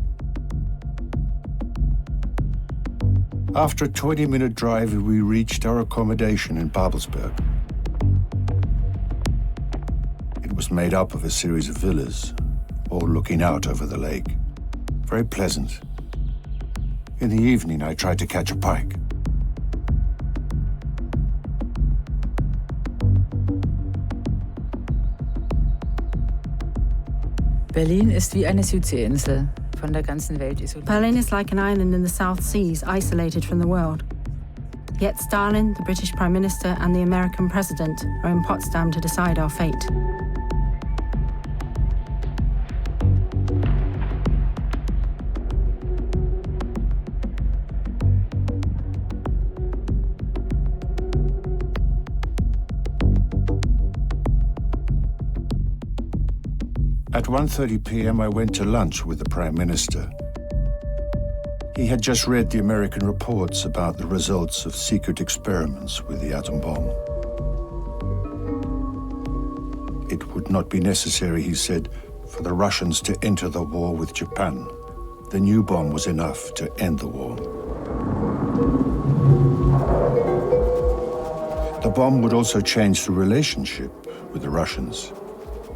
Speaker 7: After a 20-minute drive, we reached our accommodation in Babelsberg. It was made up of a series of villas, all looking out over the lake. Very pleasant. In the evening, I tried to catch a pike.
Speaker 9: Berlin ist wie eine Südseeinsel, von der ganzen Welt isoliert.
Speaker 17: Berlin is like an island in the South Seas, isolated from the world. Yet Stalin, the British Prime Minister, and the American President are in Potsdam to decide our fate.
Speaker 7: At 1:30 p.m., I went to lunch with the Prime Minister. He had just read the American reports about the results of secret experiments with the atom bomb. It would not be necessary, he said, for the Russians to enter the war with Japan. The new bomb was enough to end the war. The bomb would also change the relationship with the Russians.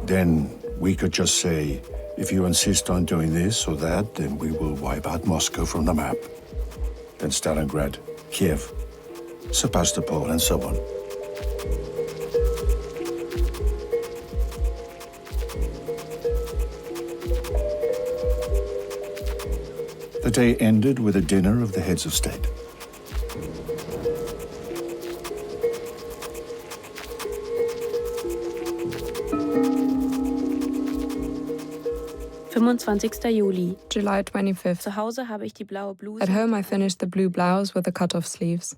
Speaker 7: Then we could just say, if you insist on doing this or that, then we will wipe out Moscow from the map. Then Stalingrad, Kiev, Sebastopol, and so on. The day ended with a dinner of the heads of state.
Speaker 2: Juli.
Speaker 3: July 25th.
Speaker 2: Zu Hause habe ich die blaue Bluse.
Speaker 3: At home, I finished the blue blouse with the cut-off sleeves.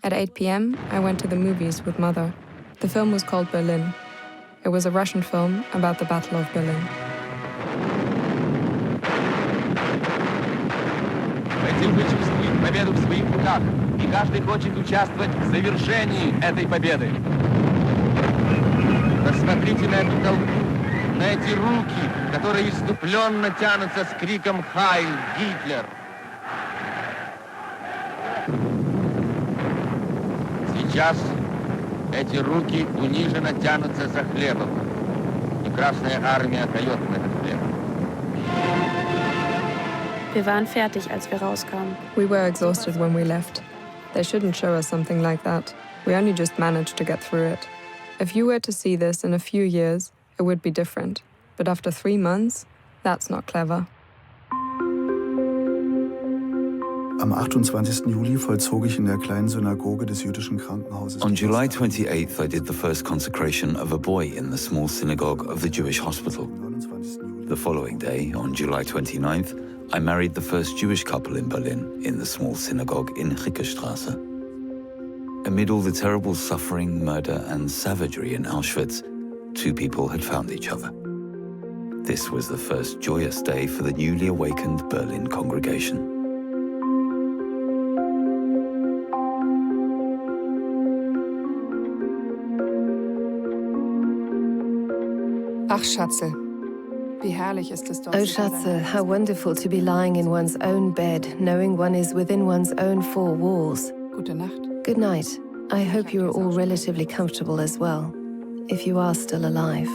Speaker 3: At 8 p.m., I went to the movies with Mother. The film was called Berlin. It was a Russian film about the Battle of Berlin.
Speaker 18: Хотим почувствовать победу в своих руках, и каждый хочет участвовать в завершении этой победы. Посмотрите на эту толпу, на эти руки, которые исступленно тянутся с криком «Хайль Гитлер!». Сейчас эти руки униженно тянутся за хлебом, и Красная Армия дает им этот хлеб.
Speaker 2: Wir waren fertig, als wir rauskamen.
Speaker 3: We were exhausted when we left. They shouldn't show us something like that. We only just managed to get through it. If you were to see this in a few years, it would be different. But after 3 months, that's not clever.
Speaker 19: Am 28. Juli vollzog ich in der kleinen Synagoge des jüdischen Krankenhauses.
Speaker 14: On July 28th, I did the first consecration of a boy in the small synagogue of the Jewish hospital. The following day, on July 29th, I married the first Jewish couple in Berlin in the small synagogue in Rickestraße. Amid all the terrible suffering, murder, and savagery in Auschwitz, two people had found each other. This was the first joyous day for the newly awakened Berlin congregation.
Speaker 3: Ach, Schatze. Wie herrlich ist es dort.
Speaker 23: Oh, Schatze, how wonderful to be lying in one's own bed, knowing one is within one's own four walls.
Speaker 3: Gute Nacht.
Speaker 23: Good night. I hope you are all relatively comfortable as well, if you are still alive.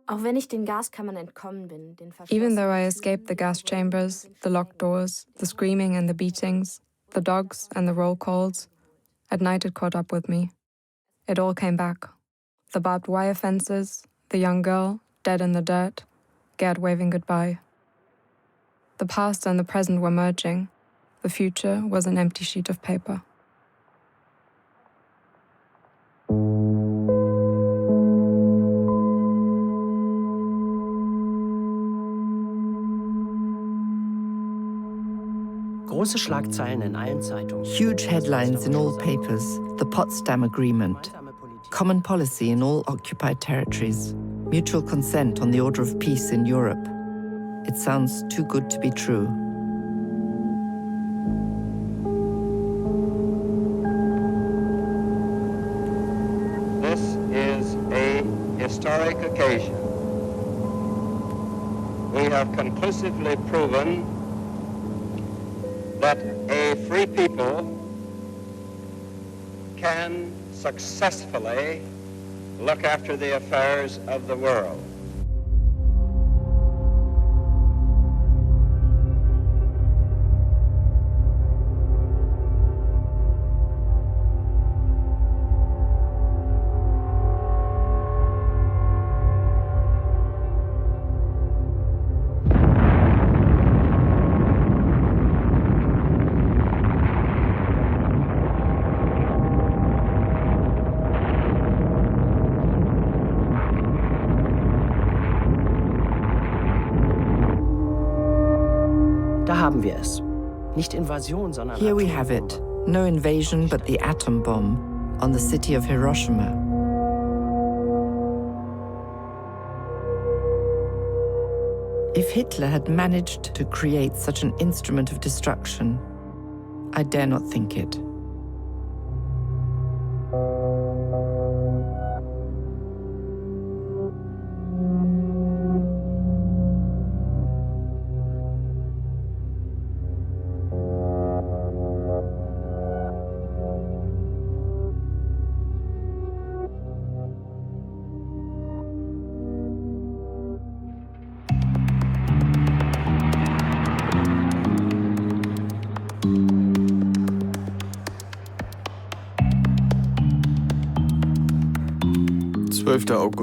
Speaker 2: Auch wenn ich den Gaskammern entkommen bin,
Speaker 3: Even though I escaped the gas chambers, the locked doors, the screaming and the beatings, the dogs and the roll calls, at night it caught up with me. It all came back. The barbed wire fences, the young girl, dead in the dirt, Gerd waving goodbye. The past and the present were merging. The future was an empty sheet of paper.
Speaker 1: Große Schlagzeilen in allen Zeitungen.
Speaker 10: Huge headlines in all papers. The Potsdam Agreement. Common policy in all occupied territories. Mutual consent on the order of peace in Europe. It sounds too good to be true.
Speaker 6: This is a historic occasion. We have conclusively proven that a free people can successfully look after the affairs of the world.
Speaker 1: Da haben wir es. Nicht Invasion, sondern
Speaker 10: Here we have it. No invasion but the atom bomb on the city of Hiroshima. If Hitler had managed to create such an instrument of destruction, I dare not think it.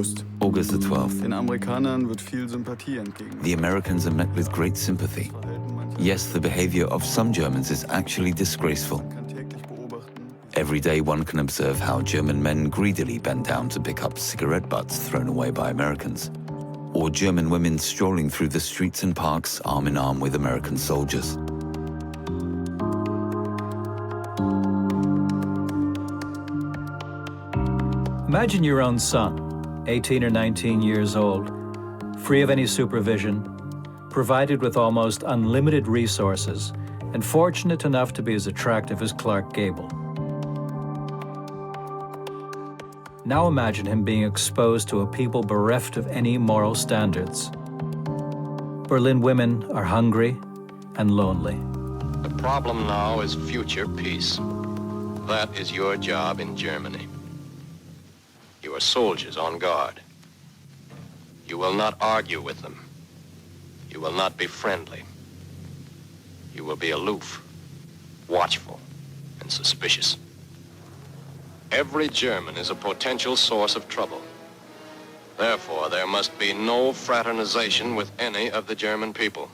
Speaker 8: August.
Speaker 14: August the 12th.
Speaker 8: Den Amerikanern wird viel Sympathie entgegen.
Speaker 14: The Americans are met with great sympathy. Yes, the behavior of some Germans is actually disgraceful. Every day one can observe how German men greedily bend down to pick up cigarette butts thrown away by Americans, or German women strolling through the streets and parks arm in arm with American soldiers.
Speaker 15: Imagine your own son, 18 or 19 years old, free of any supervision, provided with almost unlimited resources, and fortunate enough to be as attractive as Clark Gable. Now imagine him being exposed to a people bereft of any moral standards. Berlin women are hungry and lonely.
Speaker 13: The problem now is future peace. That is your job in Germany. You are soldiers on guard. You will not argue with them. You will not be friendly. You will be aloof, watchful, and suspicious. Every German is a potential source of trouble. Therefore, there must be no fraternization with any of the German people.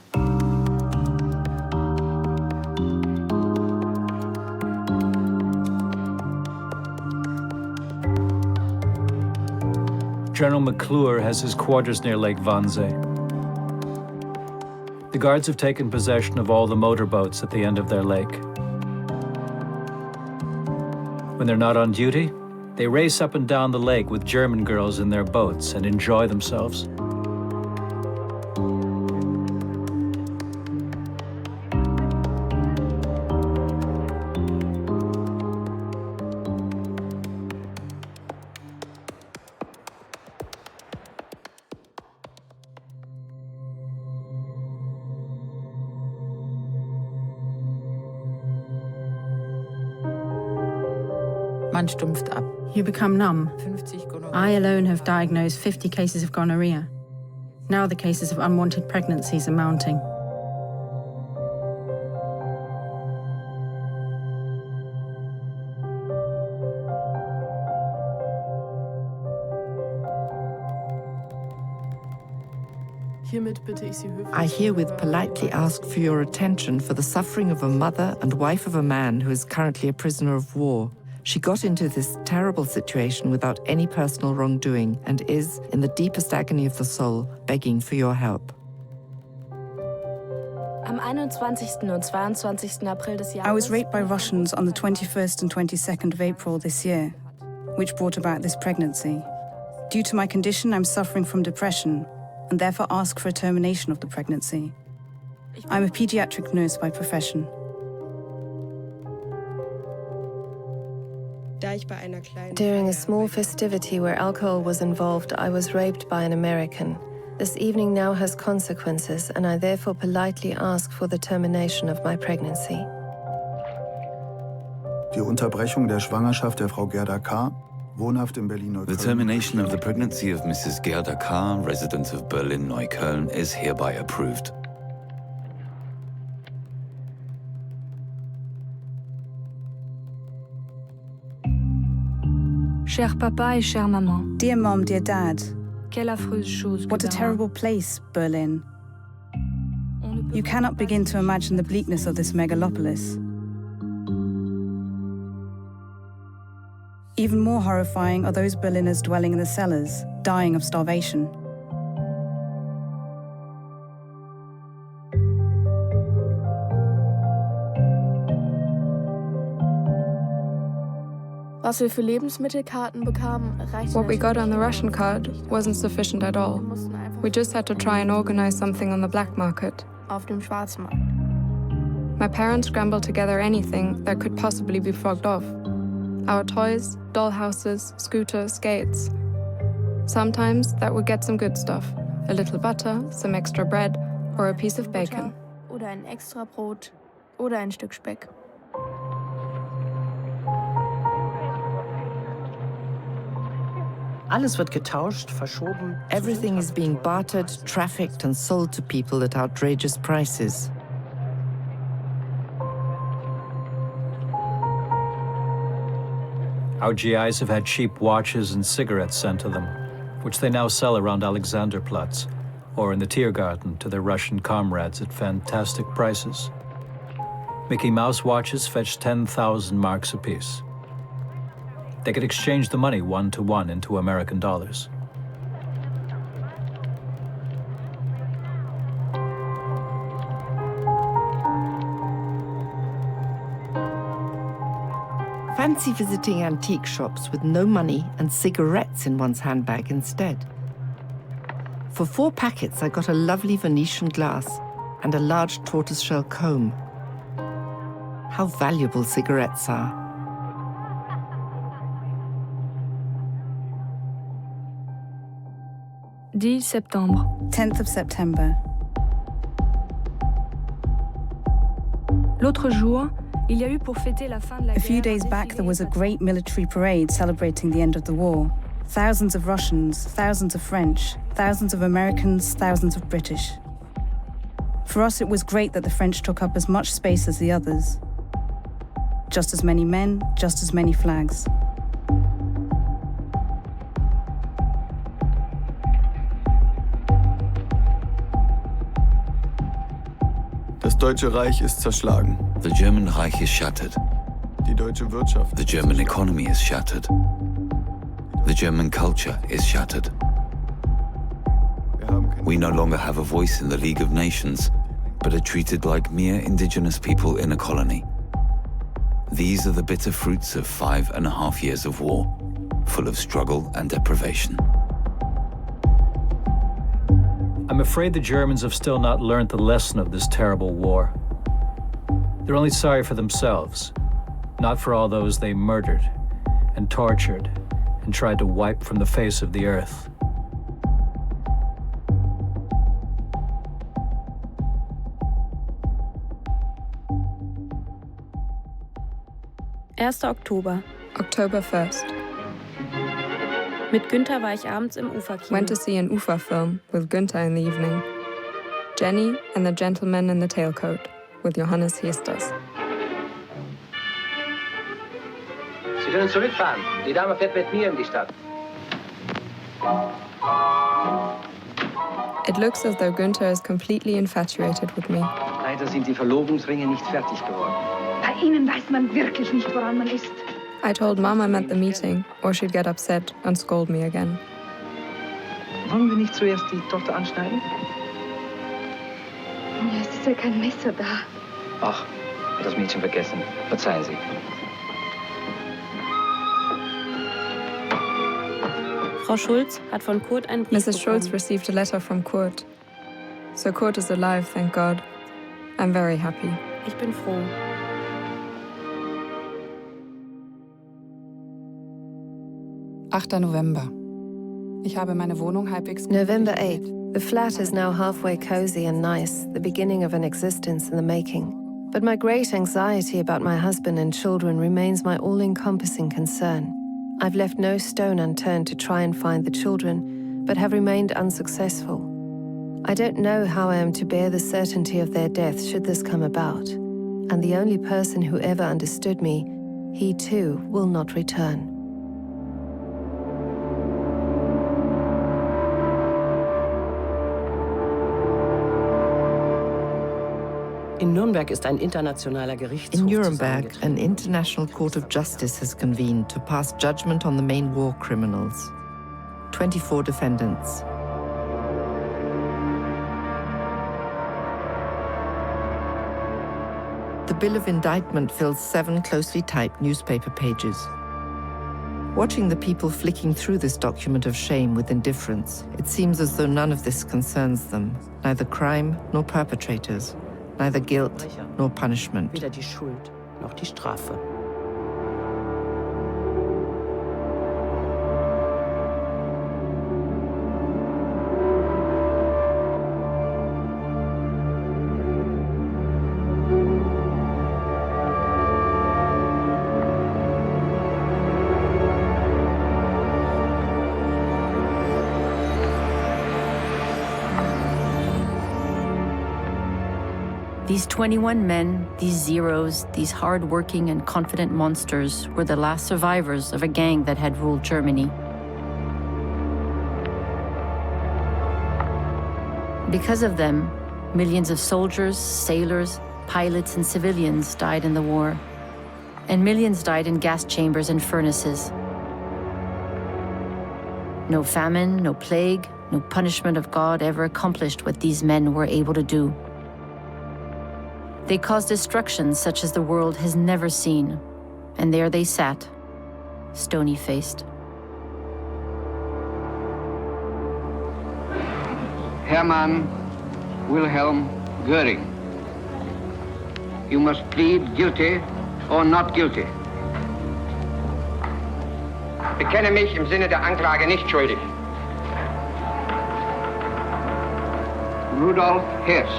Speaker 15: General McClure has his quarters near Lake Wannsee. The guards have taken possession of all the motorboats at the end of their lake. When they're not on duty, they race up and down the lake with German girls in their boats and enjoy themselves.
Speaker 9: Man stumpft ab.
Speaker 17: You become numb. I alone have diagnosed 50 cases of gonorrhea. Now the cases of unwanted pregnancies are mounting.
Speaker 10: I herewith politely ask for your attention for the suffering of a mother and wife of a man who is currently a prisoner of war. She got into this terrible situation without any personal wrongdoing and is, in the deepest agony of the soul, begging for your help.
Speaker 11: I was raped by Russians on the 21st and 22nd of April this year, which brought about this pregnancy. Due to my condition, I'm suffering from depression and therefore ask for a termination of the pregnancy. I'm a pediatric nurse by profession.
Speaker 23: During a small festivity where alcohol was involved, I was raped by an American. This evening now has consequences, and I therefore politely ask for the termination of my pregnancy.
Speaker 19: Die Unterbrechung der Schwangerschaft der Frau Gerda K., wohnhaft in Berlin-Neukölln.
Speaker 14: The termination of the pregnancy of Mrs. Gerda K., resident of Berlin-Neukölln, is hereby approved.
Speaker 4: Cher papa et chère maman.
Speaker 11: Dear mom, dear dad.
Speaker 4: Quelle affreuse chose.
Speaker 11: What a terrible place, Berlin. You cannot begin to imagine the bleakness of this megalopolis. Even more horrifying are those Berliners dwelling in the cellars, dying of starvation.
Speaker 3: What we got on the Russian card wasn't sufficient at all. We just had to try and organize something on the black market. My parents scrambled together anything that could possibly be fogged off. Our toys, dollhouses, scooters, skates. Sometimes that would get some good stuff. A little butter, some extra bread, or a piece of bacon.
Speaker 2: Oder ein extra Brot oder ein Stück Speck.
Speaker 1: Alles wird getauscht, verschoben.
Speaker 10: Everything is being bartered, trafficked, and sold to people at outrageous prices.
Speaker 15: Our GIs have had cheap watches and cigarettes sent to them, which they now sell around Alexanderplatz or in the Tiergarten to their Russian comrades at fantastic prices. Mickey Mouse watches fetch 10,000 marks apiece. They could exchange the money 1-to-1 into American dollars.
Speaker 10: Fancy visiting antique shops with no money and cigarettes in one's handbag instead. For 4 packets, I got a lovely Venetian glass and a large tortoiseshell comb. How valuable cigarettes are.
Speaker 4: 10 septembre.
Speaker 11: 10th of September.
Speaker 4: L'autre jour, il y a eu pour fêter la fin de la guerre.
Speaker 11: A few days back, there was a great military parade celebrating the end of the war. Thousands of Russians, thousands of French, thousands of Americans, thousands of British. For us, it was great that the French took up as much space as the others. Just as many men, just as many flags.
Speaker 8: Das Deutsche Reich ist zerschlagen.
Speaker 14: The German Reich is shattered.
Speaker 8: Die deutsche Wirtschaft.
Speaker 14: The German economy is shattered. The German culture is shattered. We no longer have a voice in the League of Nations, but are treated like mere indigenous people in a colony. These are the bitter fruits of 5.5 years of war, full of struggle and deprivation.
Speaker 15: I'm afraid the Germans have still not learned the lesson of this terrible war. They're only sorry for themselves, not for all those they murdered and tortured and tried to wipe from the face of the earth.
Speaker 2: Oktober.
Speaker 3: October 1st.
Speaker 2: Mit Günther war ich abends im Uferkino.
Speaker 3: Went to see an Ufer film with Günther in the evening. Jenny and the Gentleman in the Tailcoat with Johannes Hesters.
Speaker 5: Sie können zurückfahren. Die Dame fährt mit mir in die Stadt.
Speaker 3: It looks as though Günther is completely infatuated with me.
Speaker 5: Leider sind die Verlobungsringe nicht fertig geworden.
Speaker 4: Bei Ihnen weiß man wirklich nicht, woran man ist.
Speaker 3: I told Mom I'm at the meeting, or she'd get upset and scold me again.
Speaker 5: Wollen wir nicht zuerst die Tochter anschneiden?
Speaker 4: Ja, es ist ja kein Messer da.
Speaker 5: Ach, hat das Mädchen vergessen. Verzeihen Sie.
Speaker 2: Frau Schulz hat von Kurt einen Brief
Speaker 3: Mrs. Schulz
Speaker 2: bekommen.
Speaker 3: received a letter from Kurt. So Kurt is alive, thank God. I'm very happy.
Speaker 2: Ich bin froh.
Speaker 3: November. Ich habe meine Wohnung halbwegs
Speaker 23: November 8th. The flat is now halfway cozy and nice, the beginning of an existence in the making. But my great anxiety about my husband and children remains my all-encompassing concern. I've left no stone unturned to try and find the children, but have remained unsuccessful. I don't know how I am to bear the certainty of their death should this come about, and the only person who ever understood me, he too will not return.
Speaker 1: In Nürnberg ist ein internationaler Gerichtshof
Speaker 10: In Nuremberg, an international court of justice has convened to pass judgment on the main war criminals. 24 defendants. The bill of indictment fills 7 closely typed newspaper pages. Watching the people flicking through this document of shame with indifference, it seems as though none of this concerns them, neither crime nor perpetrators. Neither guilt nor punishment.
Speaker 1: Weder die Schuld noch die Strafe.
Speaker 16: These 21 men, these zeros, these hard-working and confident monsters were the last survivors of a gang that had ruled Germany. Because of them, millions of soldiers, sailors, pilots, and civilians died in the war, and millions died in gas chambers and furnaces. No famine, no plague, no punishment of God ever accomplished what these men were able to do. They caused destruction such as the world has never seen, and there they sat, stony-faced.
Speaker 18: Hermann Wilhelm Göring. You must plead guilty or not guilty.
Speaker 5: Bekenne mich im Sinne der Anklage nicht schuldig.
Speaker 18: Rudolf Hess.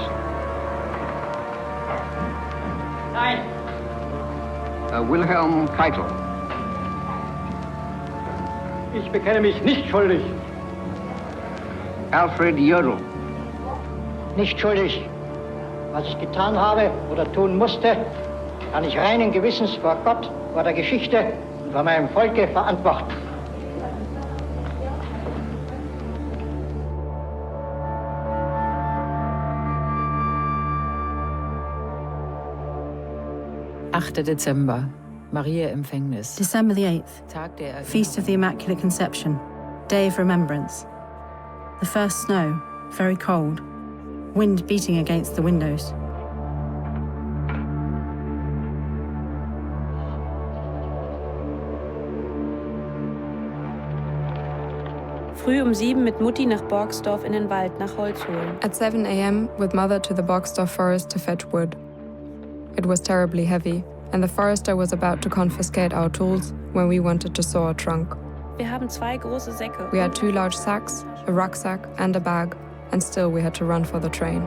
Speaker 5: Nein.
Speaker 18: Wilhelm Keitel.
Speaker 5: Ich bekenne mich nicht schuldig.
Speaker 18: Alfred Jodl.
Speaker 20: Nicht schuldig. Was ich getan habe oder tun musste, kann ich reinen Gewissens vor Gott, vor der Geschichte und vor meinem Volke verantworten.
Speaker 9: Dezember, Mariä-Empfängnis.
Speaker 17: December the 8th, Feast of the Immaculate Conception, Day of Remembrance. The first snow, very cold, wind beating against the windows.
Speaker 2: Früh um 7 mit Mutti nach Borgsdorf in den Wald nach Holz holen.
Speaker 3: At 7 a.m. with mother to the Borgsdorf forest to fetch wood. It was terribly heavy, and the forester was about to confiscate our tools when we wanted to saw a trunk.
Speaker 2: Wir haben 2 große Säcke.
Speaker 3: We had 2 large sacks, a rucksack and a bag, and still we had to run for the train.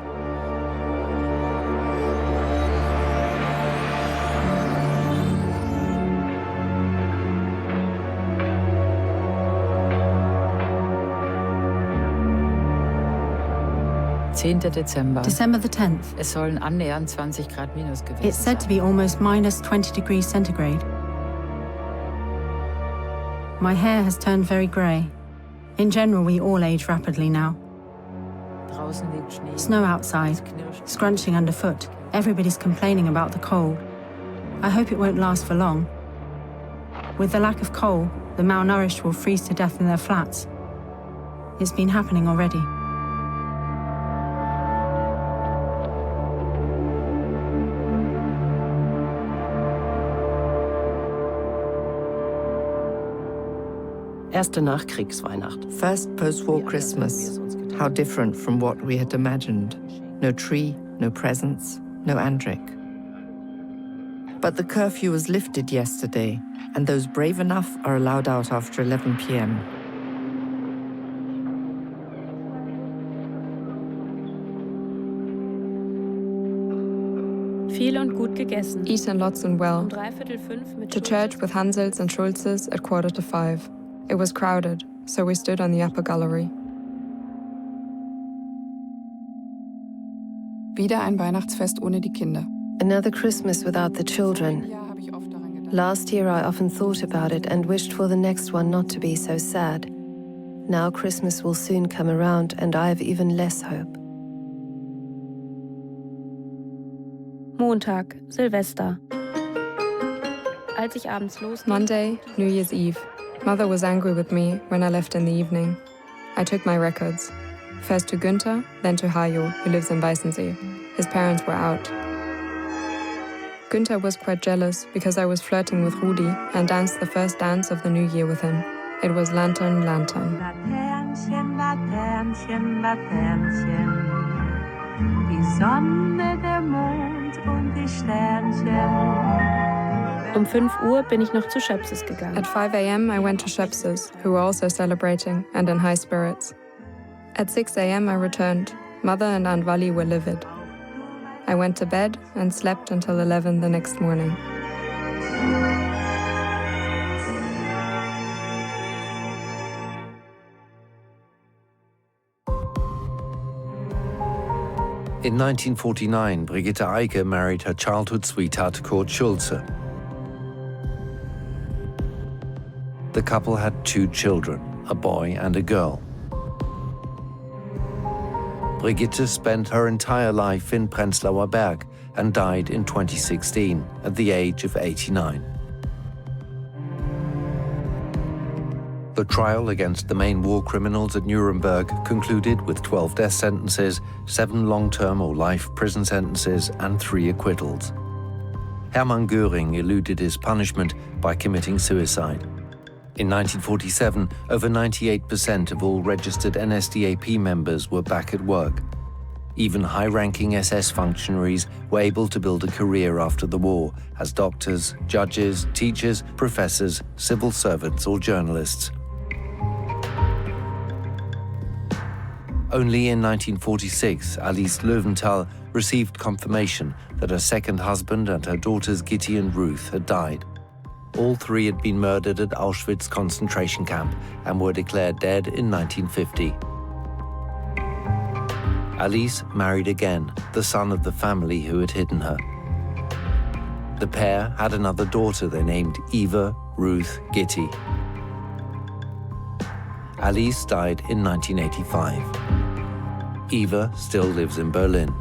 Speaker 9: Dezember.
Speaker 17: December the 10th.
Speaker 9: Es sollen annähernd 20 Grad minus gewesen
Speaker 17: It's said to be almost minus 20 degrees centigrade. My hair has turned very grey. In general, we all age rapidly now.
Speaker 9: Draußen liegt Schnee.
Speaker 17: Snow outside, scrunching underfoot. Everybody's complaining about the cold. I hope it won't last for long. With the lack of coal, the malnourished will freeze to death in their flats. It's been happening already.
Speaker 1: Erste Nachkriegsweihnacht.
Speaker 10: First post-war Christmas. How different from what we had imagined. No tree, no presents, no Andrik. But the curfew was lifted yesterday, and those brave enough are allowed out after 11 p.m.
Speaker 2: Viel und gut gegessen.
Speaker 3: Eaten lots and well.
Speaker 2: 4:45 mit
Speaker 3: To church with Hansels and Schulzes at 4:45. It was crowded, so we stood on the upper gallery.
Speaker 12: Wieder ein Weihnachtsfest ohne die Kinder.
Speaker 23: Another Christmas without the children. Last year I often thought about it and wished for the next one not to be so sad. Now Christmas will soon come around and I have even less hope.
Speaker 2: Montag, Silvester. Als ich abends losging,
Speaker 3: Monday, New Year's Eve. Mother was angry with me when I left in the evening. I took my records. First to Günther, then to Hajo, who lives in Reisen Sie. His parents were out. Günther was quite jealous because I was flirting with Rudi and danced the first dance of the new year with him. It was Lantern, Lantern.
Speaker 21: Laternchen, Laternchen, Laternchen. Die Sonne, der Mond und die Sternchen.
Speaker 2: Um 5 Uhr bin ich noch zu Schöpses gegangen.
Speaker 3: At 5 a.m. I went to Schöpses, who were also celebrating and in high spirits. At 6 a.m. I returned. Mother and Aunt Wally were livid. I went to bed and slept until 11 the next morning.
Speaker 14: In 1949, Brigitte Eike married her childhood sweetheart Kurt Schulze. The couple had 2 children, a boy and a girl. Brigitte spent her entire life in Prenzlauer Berg and died in 2016 at the age of 89. The trial against the main war criminals at Nuremberg concluded with 12 death sentences, 7 long-term or life prison sentences, and 3 acquittals. Hermann Göring eluded his punishment by committing suicide. In 1947, over 98% of all registered NSDAP members were back at work. Even high-ranking SS functionaries were able to build a career after the war as doctors, judges, teachers, professors, civil servants, or journalists. Only in 1946, Alice Löwenthal received confirmation that her second husband and her daughters Gitti and Ruth had died. All 3 had been murdered at Auschwitz concentration camp and were declared dead in 1950. Alice married again, the son of the family who had hidden her. The pair had another daughter they named Eva Ruth Gitti. Alice died in 1985. Eva still lives in Berlin.